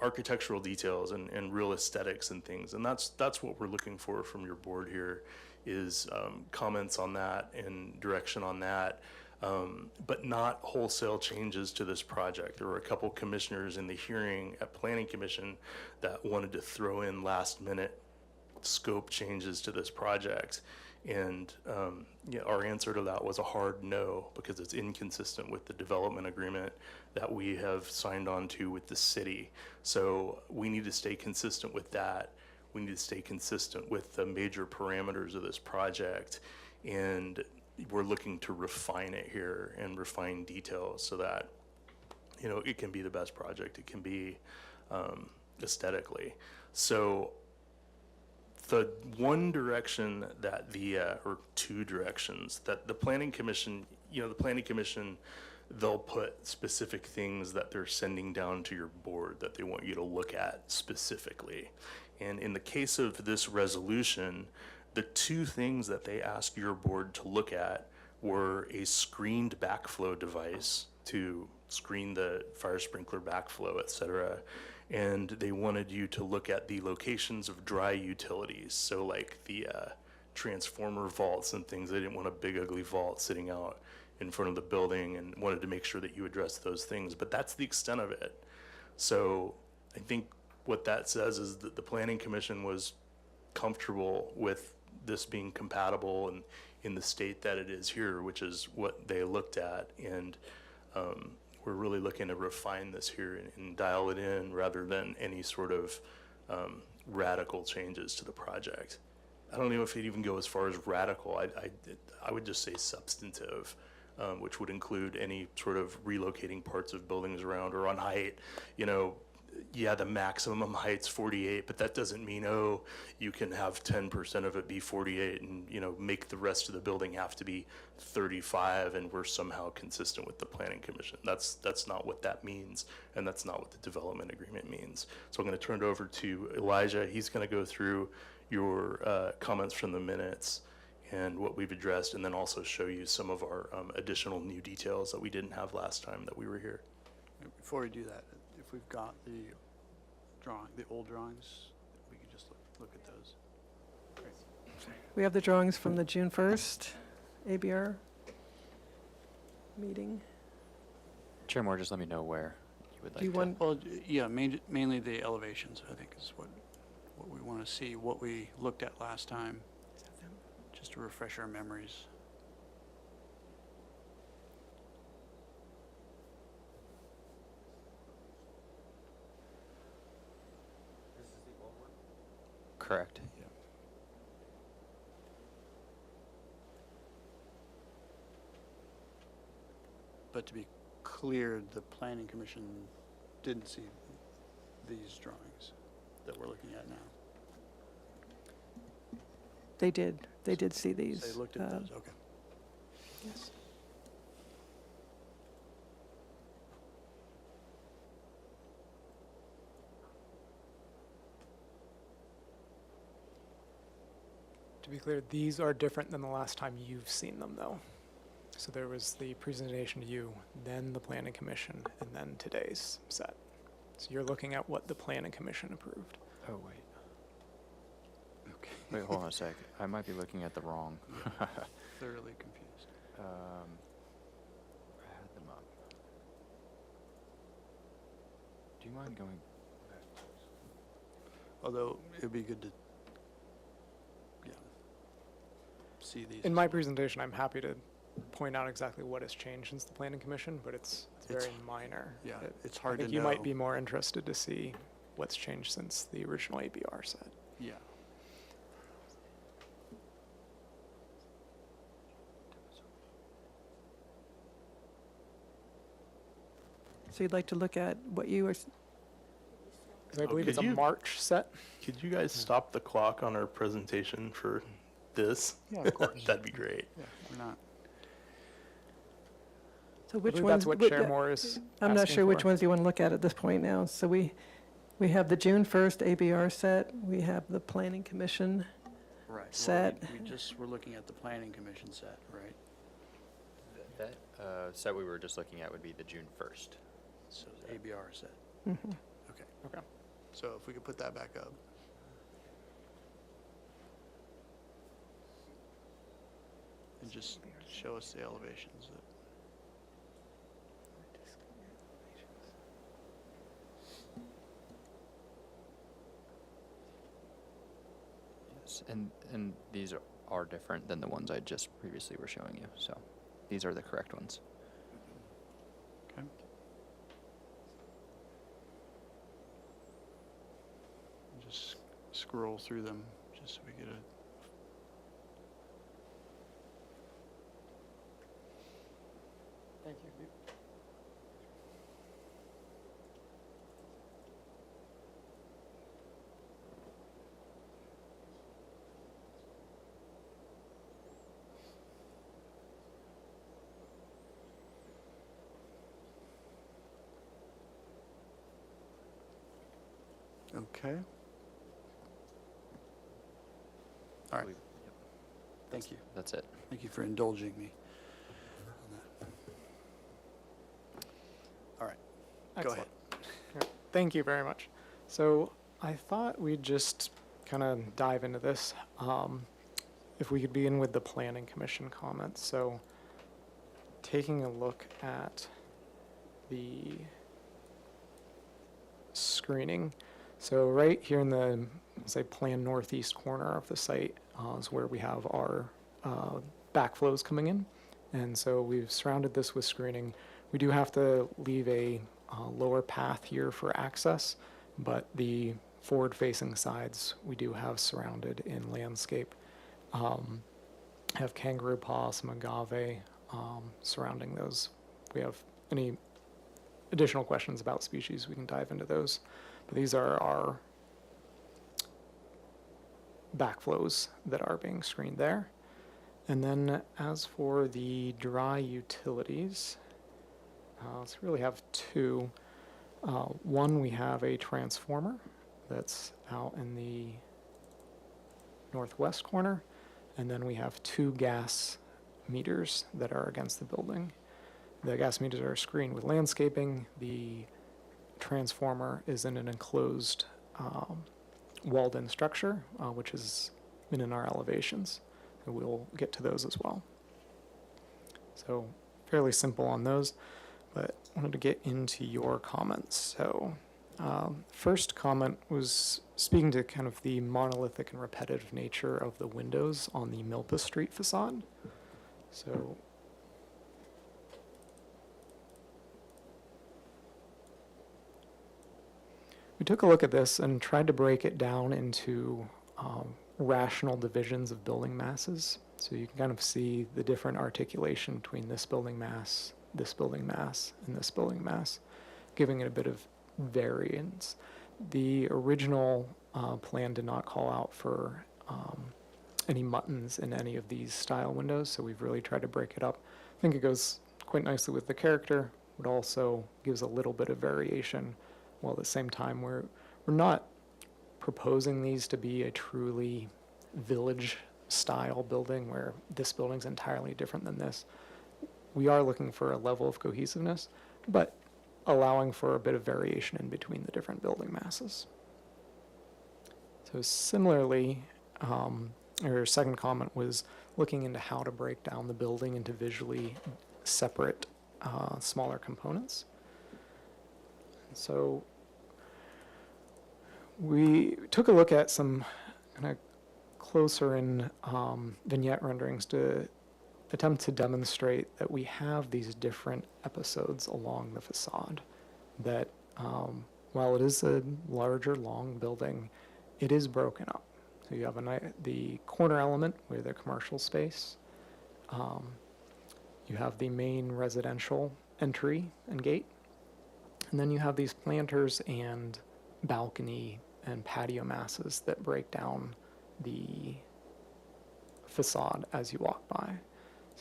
architectural details and real aesthetics and things. And that's what we're looking for from your board here is comments on that and direction on that, but not wholesale changes to this project. There were a couple commissioners in the hearing at Planning Commission that wanted to throw in last minute scope changes to this project. And our answer to that was a hard no, because it's inconsistent with the development agreement that we have signed on to with the city. So we need to stay consistent with that. We need to stay consistent with the major parameters of this project. And we're looking to refine it here and refine details so that, it can be the best project it can be aesthetically. So the one direction that or two directions that the Planning Commission, they'll put specific things that they're sending down to your board that they want you to look at specifically. And in the case of this resolution, the two things that they asked your board to look at were a screened backflow device to screen the fire sprinkler backflow, et cetera. And they wanted you to look at the locations of dry utilities. So like the transformer vaults and things. They didn't want a big ugly vault sitting out in front of the building and wanted to make sure that you address those things. But that's the extent of it. So I think what that says is that the Planning Commission was comfortable with this being compatible and in the state that it is here, which is what they looked at. And we're really looking to refine this here and dial it in rather than any sort of radical changes to the project. I don't know if it'd even go as far as radical. I would just say substantive, which would include any sort of relocating parts of buildings around or on height. The maximum height's 48, but that doesn't mean, you can have 10% of it be 48 and, make the rest of the building have to be 35 and we're somehow consistent with the Planning Commission. That's not what that means, and that's not what the development agreement means. So I'm going to turn it over to Elijah. He's going to go through your comments from the minutes and what we've addressed, and then also show you some of our additional new details that we didn't have last time that we were here. Before we do that, if we've got the old drawings, we can just look at those. Great. We have the drawings from the June 1st ABR meeting. Chair Moore, just let me know where you would like Do you to. want, Well, yeah, mainly the elevations, I think, is what we want to see, what we looked at last time, just to refresh our memories. Correct. But to be clear, the Planning Commission didn't see these drawings that we're looking at now. they did see these. They looked at those, okay. Yes. To be clear, these are different than the last time you've seen them, though. So there was the presentation to you, then the Planning Commission, and then today's set. So you're looking at what the Planning Commission approved. Oh, wait. Okay. Wait, hold on a sec. I might be looking at the wrong. Thoroughly confused. I had them up. Do you mind going back? Although it'd be good to, see these. In my presentation, I'm happy to point out exactly what has changed since the planning commission, but it's very minor. Yeah, It- it's hard I to think you might know. be more interested to see what's changed since the original ABR set. Yeah. So you'd like to look at what you were, 'Cause I believe it's a could you- March set. Could you guys stop the clock on our presentation for this? Yeah, of course. That'd be great. Yeah, we're not. so I which believe ones? that's what would- Chair Moore is I'm not asking sure which for. ones you want to look at this point now. So we have the June 1st ABR set, we have the planning commission. Right. well, Set. We just were looking at the planning commission set, right? That set we were just looking at would be the June 1st. So the ABR set. Mhm. Okay. Okay. So if we could put that back up. And just show us the elevations. Yes, and these are different than the ones I just previously were showing you, so these are the correct ones. Okay. Just scroll through them, just so we get a. Thank you. Okay. All right. Yep. Thank you. That's it. Thank you for indulging me. All right. Go ahead. Excellent. Thank you very much. So I thought we'd just kind of dive into this. If we could begin with the planning commission comments. So taking a look at the screening. So right here in the, say, planned northeast corner of the site is where we have our backflows coming in. And so we've surrounded this with screening. We do have to leave a lower path here for access, but the forward-facing sides we do have surrounded in landscape. Have kangaroo paw, some agave surrounding those. If we have any additional questions about species, we can dive into those. But these are our backflows that are being screened there. And then as for the dry utilities, let's really have two. One, we have a transformer that's out in the northwest corner, and then we have two gas meters that are against the building. The gas meters are screened with landscaping. The transformer is in an enclosed walled-in structure, which is in our elevations. And we'll get to those as well. So fairly simple on those, but wanted to get into your comments. So first comment was speaking to kind of the monolithic and repetitive nature of the windows on the Milpa Street facade. So we took a look at this and tried to break it down into rational divisions of building masses. So you can kind of see the different articulation between this building mass, and this building mass, giving it a bit of variance. The original plan did not call out for any muttons in any of these style windows, so we've really tried to break it up. I think it goes quite nicely with the character, but also gives a little bit of variation, while at the same time we're not proposing these to be a truly village style building where this building's entirely different than this. We are looking for a level of cohesiveness, but allowing for a bit of variation in between the different building masses. So similarly, our second comment was looking into how to break down the building into visually separate, smaller components. So we took a look at some kind of closer in vignette renderings to attempt to demonstrate that we have these different episodes along the facade. That while it is a larger, long building, it is broken up. So you have the corner element with the commercial space. You have the main residential entry and gate. And then you have these planters and balcony and patio masses that break down the facade as you walk by.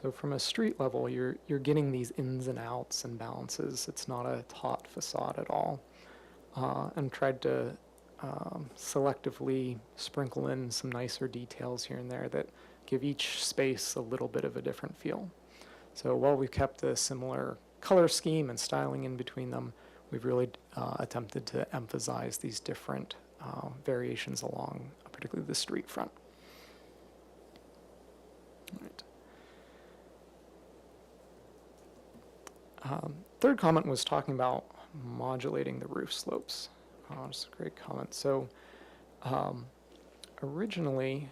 So from a street level, you're getting these ins and outs and balances. It's not a taut facade at all. And tried to selectively sprinkle in some nicer details here and there that give each space a little bit of a different feel. So while we've kept a similar color scheme and styling in between them, we've really attempted to emphasize these different variations along particularly the street front. All right. Third comment was talking about modulating the roof slopes. Just a great comment. So originally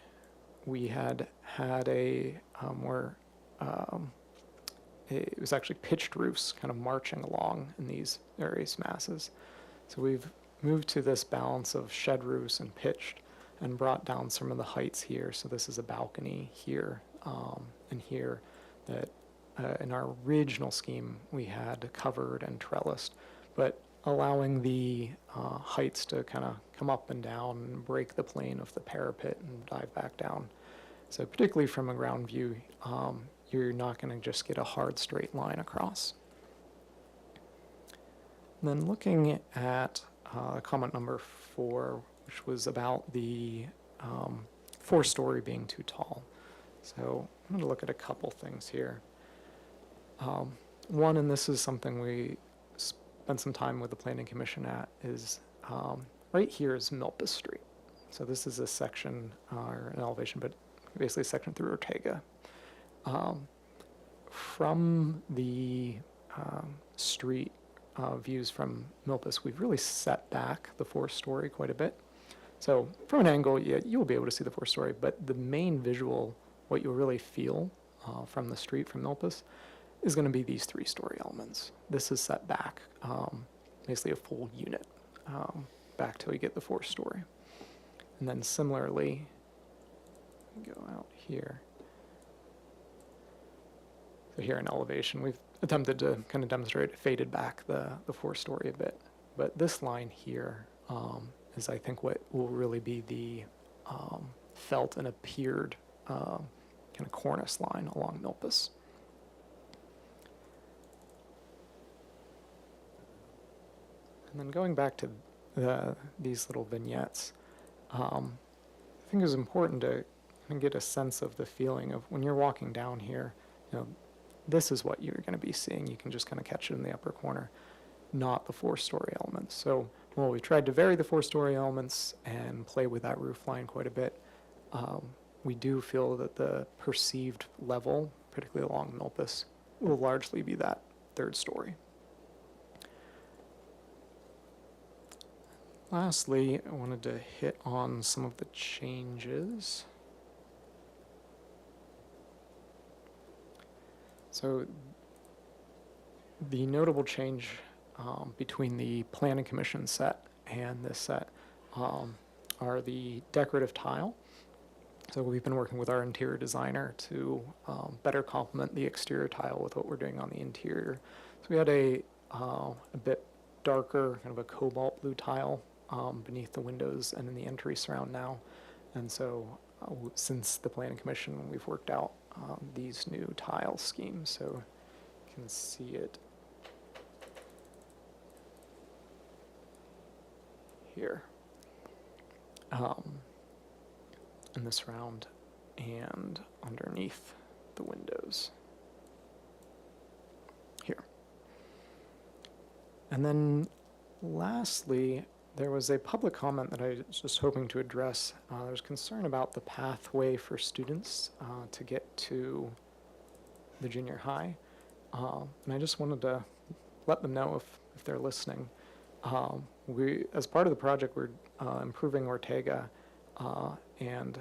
we had a more, it was actually pitched roofs kind of marching along in these various masses. So we've moved to this balance of shed roofs and pitched and brought down some of the heights here. So this is a balcony here and here that in our original scheme we had covered and trellised, but allowing the heights to kind of come up and down and break the plane of the parapet and dive back down. So particularly from a ground view, you're not going to just get a hard straight line across. And then looking at comment number 4, which was about the 4-story being too tall. So I'm going to look at a couple things here. One, and this is something we spent some time with the Planning Commission at, is right here is Milpas Street. So this is a section, or an elevation, but basically a section through Ortega. From the street views from Milpas, we've really set back the 4-story quite a bit. So from an angle, yeah, you'll be able to see the 4-story, but the main visual, what you'll really feel from the street from Milpas, is going to be these 3-story elements. This is set back, basically a full unit, back till you get the 4-story. And then similarly, go out here. So here in elevation, we've attempted to kind of demonstrate faded back the 4-story a bit. But this line here is, I think, what will really be the felt and appeared kind of cornice line along Milpas. And then going back to these little vignettes, I think it was important to get a sense of the feeling of when you're walking down here, you know, this is what you're going to be seeing. You can just kind of catch it in the upper corner, not the 4-story elements. So while we tried to vary the 4-story elements and play with that roof line quite a bit, we do feel that the perceived level, particularly along Milpas, will largely be that 3rd story. Lastly, I wanted to hit on some of the changes. So the notable change between the Planning Commission set and this set are the decorative tile. So we've been working with our interior designer to better complement the exterior tile with what we're doing on the interior. So we had a bit darker, kind of a cobalt blue tile beneath the windows and in the entry surround now. And so since the Planning Commission, we've worked out these new tile schemes. So you can see it here in the surround and underneath the windows here. And then lastly, there was a public comment that I was just hoping to address. There's concern about the pathway for students to get to the junior high. And I just wanted to let them know if they're listening. We, as part of the project, we're improving Ortega and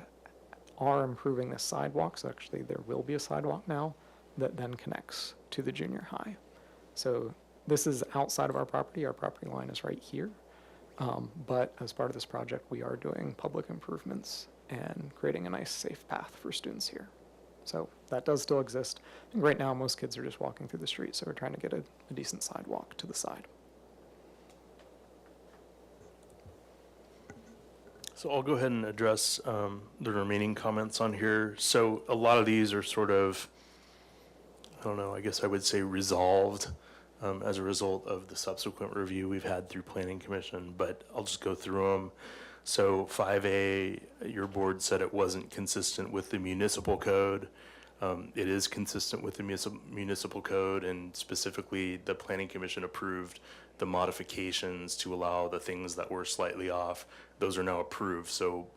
are improving the sidewalk, so actually there will be a sidewalk now that then connects to the junior high. So this is outside of our property line is right here. But as part of this project, we are doing public improvements and creating a nice safe path for students here. So that does still exist. And right now, most kids are just walking through the street, so we're trying to get a decent sidewalk to the side. So I'll go ahead and address the remaining comments on here. So a lot of these are sort of, I don't know, I guess I would say resolved as a result of the subsequent review we've had through Planning Commission, but I'll just go through them. So 5A, your board said it wasn't consistent with the municipal code. It is consistent with the municipal code, and specifically the Planning Commission approved the modifications to allow the things that were slightly off. Those are now approved. So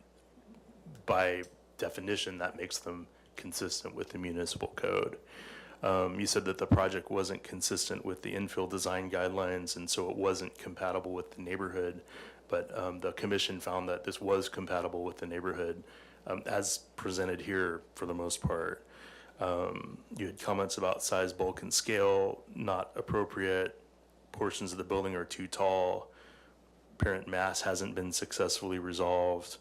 by definition, that makes them consistent with the municipal code. You said that the project wasn't consistent with the infill design guidelines, and so it wasn't compatible with the neighborhood. But the commission found that this was compatible with the neighborhood, as presented here for the most part. You had comments about size, bulk, and scale, not appropriate. Portions of the building are too tall. Parent mass hasn't been successfully resolved.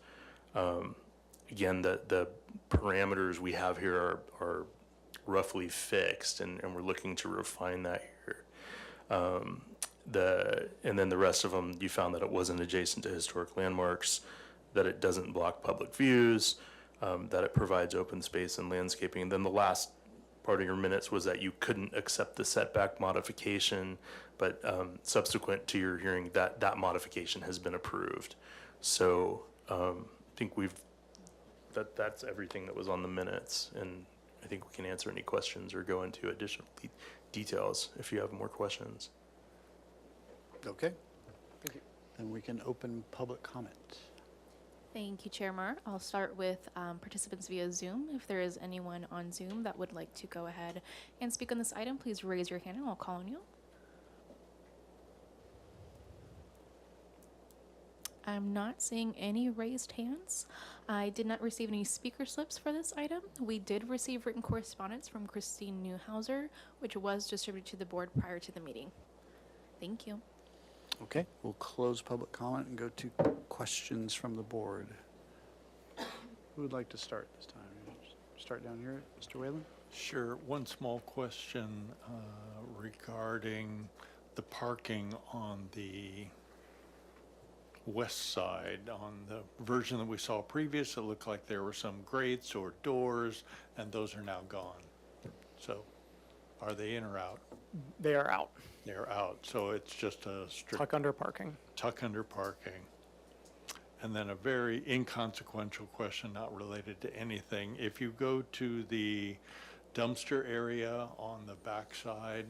Again, the parameters we have here are roughly fixed, and we're looking to refine that here. And then the rest of them, you found that it wasn't adjacent to historic landmarks, that it doesn't block public views, that it provides open space and landscaping. And then the last part of your minutes was that you couldn't accept the setback modification, but subsequent to your hearing, that modification has been approved. So I think that's everything that was on the minutes, and I think we can answer any questions or go into additional details if you have more questions. Okay. Thank you. Then we can open public comment. Thank you, Chair Moore. I'll start with participants via Zoom. If there is anyone on Zoom that would like to go ahead and speak on this item, please raise your hand and I'll call on you. I'm not seeing any raised hands. I did not receive any speaker slips for this item. We did receive written correspondence from Christine Newhauser, which was distributed to the board prior to the meeting. Thank you. Okay, we'll close public comment and go to questions from the board. Who would like to start this time? Start down here, Mr. Whalen? Sure. One small question regarding the parking on the west side. On the version that we saw previous, it looked like there were some grates or doors, and those are now gone. So are they in or out? They are out. They're out, so it's just a strict Tuck under parking. tuck under parking. And then a very inconsequential question, not related to anything. If you go to the dumpster area on the backside,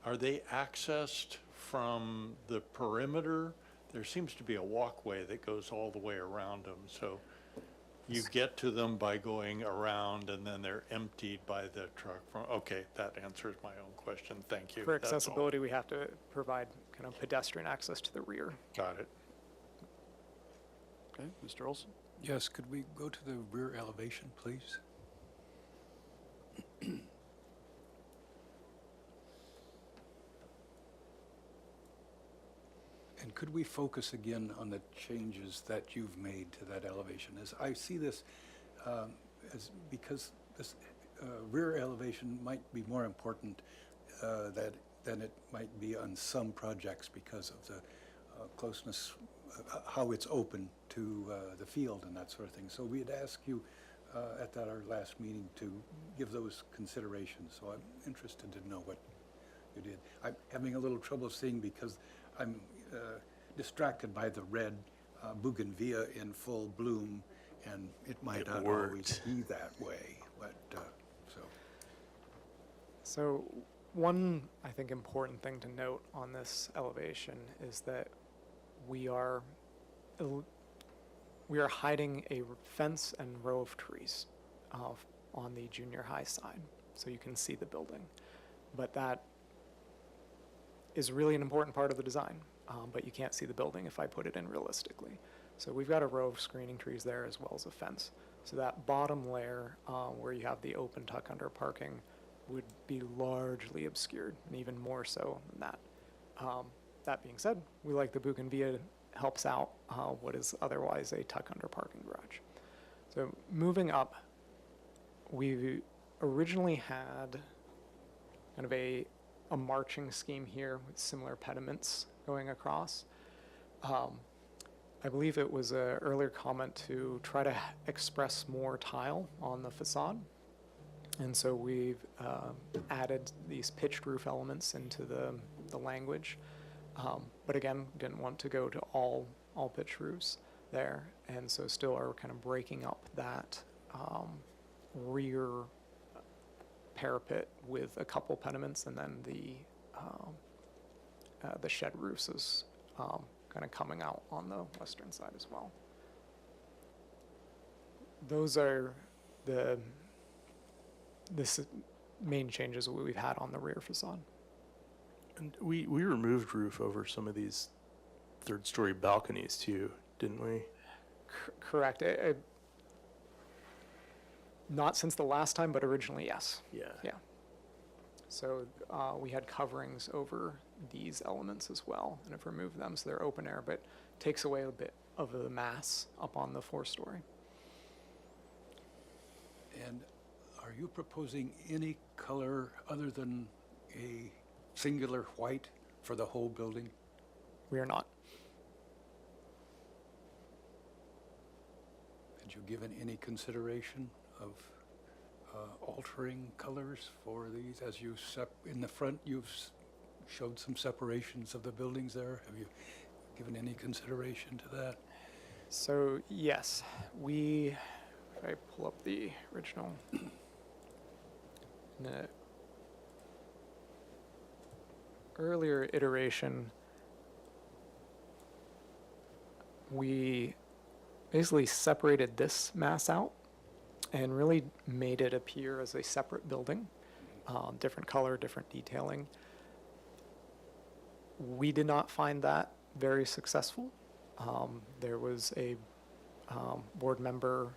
are they accessed from the perimeter? There seems to be a walkway that goes all the way around them, so you get to them by going around and then they're emptied by the truck from, okay, that answers my own question, thank you. For That's all. accessibility, we have to provide kind of pedestrian access to the rear. Got it. Okay, Mr. Olson? Yes, could we go to the rear elevation, please? And could we focus again on the changes that you've made to that elevation? As I see this, as because this rear elevation might be more important than it might be on some projects because of the closeness, how it's open to the field and that sort of thing. So we'd ask you at our last meeting to give those considerations. So I'm interested to know what you did. I'm having a little trouble seeing because I'm distracted by the red bougainvillea in full bloom, and it might not always be that way, but So one, I think, important thing to note on this elevation is that we are hiding a fence and row of trees on the junior high side, so you can see the building. But that is really an important part of the design, but you can't see the building if I put it in realistically. So we've got a row of screening trees there as well as a fence. So that bottom layer, where you have the open tuck under parking, would be largely obscured, and even more so than that. That being said, we like the bougainvillea, helps out what is otherwise a tuck under parking garage. So moving up, we originally had kind of a marching scheme here with similar pediments going across. I believe it was an earlier comment to try to express more tile on the facade. And so we've added these pitched roof elements into the language. But again, didn't want to go to all pitched roofs there. And so still are kind of breaking up that rear parapet with a couple pediments, and then the shed roofs is kind of coming out on the western side as well. Those are the main changes we've had on the rear facade. And we removed roof over some of these third-story balconies too, didn't we? Correct. Not since the last time, but originally, yes. Yeah. Yeah. So we had coverings over these elements as well, and have removed them, so they're open air, but takes away a bit of the mass up on the 4-story. And are you proposing any color other than a singular white for the whole building? We are not. Had you given any consideration of altering colors for these? As you in the front, you've showed some separations of the buildings there. Have you given any consideration to that? So yes, if I pull up the original, in the earlier iteration, we basically separated this mass out and really made it appear as a separate building, different color, different detailing. We did not find that very successful. There was a board member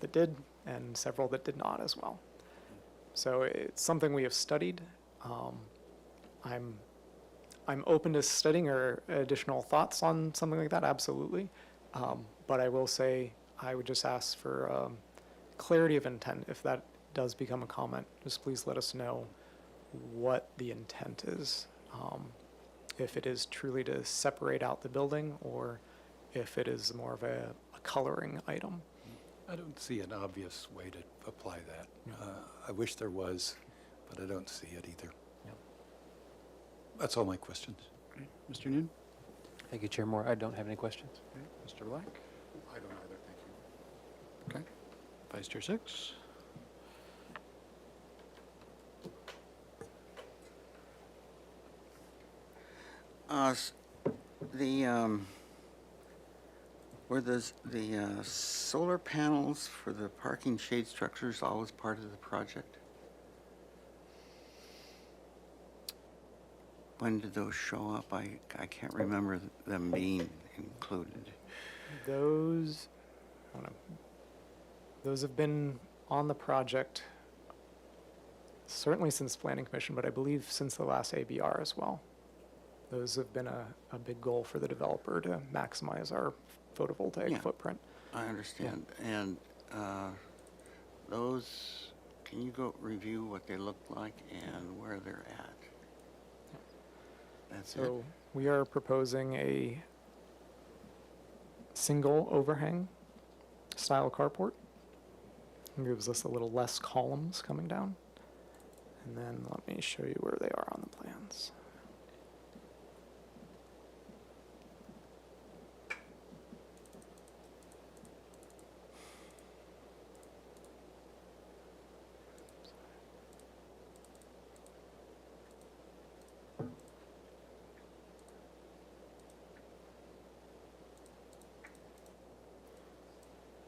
that did, and several that did not as well. So it's something we have studied. I'm open to studying or additional thoughts on something like that, absolutely. But I will say, I would just ask for clarity of intent. If that does become a comment, just please let us know what the intent is. If it is truly to separate out the building, or if it is more of a coloring item. I don't see an obvious way to apply that. I wish there was, but I don't see it either. That's all my questions. Okay. Mr. Noon? Thank you, Chair Moore. I don't have any questions. Okay. Mr. Black? I don't either, thank you. Okay. Vice Chair Six? Were the solar panels for the parking shade structures always part of the project? When did those show up? I can't remember them being included. Those have been on the project certainly since Planning Commission, but I believe since the last ABR as well. Those have been a big goal for the developer to maximize our photovoltaic footprint. I understand. And those, can you go review what they look like and where they're at? That's it? So we are proposing a single overhang style carport. It gives us a little less columns coming down. And then let me show you where they are on the plans.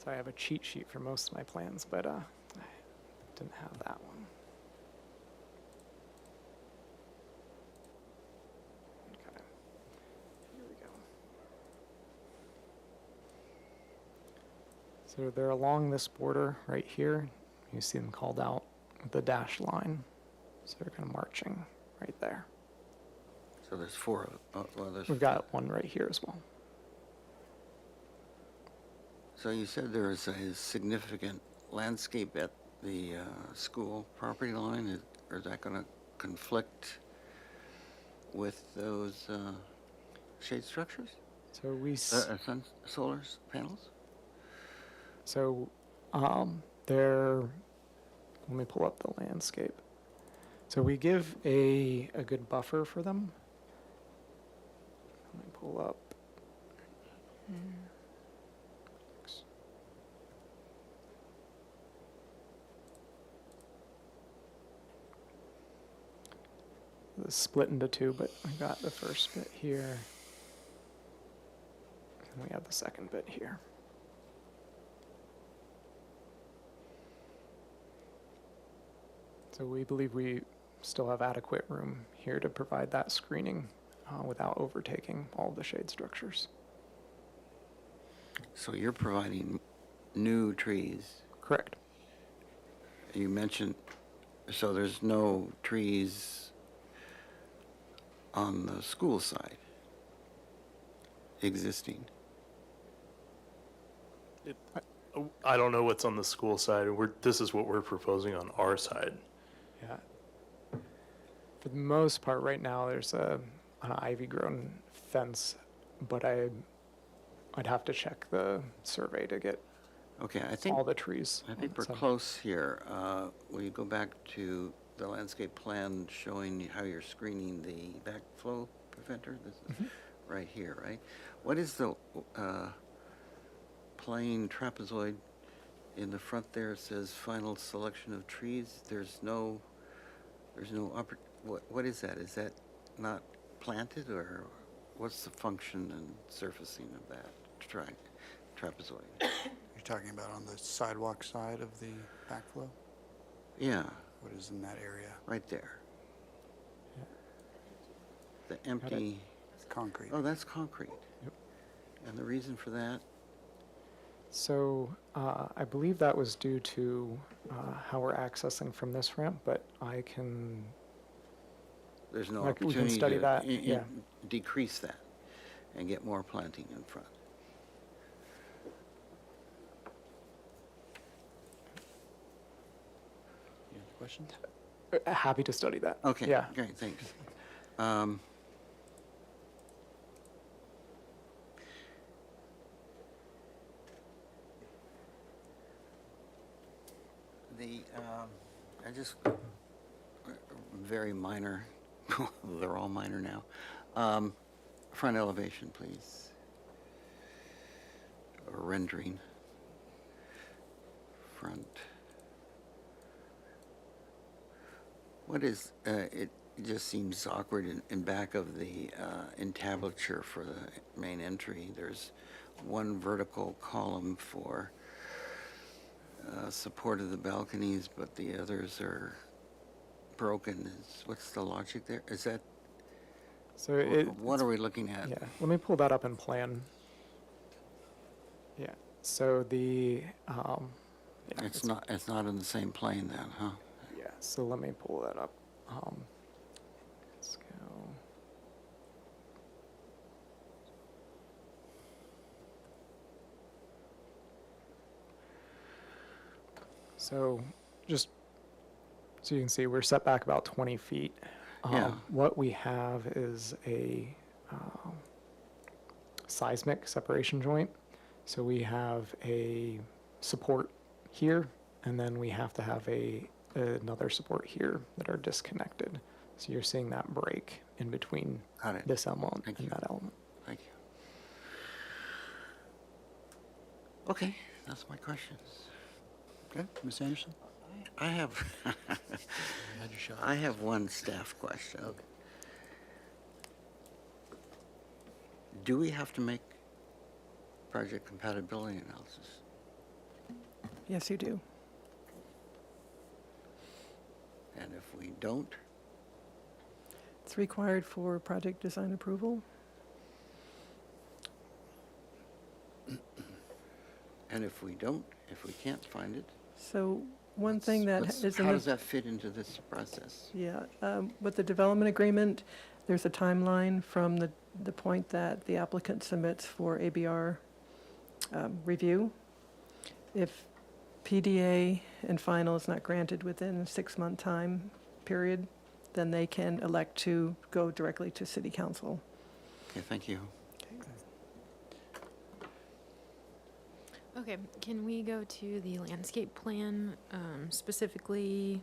So I have a cheat sheet for most of my plans, but I didn't have that one. Okay, here we go. So they're along this border right here. You see them called out with the dashed line. So they're kind of marching right there. So there's four of, well, there's. We've got one right here as well. So you said there is a significant landscape at the school property line. Is that going to conflict with those shade structures? So we, solar panels? so they're, let me pull up the landscape. So we give a good buffer for them. Let me pull up. It's split into two, but we got the first bit here. And we have the second bit here. So we believe we still have adequate room here to provide that screening without overtaking all of the shade structures. So you're providing new trees. Correct. You mentioned, so there's no trees on the school side existing? I don't know what's on the school side. This is what we're proposing on our side. Yeah. For the most part, right now, there's an ivy-grown fence, but I'd have to check the survey to get Okay, I think all the trees. I think on we're some. close here. Will you go back to the landscape plan showing how you're screening the backflow preventer? This is right here, right? What is the plain trapezoid in the front there? It says final selection of trees. There's no upper. What is that? Is that not planted, or what's the function and surfacing of that trapezoid? You're talking about on the sidewalk side of the backflow? Yeah. What is in that area? Right there. The empty. Concrete. Oh, that's concrete. Yep. And the reason for that? So I believe that was due to how we're accessing from this ramp, but I can. There's no we opportunity can study to that. Yeah. decrease that and get more planting in front. You have questions? Happy to study that. Okay, Yeah. great, thanks. I just, very minor, they're all minor now. Front elevation, please. Or rendering. Front. What is, it just seems awkward in back of the entablature for the main entry. There's one vertical column for support of the balconies, but the others are broken. What's the logic there? Is that, So what are we looking at? Yeah. Let me pull that up in plan. Yeah. So the. Yeah, It's not in the same plane then, huh? Yeah. So let me pull that up. Let's go. So just so you can see, we're set back about 20 feet. Yeah. What we have is a seismic separation joint. So we have a support here, and then we have to have another support here that are disconnected. So you're seeing that break in between this element and that element. Thank you. Okay, that's my questions. Okay, Ms. Anderson? I have, You had your shot. I have one staff question. Okay. Do we have to make project compatibility analysis? Yes, you do. And if we don't, It's required for project design approval. And if we can't find it? So one thing that is in How the- does that fit into this process? Yeah, with the development agreement, there's a timeline from the point that the applicant submits for ABR review. If PDA and final is not granted within a 6-month time period, then they can elect to go directly to city council. Okay, thank you. Okay, can we go to the landscape plan, specifically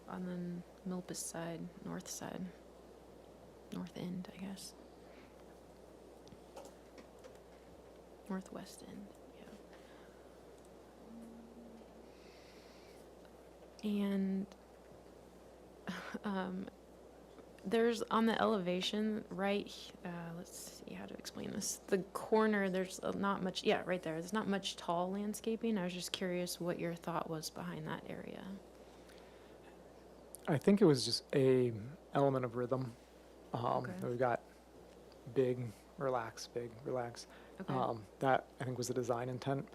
on the Milpas side, north side? North end, I guess. Northwest end, yeah. And there's on the elevation, right, let's see how to explain this. The corner, there's not much, yeah, right there. There's not much tall landscaping. I was just curious what your thought was behind that area. I think it was just a element of rhythm. Okay. We've got big, relax, big, relax. Okay. That, I think, was the design intent.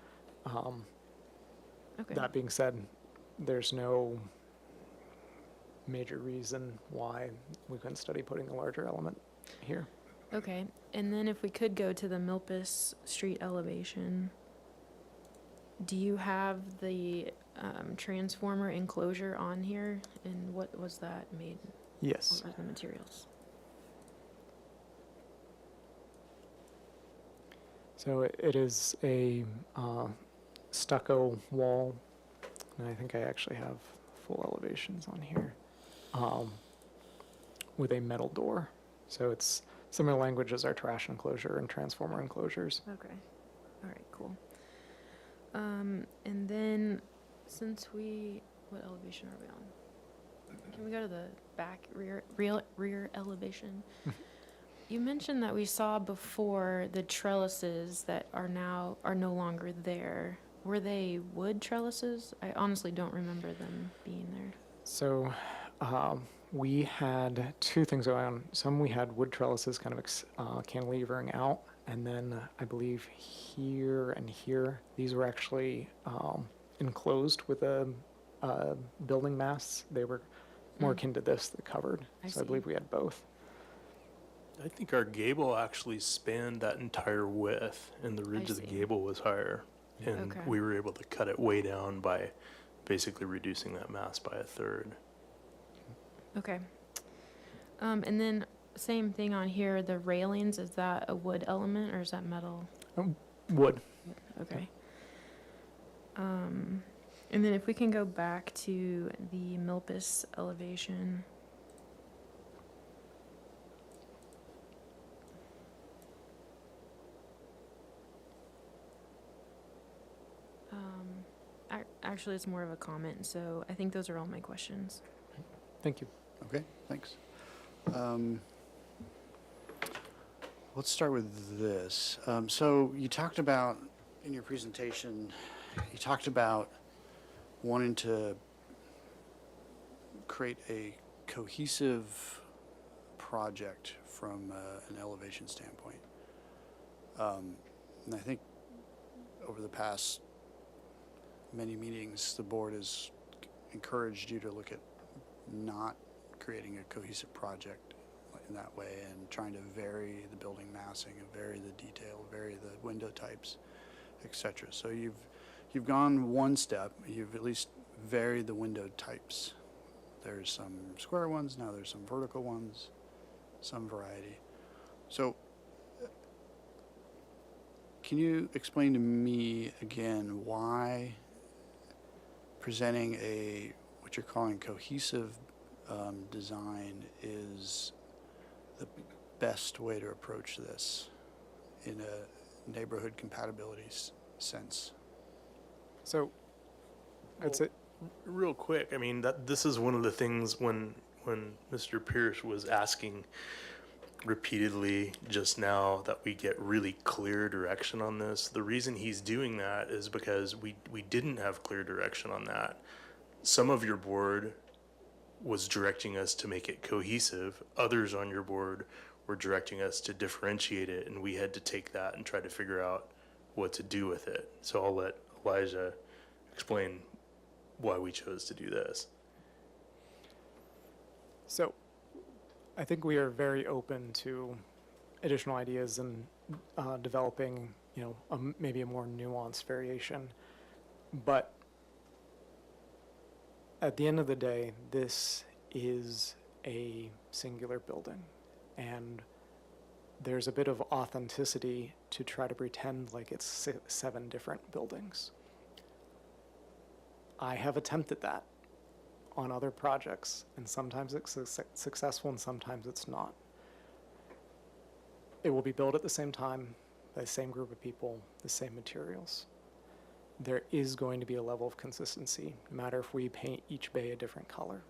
Okay. That being said, there's no major reason why we couldn't study putting a larger element here. Okay, and then if we could go to the Milpas Street elevation, do you have the transformer enclosure on here? And what was that made? Yes. What were the materials? So it is a stucco wall, and I think I actually have full elevations on here, with a metal door. So it's similar language as our trash enclosure and transformer enclosures. Okay, all right, cool. And then since what elevation are we on? Can we go to the back rear elevation? You mentioned that we saw before the trellises that are no longer there. Were they wood trellises? I honestly don't remember them being there. So we had two things going on. Some we had wood trellises kind of cantilevering out, and then I believe here and here, these were actually enclosed with a building mass. They were more akin to this, the covered. So I believe we had both. I think our gable actually spanned that entire width, and the ridge of the gable was higher. And Okay. we were able to cut it way down by basically reducing that mass by a third. Okay. And then same thing on here, the railings, is that a wood element or is that metal? Wood. Okay. And then if we can go back to the Milpas elevation. Actually, it's more of a comment, so I think those are all my questions. Thank you. Okay, thanks. Let's start with this. So you talked about, in your presentation, you talked about wanting to create a cohesive project from an elevation standpoint. And I think over the past many meetings, the board has encouraged you to look at not creating a cohesive project in that way and trying to vary the building massing and vary the detail, vary the window types, etc. So you've gone one step. You've at least varied the window types. There's some square ones, now there's some vertical ones, some variety. So can you explain to me again why presenting what you're calling cohesive design is the best way to approach this in a neighborhood compatibility sense? So I'd say real quick, I mean, this is one of the things when Mr. Pierce was asking repeatedly just now that we get really clear direction on this. The reason he's doing that is because we didn't have clear direction on that. Some of your board was directing us to make it cohesive. Others on your board were directing us to differentiate it, and we had to take that and try to figure out what to do with it. So I'll let Elijah explain why we chose to do this. So, I think we are very open to additional ideas and developing, maybe a more nuanced variation. But at the end of the day, this is a singular building, and there's a bit of authenticity to try to pretend like it's 7 different buildings. I have attempted that on other projects, and sometimes it's successful and sometimes it's not. It will be built at the same time, by the same group of people, the same materials. There is going to be a level of consistency, no matter if we paint each bay a different color.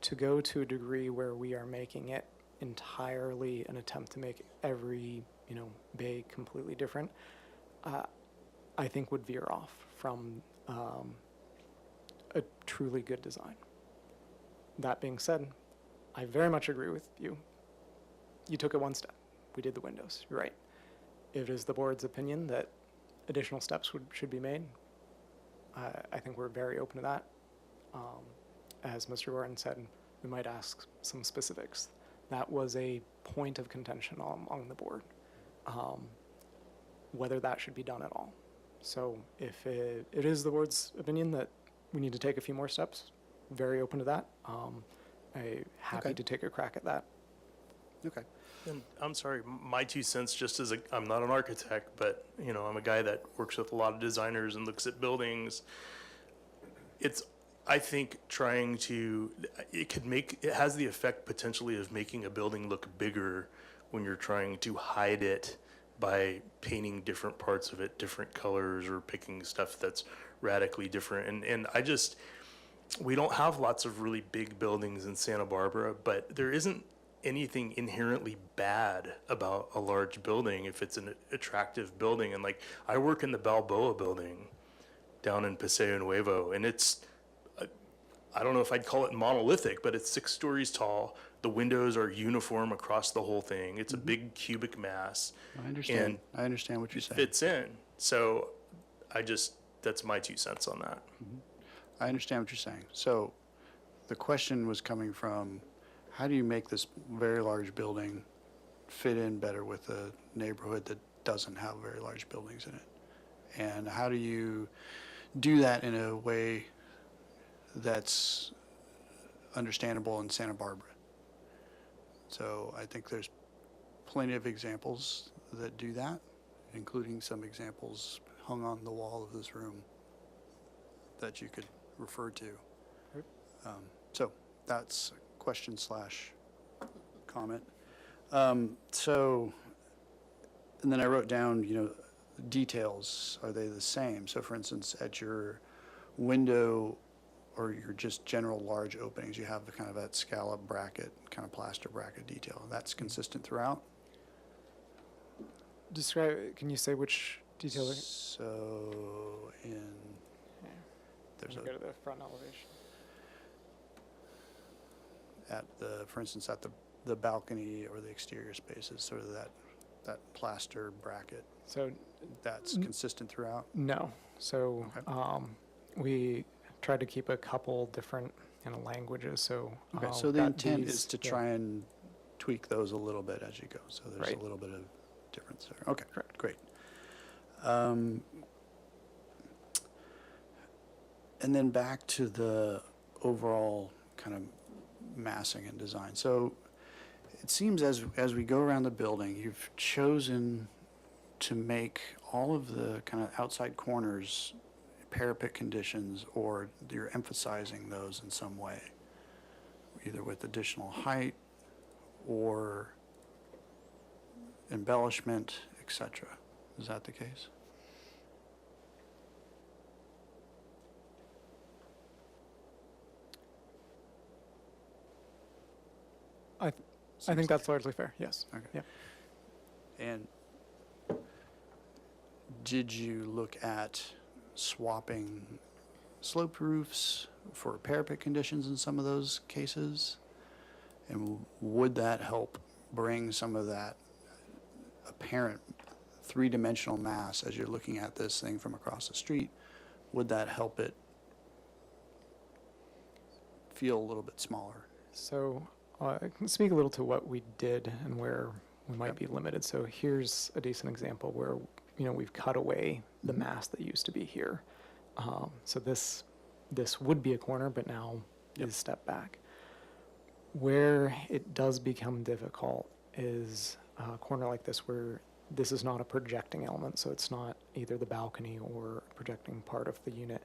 To go to a degree where we are making it entirely an attempt to make every, bay completely different, I think would veer off from a truly good design. That being said, I very much agree with you. You took it one step. We did the windows. You're right. It is the board's opinion that additional steps should be made. I think we're very open to that. As Mr. Gordon said, we might ask some specifics. That was a point of contention among the board, whether that should be done at all. So if it is the board's opinion that we need to take a few more steps, very open to that. I'm happy to take a crack at that. Okay. And I'm sorry, my 2 cents, just as I'm not an architect, but I'm a guy that works with a lot of designers and looks at buildings. It's, I think, it has the effect potentially of making a building look bigger when you're trying to hide it by painting different parts of it different colors or picking stuff that's radically different. And we don't have lots of really big buildings in Santa Barbara, but there isn't anything inherently bad about a large building if it's an attractive building. And I work in the Balboa building down in Paseo Nuevo, and it's, I don't know if I'd call it monolithic, but it's 6 stories tall. The windows are uniform across the whole thing. It's a big cubic mass. I understand. And I understand what you're saying. fits in. So that's my 2 cents on that. I understand what you're saying. So the question was coming from, how do you make this very large building fit in better with a neighborhood that doesn't have very large buildings in it? And how do you do that in a way that's understandable in Santa Barbara? So I think there's plenty of examples that do that, including some examples hung on the wall of this room that you could refer to. So that's a question / comment. So, and then I wrote down, details, are they the same? So for instance, at your window or your just general large openings, you have the kind of that scallop bracket, kind of plaster bracket detail. That's consistent throughout? Can you say which detail? So there's go to the front elevation. For instance, at the balcony or the exterior spaces, sort of that plaster bracket. So that's consistent throughout? No. So we tried to keep a couple different languages. So so the intent is to try and tweak those a little bit as you go. So there's a little bit of difference there. Okay, great. And then back to the overall kind of massing and design. So it seems as we go around the building, you've chosen to make all of the kind of outside corners parapet conditions, or you're emphasizing those in some way, either with additional height or embellishment, etc. Is that the case? I think that's largely fair, yes. Okay. Yeah. And did you look at swapping sloped roofs for parapet conditions in some of those cases? And would that help bring some of that apparent three-dimensional mass as you're looking at this thing from across the street, would that help it feel a little bit smaller? So I can speak a little to what we did and where we might be limited. So here's a decent example where, we've cut away the mass that used to be here. So this would be a corner, but now is stepped back. Where it does become difficult is a corner like this where this is not a projecting element, so it's not either the balcony or projecting part of the unit.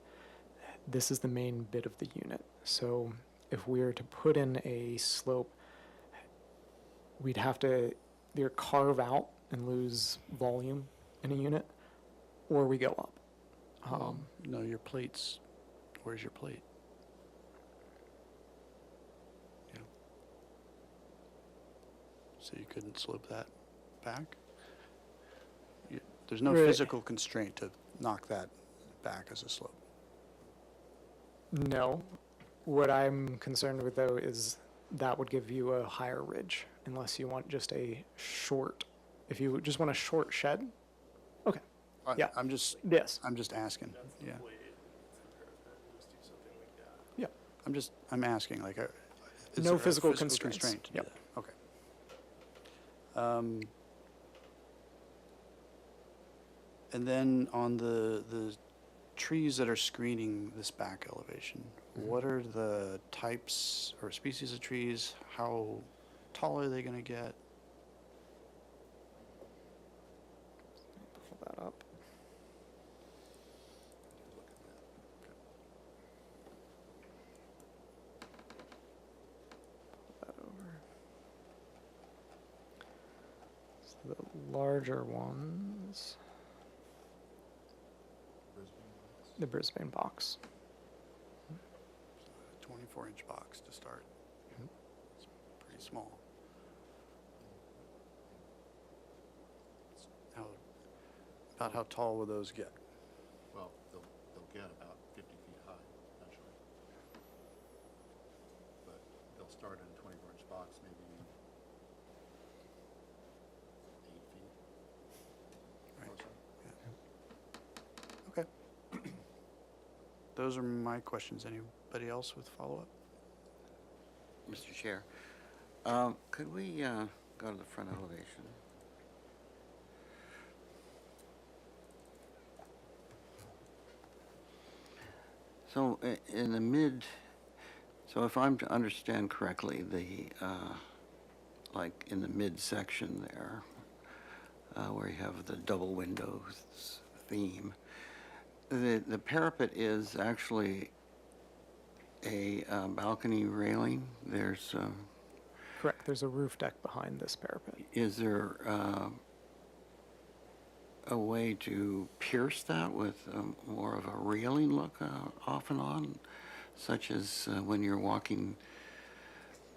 This is the main bit of the unit. So if we were to put in a slope, we'd have to either carve out and lose volume in a unit, or we go up. No, your plates, where's your plate? Yeah. So you couldn't slope that back? There's no Right. physical constraint to knock that back as a slope. No. What I'm concerned with, though, is that would give you a higher ridge, unless you want just a short. If you just want a short shed, okay. Yeah. I'm just Yes. I'm just asking. Yeah. Yeah. I'm asking, like, is No there a physical constraints. constraint to do Yep. that? Okay. And then on the trees that are screening this back elevation, what are the types or species of trees? How tall are they going to get? Pull that up. Pull that over. So the larger ones, the Brisbane box. 24-inch box to start. It's pretty small. About how tall will those get? Well, they'll get about 50 feet high eventually. But they'll start in a 24-inch box, maybe 8 feet. Right. Okay. Those are my questions. Anybody else with follow-up? Mr. Chair, could we go to the front elevation? So in the so if I'm to understand correctly, like in the midsection there, where you have the double windows theme, the parapet is actually a balcony railing. There's Correct. There's a roof deck behind this parapet. is there a way to pierce that with more of a railing look off and on, such as when you're walking,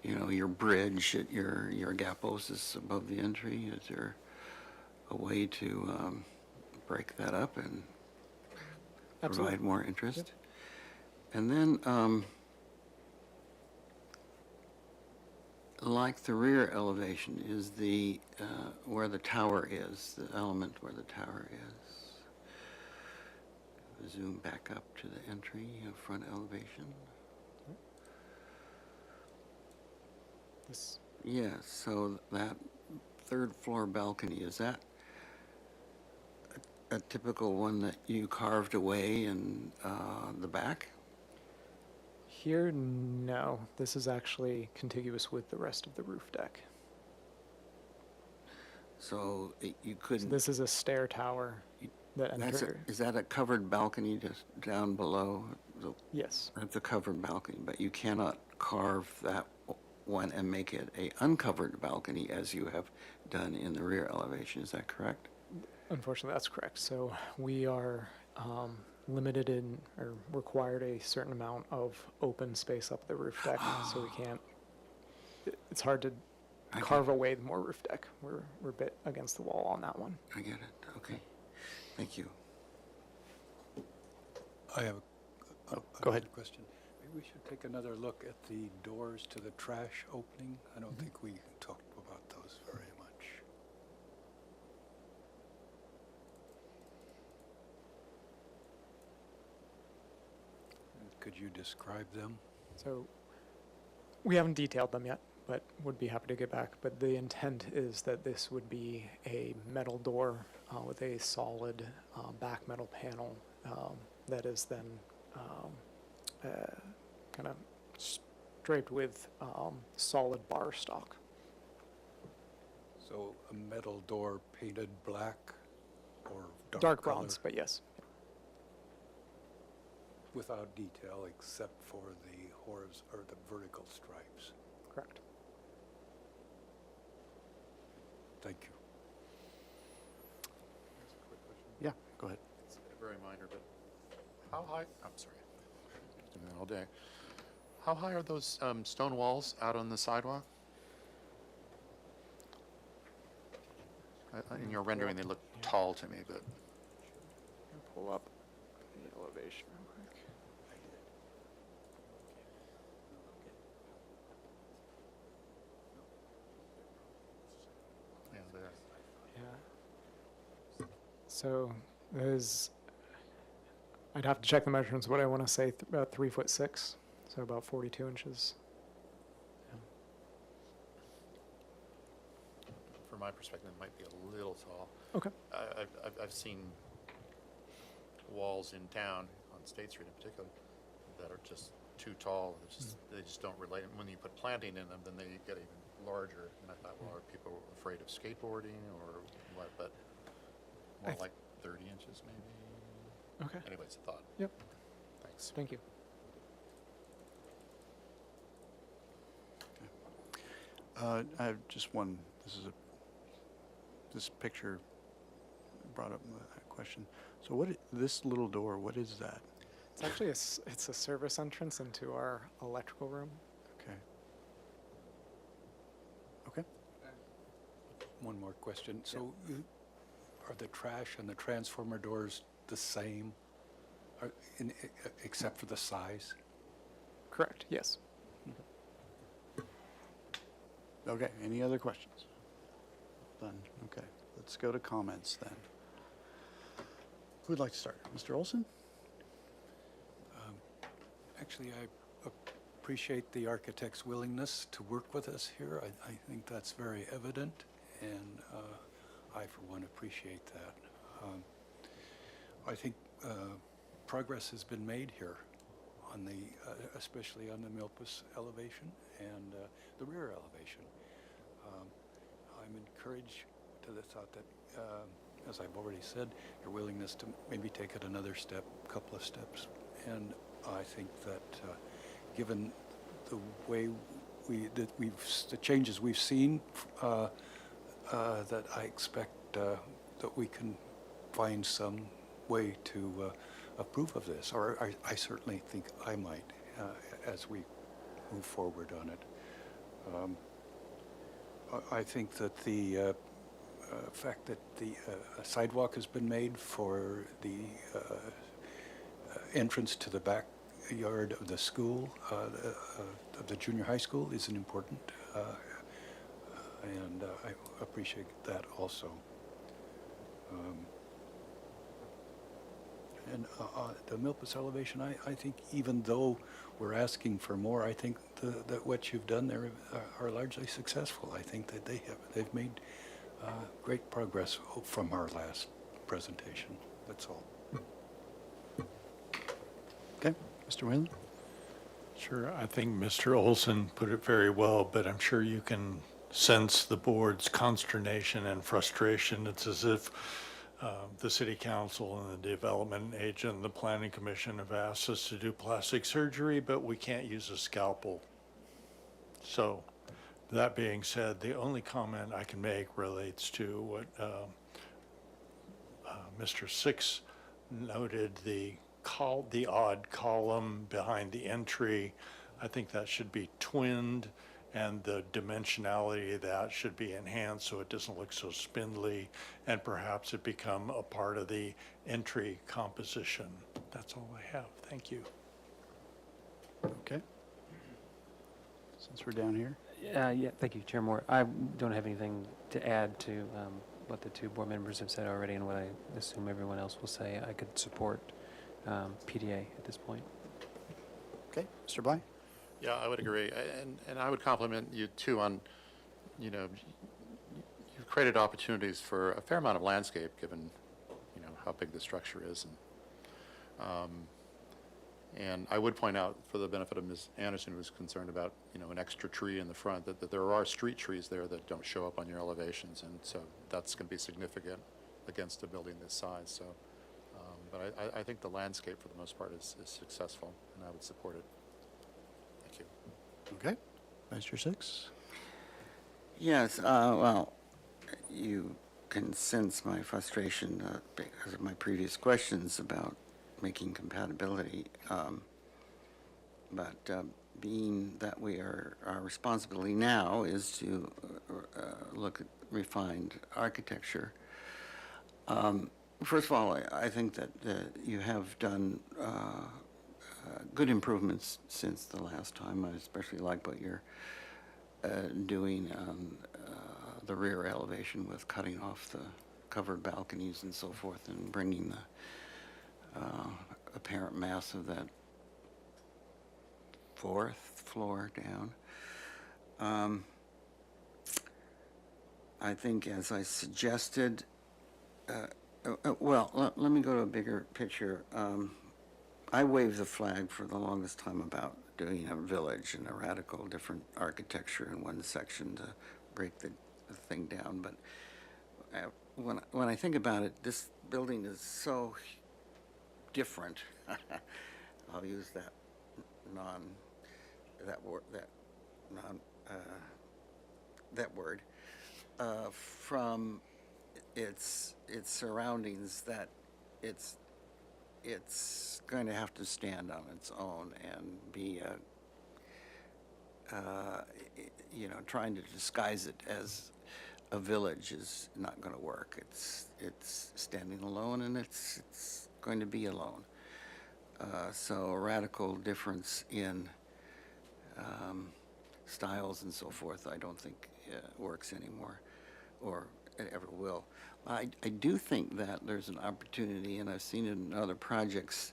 your bridge at your gaposis above the entry? Is there a way to break that up and Absolutely. provide more interest? And then, like the rear elevation, is the where the tower is, the element where the tower is. Zoom back up to the entry, front elevation. This. Yeah, so that third floor balcony, is that a typical one that you carved away in the back? Here, no. This is actually contiguous with the rest of the roof deck. So you So couldn't. this is a stair tower that enter. Is that a covered balcony just down below? Yes. That's a covered balcony, but you cannot carve that one and make it a uncovered balcony as you have done in the rear elevation. Is that correct? Unfortunately, that's correct. So we are limited in, or required a certain amount of open space up the roof deck, so we can't. It's hard to carve away more roof deck. We're a bit against the wall on that one. I get it. Okay. Thank you. I have Go ahead. question. Maybe we should take another look at the doors to the trash opening. I don't think we talked about those very much. Could you describe them? So we haven't detailed them yet, but would be happy to get back. But the intent is that this would be a metal door with a solid back metal panel that is then kind of draped with solid bar stock. So a metal door painted black or Dark color? bronze, but yes. Without detail except for the or the vertical stripes. Correct. Thank you. Yeah, go ahead. It's very minor, but how high, I'm sorry, doing that all day. How high are those stone walls out on the sidewalk? In your rendering, they look tall to me, but. Pull up the elevation real quick. Yeah, there. Yeah. So there's, I'd have to check the measurements, but I want to say about 3'6", so about 42 inches. From my perspective, it might be a little tall. Okay. I've seen walls in town, on State Street in particular, that are just too tall. They just don't relate. And when you put planting in them, then they get even larger. And I thought, well, are people afraid of skateboarding or what? But more like 30 inches maybe. Okay. Anyways, a thought. Yep. Thanks. Thank you. I have just one, this picture brought up a question. So this little door, what is that? It's actually it's a service entrance into our electrical room. Okay. Okay. One more question. So are the trash and the transformer doors the same, except for the size? Correct, yes. Okay, any other questions? Done, okay. Let's go to comments then. Who'd like to start? Mr. Olson? Actually, I appreciate the architect's willingness to work with us here. I think that's very evident, and I, for one, appreciate that. I think progress has been made here on the, especially on the Milpas elevation and the rear elevation. I'm encouraged to the thought that, as I've already said, your willingness to maybe take it another step, couple of steps. And I think that given the way the changes we've seen, that I expect that we can find some way to approve of this, or I certainly think I might as we move forward on it. I think that the fact that the sidewalk has been made for the entrance to the backyard of the school, of the junior high school, is an important, and I appreciate that also. And the Milpas elevation, I think even though we're asking for more, I think that what you've done there are largely successful. I think that they've made great progress from our last presentation. That's all. Okay, Mr. Whalen? Sure, I think Mr. Olson put it very well, but I'm sure you can sense the board's consternation and frustration. It's as if the city council and the development agent and the planning commission have asked us to do plastic surgery, but we can't use a scalpel. So that being said, the only comment I can make relates to what Mr. Six noted, the odd column behind the entry. I think that should be twinned, and the dimensionality of that should be enhanced so it doesn't look so spindly, and perhaps it become a part of the entry composition. That's all I have. Thank you. Okay. Since we're down here. Yeah, thank you, Chair Moore. I don't have anything to add to what the two board members have said already and what I assume everyone else will say. I could support PDA at this point. Mr. Bly? Yeah, I would agree. And I would compliment you too on, you know, you've created opportunities for a fair amount of landscape, given, you know, how big the structure is. And I would point out, for the benefit of Ms. Anderson, who was concerned about, you know, an extra tree in the front, that there are street trees there that don't show up on your elevations, and so that's going to be significant against a building this size. So, but I think the landscape, for the most part, is successful, and I would support it. Thank you. Okay. Vice Chair Six? Yes, well, you can sense my frustration because of my previous questions about making compatibility. But being that our responsibility now is to look at refined architecture. First of all, I think that you have done good improvements since the last time. I especially like what you're doing on the rear elevation with cutting off the covered balconies and so forth and bringing the apparent mass of that fourth floor down. I think, as I suggested, well, let me go to a bigger picture. I waved the flag for the longest time about doing a village and a radical different architecture in one section to break the thing down. But when I think about it, this building is so different. I'll use that word from its surroundings, that it's going to have to stand on its own and be you know, trying to disguise it as a village is not going to work. It's standing alone, and it's going to be alone. So a radical difference in styles and so forth, I don't think works anymore, or it ever will. I do think that there's an opportunity, and I've seen it in other projects,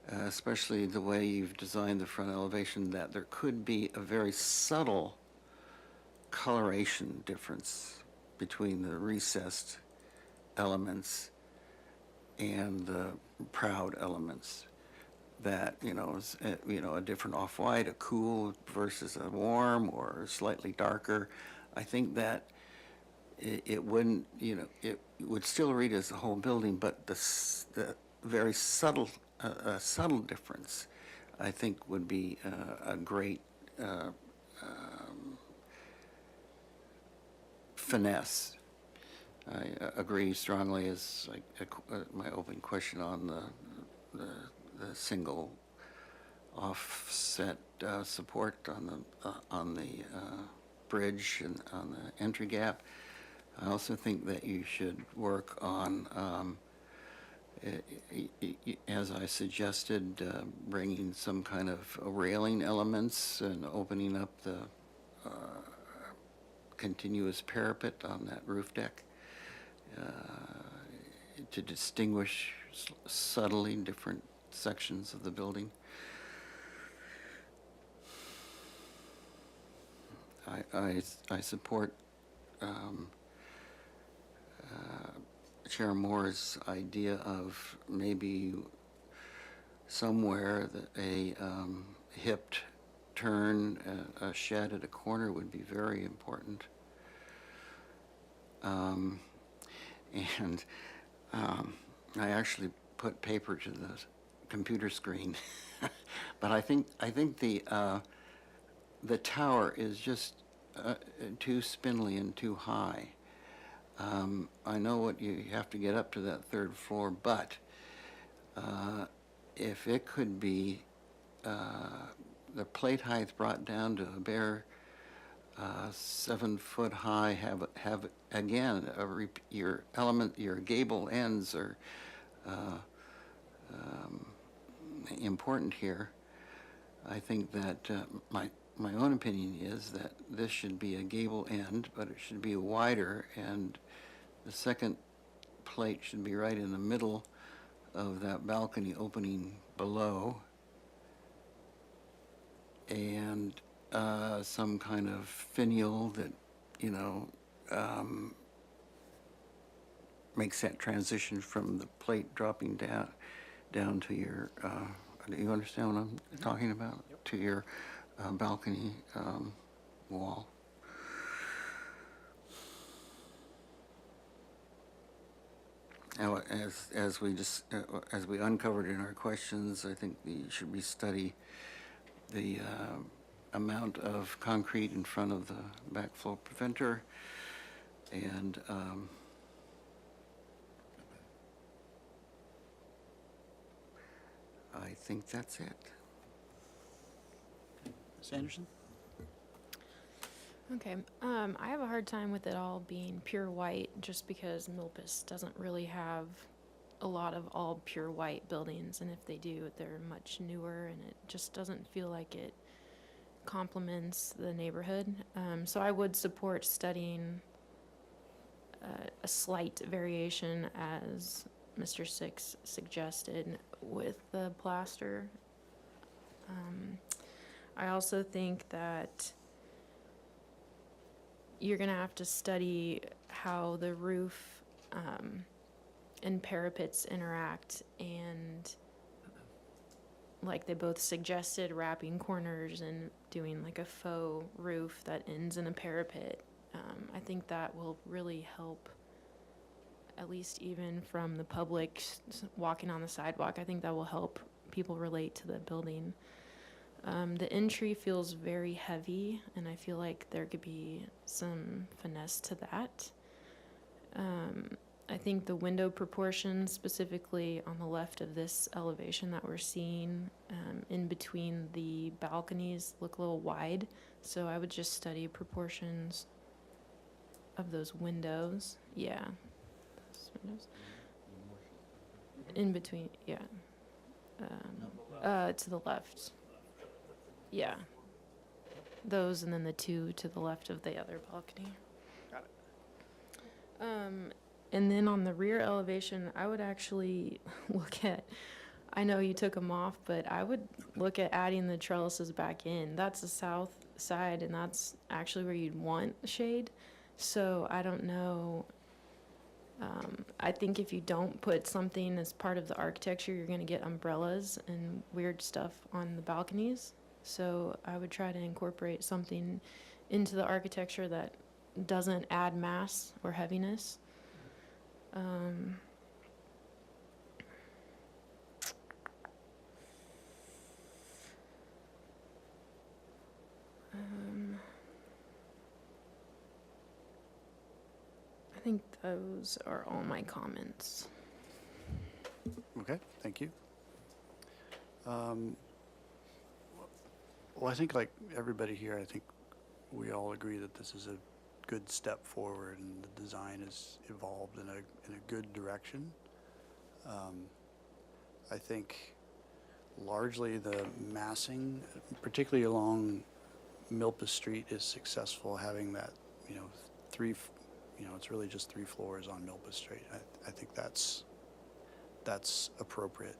especially the way you've designed the front elevation, that there could be a very subtle coloration difference between the recessed elements and the proud elements. That, you know, is a different off-white, a cool versus a warm, or slightly darker. I think that it wouldn't, you know, it would still read as the whole building, but the very subtle difference, I think, would be a great finesse. I agree strongly, as my open question on the single offset support on the bridge and on the entry gap. I also think that you should work on, as I suggested, bringing some kind of railing elements and opening up the continuous parapet on that roof deck to distinguish subtly different sections of the building. I support Chair Moore's idea of maybe somewhere that a hipped turn, a shed at a corner would be very important. And I actually put paper to the computer screen, but I think the tower is just too spindly and too high. I know what you have to get up to that third floor, but if it could be the plate height brought down to a bare 7 foot high, have again your gable ends are important here. I think that my own opinion is that this should be a gable end, but it should be wider, and the second plate should be right in the middle of that balcony opening below. and some kind of finial that, you know, makes that transition from the plate dropping down to your, do you understand what I'm talking about? To your balcony wall. Now, as we uncovered in our questions, I think should we study the amount of concrete in front of the backflow preventer, and I think that's it. Ms. Anderson? Okay, I have a hard time with it all being pure white just because Milpas doesn't really have a lot of all pure white buildings, and if they do, they're much newer, and it just doesn't feel like it complements the neighborhood. So I would support studying a slight variation, as Mr. Six suggested, with the plaster. I also think that you're going to have to study how the roof and parapets interact, and like they both suggested, wrapping corners and doing like a faux roof that ends in a parapet. I think that will really help, at least even from the public walking on the sidewalk. I think that will help people relate to the building. The entry feels very heavy, and I feel like there could be some finesse to that. I think the window proportions, specifically on the left of this elevation that we're seeing, in between the balconies, look a little wide. So I would just study proportions of those windows. Yeah. Those windows. In between, yeah. To the left. Yeah. Those, and then the two to the left of the other balcony. Got it. And then on the rear elevation, I would actually look at, I know you took them off, but I would look at adding the trellises back in. That's the south side, and that's actually where you'd want shade. So I don't know. I think if you don't put something as part of the architecture, you're going to get umbrellas and weird stuff on the balconies. So I would try to incorporate something into the architecture that doesn't add mass or heaviness. I think those are all my comments. Okay, thank you. Well, I think like everybody here, I think we all agree that this is a good step forward, and the design has evolved in a good direction. I think largely the massing, particularly along Milpas Street, is successful, having that, it's really just 3 floors on Milpas Street. I think that's appropriate.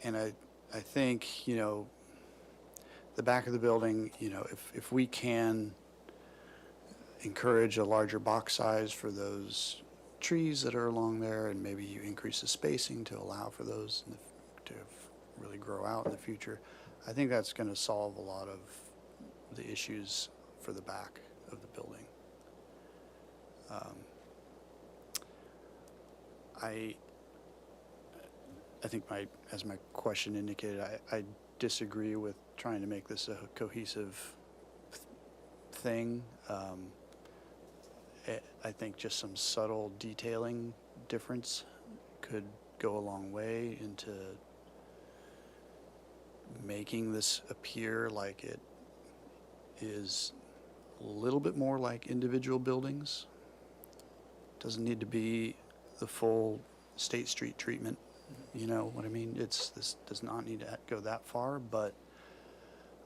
And I think, the back of the building, if we can encourage a larger box size for those trees that are along there, and maybe you increase the spacing to allow for those to really grow out in the future, I think that's going to solve a lot of the issues for the back of the building. I think as my question indicated, I disagree with trying to make this a cohesive thing. I think just some subtle detailing difference could go a long way into making this appear like it is a little bit more like individual buildings. Doesn't need to be the full State Street treatment. You know what I mean? This does not need to go that far, but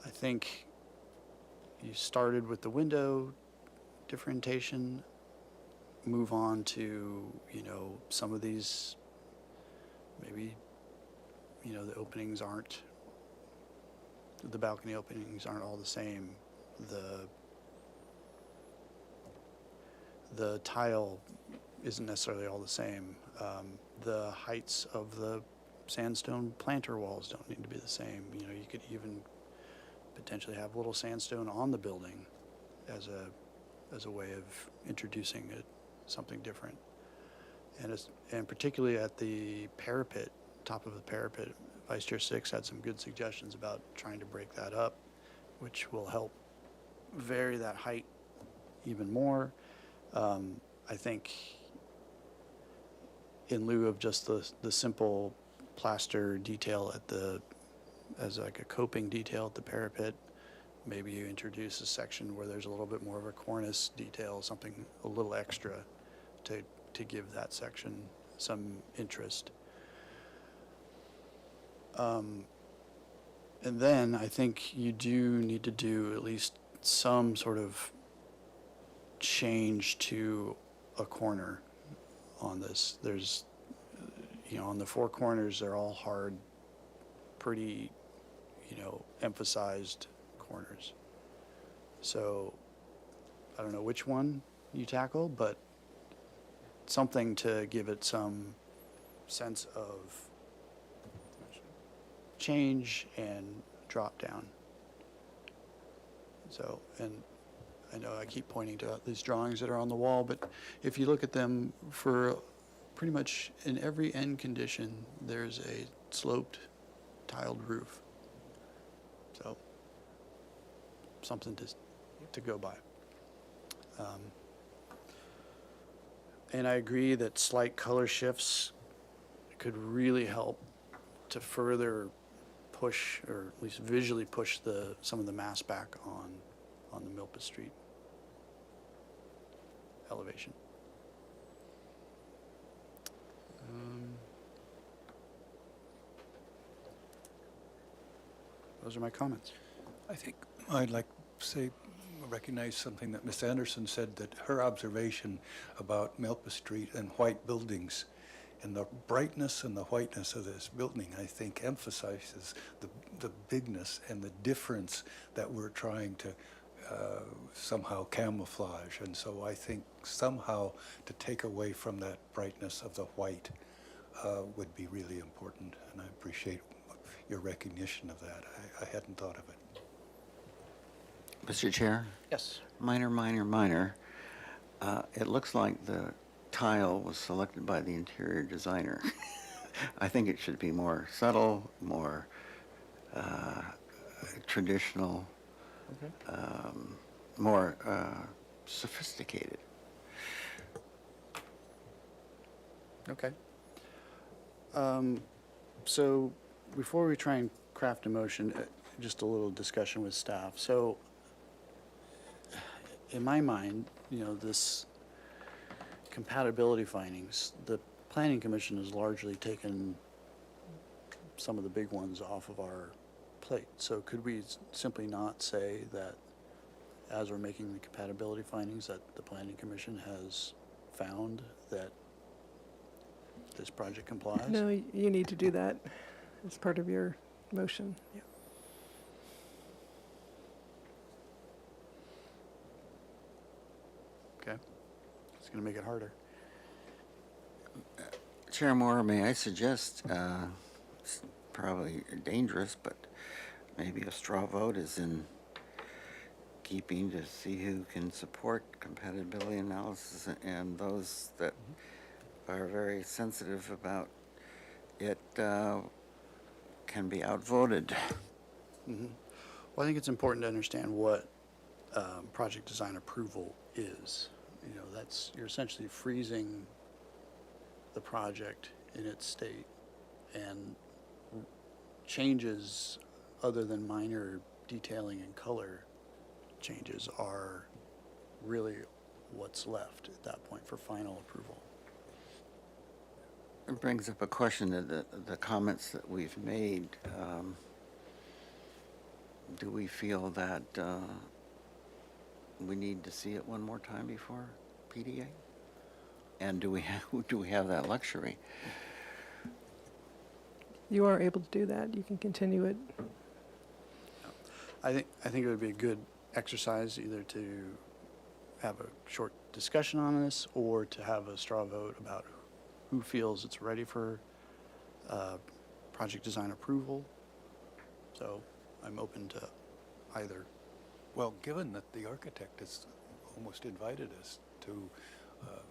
I think you started with the window differentiation, move on to, some of these, maybe, the openings aren't the balcony openings aren't all the same. The tile isn't necessarily all the same. The heights of the sandstone planter walls don't need to be the same. You know, you could even potentially have little sandstone on the building as a way of introducing something different. And particularly at the parapet, top of the parapet, Vice Chair Six had some good suggestions about trying to break that up, which will help vary that height even more. I think in lieu of just the simple plaster detail as like a coping detail at the parapet, maybe you introduce a section where there's a little bit more of a cornice detail, something a little extra to give that section some interest. And then I think you do need to do at least some sort of change to a corner on this. There's, you know, on the four corners, they're all hard, pretty, you know, emphasized corners. So I don't know which one you tackle, but something to give it some sense of change and drop down. So, and I know I keep pointing to these drawings that are on the wall, but if you look at them, for pretty much in every end condition, there's a sloped tiled roof. So something to go by. And I agree that slight color shifts could really help to further push, or at least visually push some of the mass back on the Milpas Street elevation. Those are my comments. I think I'd like to recognize something that Ms. Anderson said, that her observation about Milpas Street and white buildings and the brightness and the whiteness of this building, I think, emphasizes the bigness and the difference that we're trying to somehow camouflage. And so I think somehow to take away from that brightness of the white would be really important, and I appreciate your recognition of that. I hadn't thought of it. Mr. Chair? Yes. Minor. It looks like the tile was selected by the interior designer. I think it should be more subtle, more traditional, more sophisticated. Okay. So before we try and craft a motion, just a little discussion with staff. So in my mind, you know, this compatibility findings, the Planning Commission has largely taken some of the big ones off of our plate. So could we simply not say that as we're making the compatibility findings that the Planning Commission has found that this project complies? No, you need to do that as part of your motion. Yeah. Okay. It's going to make it harder. Chair Moore, may I suggest, it's probably dangerous, but maybe a straw vote is in keeping to see who can support compatibility analysis, and those that are very sensitive about it can be outvoted. Mm-hmm. Well, I think it's important to understand what project design approval is. You know, you're essentially freezing the project in its state, and changes other than minor detailing and color changes are really what's left at that point for final approval. It brings up a question that the comments that we've made, do we feel that we need to see it one more time before PDA? And do we have that luxury? You are able to do that. You can continue it. I think it would be a good exercise either to have a short discussion on this or to have a straw vote about who feels it's ready for project design approval. So I'm open to either. Well, given that the architect has almost invited us to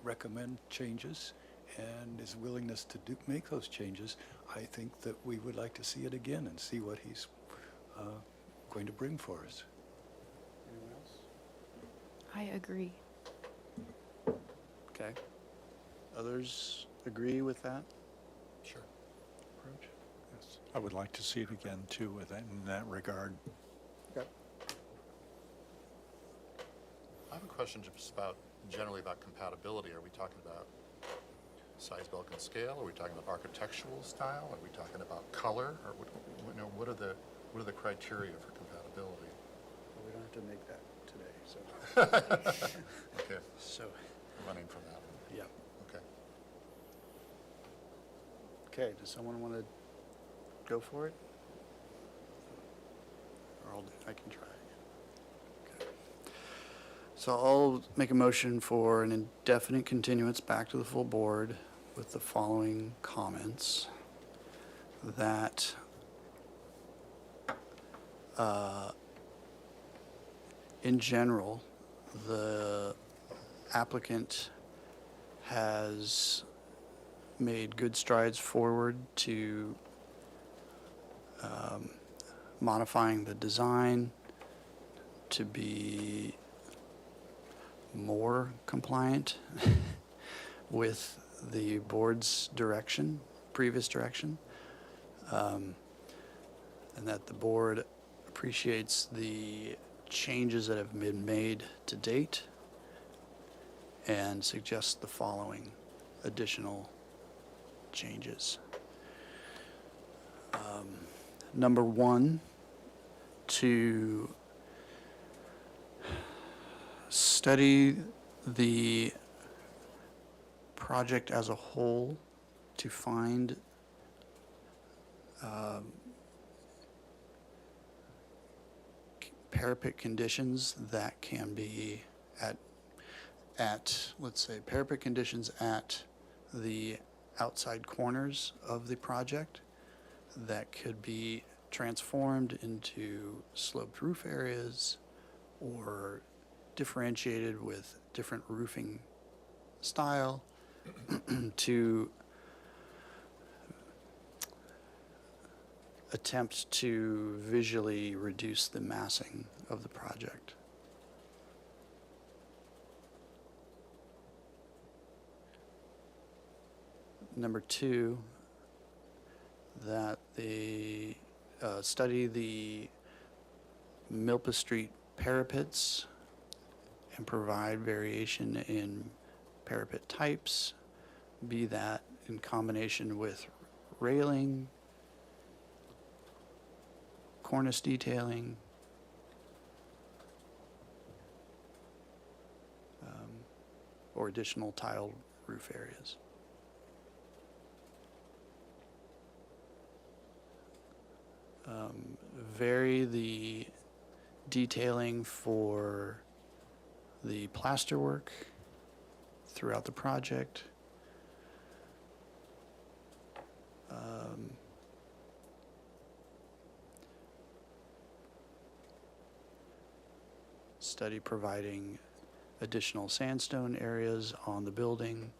recommend changes and his willingness to make those changes, I think that we would like to see it again and see what he's going to bring for us. Anyone else? I agree. Okay. Others agree with that Sure. approach? Yes, I would like to see it again too with that, in that regard. Okay. I have a question just about, generally about compatibility. Are we talking about size, bulk, and scale? Are we talking about architectural style? Are we talking about color? Or what are the criteria for compatibility? Well, we don't have to make that today, so. Okay, So, running from that. yeah. Okay. Okay, does someone want to go for it? Or I can try. Okay. So I'll make a motion for an indefinite continuance back to the full board with the following comments. That in general, the applicant has made good strides forward to modifying the design to be more compliant with the board's direction, previous direction, and that the board appreciates the changes that have been made to date and suggests the following additional changes. Number one, to study the project as a whole to find parapet conditions that can be at, let's say, parapet conditions at the outside corners of the project that could be transformed into sloped roof areas or differentiated with different roofing style to attempt to visually reduce the massing of the project. Number two, that they study the Milpa Street parapets and provide variation in parapet types, be that in combination with railing, cornice detailing, or additional tiled roof areas. Vary the detailing for the plasterwork throughout the project. Study providing additional sandstone areas on the building.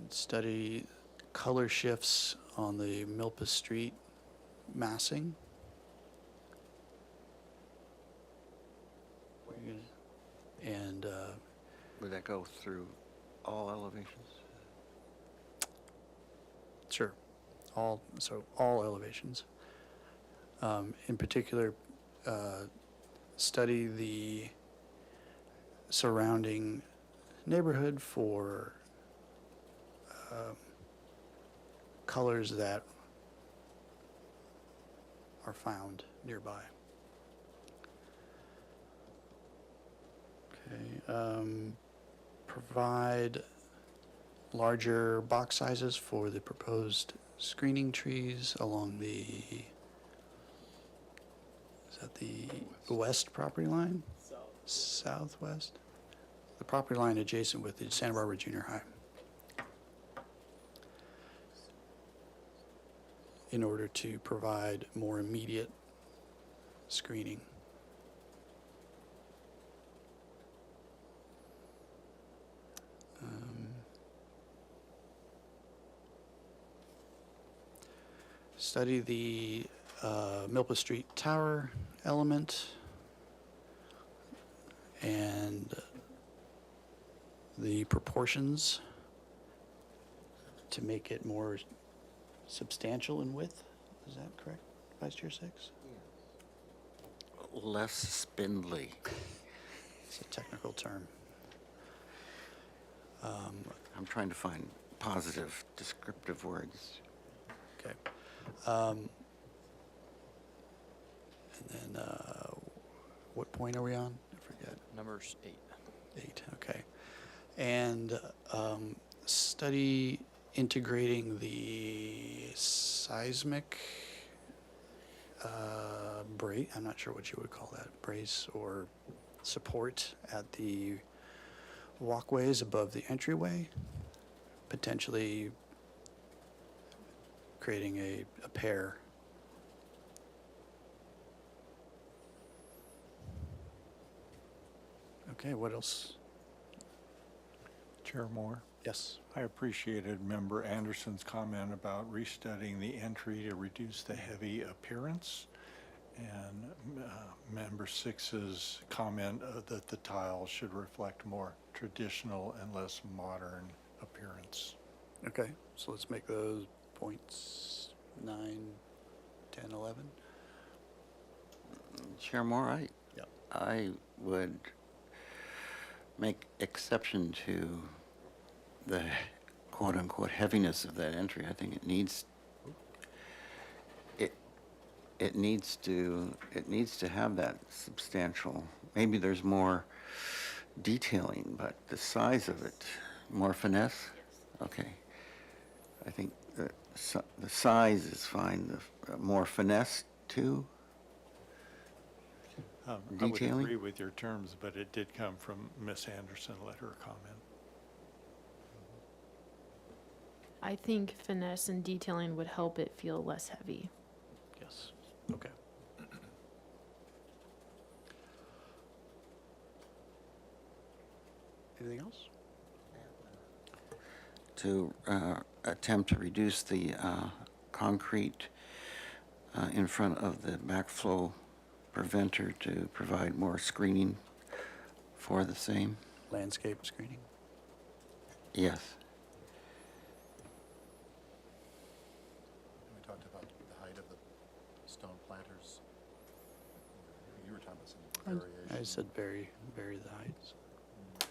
Study color shifts on the Milpa Street massing. And would that go through all elevations? Sure, all elevations. In particular, study the surrounding neighborhood for colors that are found nearby. Okay, provide larger box sizes for the proposed screening trees along the, is that the west property line? Southwest? The property line adjacent with the Santa Barbara Junior High. In order to provide more immediate screening. Study the Milpa Street Tower element and the proportions to make it more substantial in width. Is that correct, Vice Chair Six? Less spindly. It's a technical term. I'm trying to find positive, descriptive words. Okay. And then, what point are we on? I forget. Number's 8. 8, okay. And study integrating the seismic brace, I'm not sure what you would call that, brace or support at the walkways above the entryway, potentially creating a pair. Okay, what else? Chair Moore? Yes. I appreciated Member Anderson's comment about restudying the entry to reduce the heavy appearance, and Member Six's comment that the tile should reflect more traditional and less modern appearance. Okay, so let's make those points 9, 10, 11. Chair Moore, I would make exception to the quote-unquote heaviness of that entry. I think it needs to have that substantial. Maybe there's more detailing, but the size of it, more finesse. Okay, I think the size is fine. The more finesse too. I would Detailing? agree with your terms, but it did come from Ms. Anderson, let her comment. I think finesse and detailing would help it feel less heavy. Yes. Okay. Anything else? To attempt to reduce the concrete in front of the backflow preventer to provide more screening for the same. Landscape screening. Yes. We talked about the height of the stone planters. You were talking about some variation. I said vary the heights. I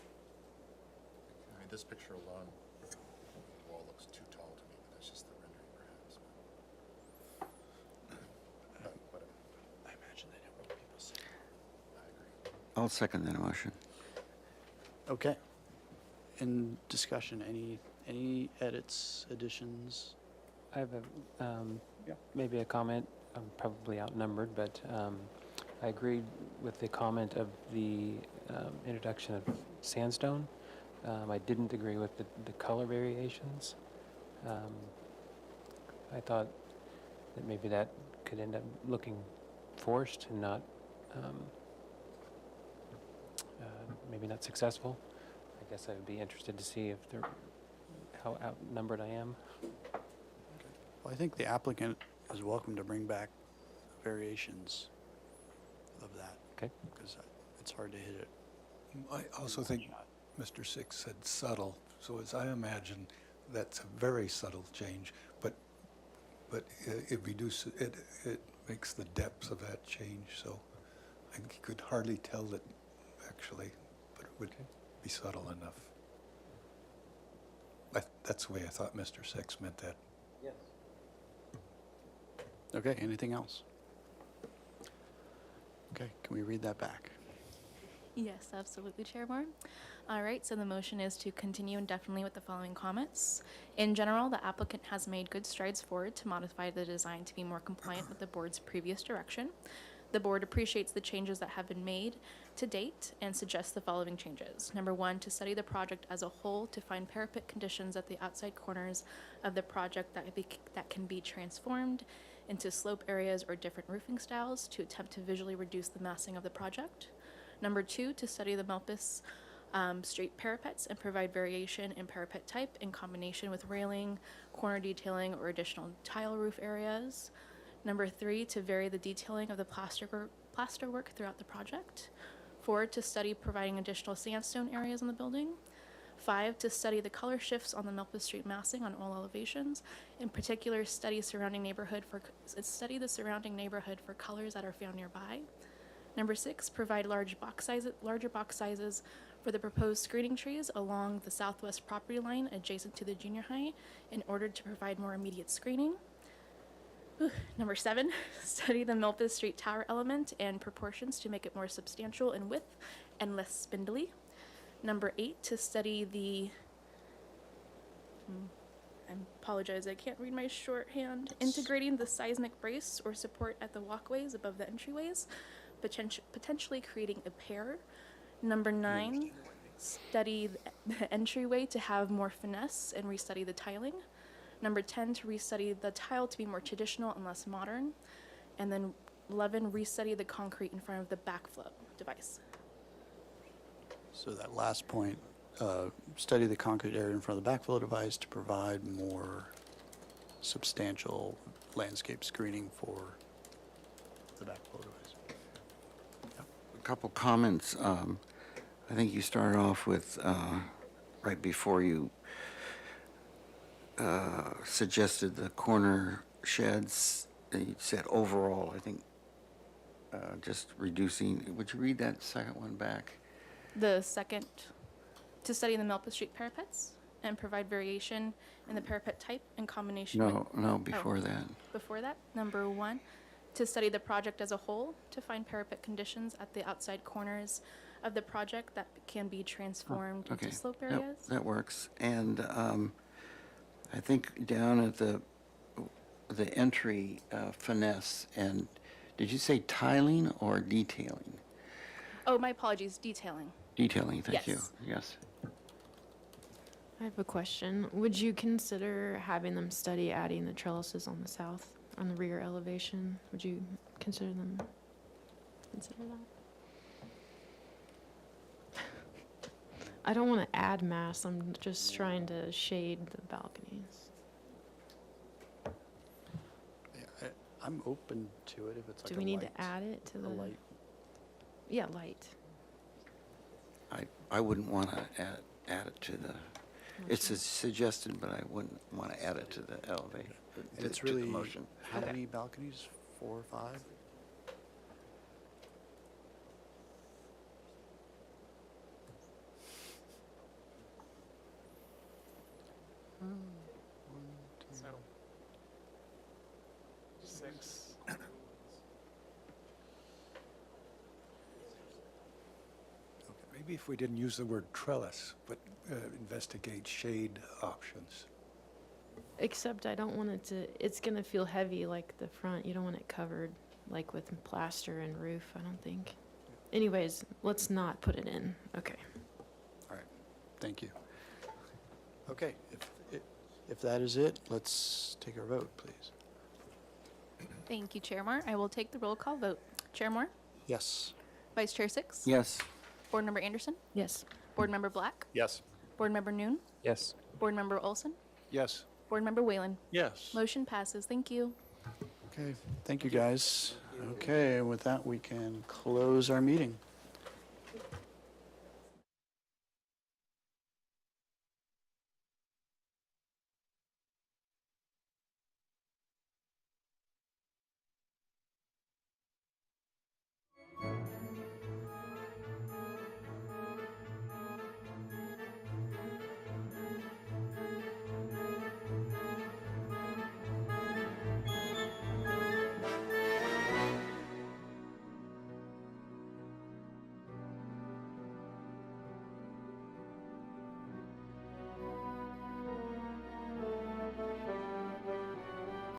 mean, this picture alone, the wall looks too tall to me, but that's just the rendering perhaps. But whatever. I imagine they know what people say. I agree. I'll second that motion. Okay. In discussion, any edits, additions? I have maybe a comment. I'm probably outnumbered, but I agreed with the comment of the introduction of sandstone. I didn't agree with the color variations. I thought that maybe that could end up looking forced and not, maybe not successful. I guess I would be interested to see how outnumbered I am. Well, I think the applicant is welcome to bring back variations of that. Okay. Because it's hard to hit it. I also think Mr. Six said subtle, so as I imagine, that's a very subtle change, but it reduces, it makes the depth of that change, so I think you could hardly tell it actually, but it would be subtle enough. That's the way I thought Mr. Six meant that. Yes. Okay, anything else? Okay, can we read that back? Yes, absolutely, Chair Moore. All right, so the motion is to continue indefinitely with the following comments. In general, the applicant has made good strides forward to modify the design to be more compliant with the board's previous direction. The board appreciates the changes that have been made to date and suggests the following changes. Number one, to study the project as a whole to find parapet conditions at the outside corners of the project that can be transformed into slope areas or different roofing styles to attempt to visually reduce the massing of the project. Number two, to study the Milpas Street parapets and provide variation in parapet type in combination with railing, corner detailing, or additional tile roof areas. Number three, to vary the detailing of the plasterwork throughout the project. 4, to study providing additional sandstone areas in the building. 5, to study the color shifts on the Milpas Street massing on all elevations. In particular, study the surrounding neighborhood for colors that are found nearby. Number 6, provide larger box sizes for the proposed screening trees along the southwest property line adjacent to the junior high in order to provide more immediate screening. Number 7, study the Milpas Street tower element and proportions to make it more substantial in width and less spindly. Number 8, to study the, I apologize, I can't read my shorthand, integrating the seismic brace or support at the walkways above the entryways, potentially creating a pair. Number 9, study the entryway to have more finesse and restudy the tiling. Number 10, to restudy the tile to be more traditional and less modern. And then 11, restudy the concrete in front of the backflow device. So that last point, study the concrete area in front of the backflow device to provide more substantial landscape screening for the backflow device. A couple comments. I think you started off with, right before you suggested the corner sheds, you said overall, I think, just reducing, would you read that second one back? The second, to study the Milpas Street parapets and provide variation in the parapet type in combination with... No, before that. Before that, number 1, to study the project as a whole to find parapet conditions at the outside corners of the project that can be transformed Okay, into slope areas. that works. And I think down at the entry finesse, and did you say tiling or detailing? Oh, my apologies, detailing. Detailing, thank you. Yes. Yes. I have a question. Would you consider having them study adding the trellises on the rear elevation? Would you consider that? I don't want to add mass. I'm just trying to shade the balconies. Yeah, I'm open to it if it's like Do a we need light- to add it to a the? light. Yeah, light. I wouldn't want to add it to the, it's suggested, but I wouldn't want to add it to the elevation, And it's to the really, motion. how many balconies? 4 or 5? So, 6. Maybe if we didn't use the word trellis, but investigate shade options. Except I don't want it to, it's going to feel heavy like the front. You don't want it covered like with plaster and roof, I don't think. Anyways, let's not put it in. Okay. All right, thank you. Okay, if that is it, let's take our vote, please. Thank you, Chair Moore. I will take the roll call vote. Chair Moore? Yes. Vice Chair Six? Yes. Board Member Anderson? Yes. Board Member Black? Yes. Board Member Noon? Yes. Board Member Olson? Yes. Board Member Whalen? Yes. Motion passes. Thank you. Okay, thank you, guys. Okay, and with that, we can close our meeting.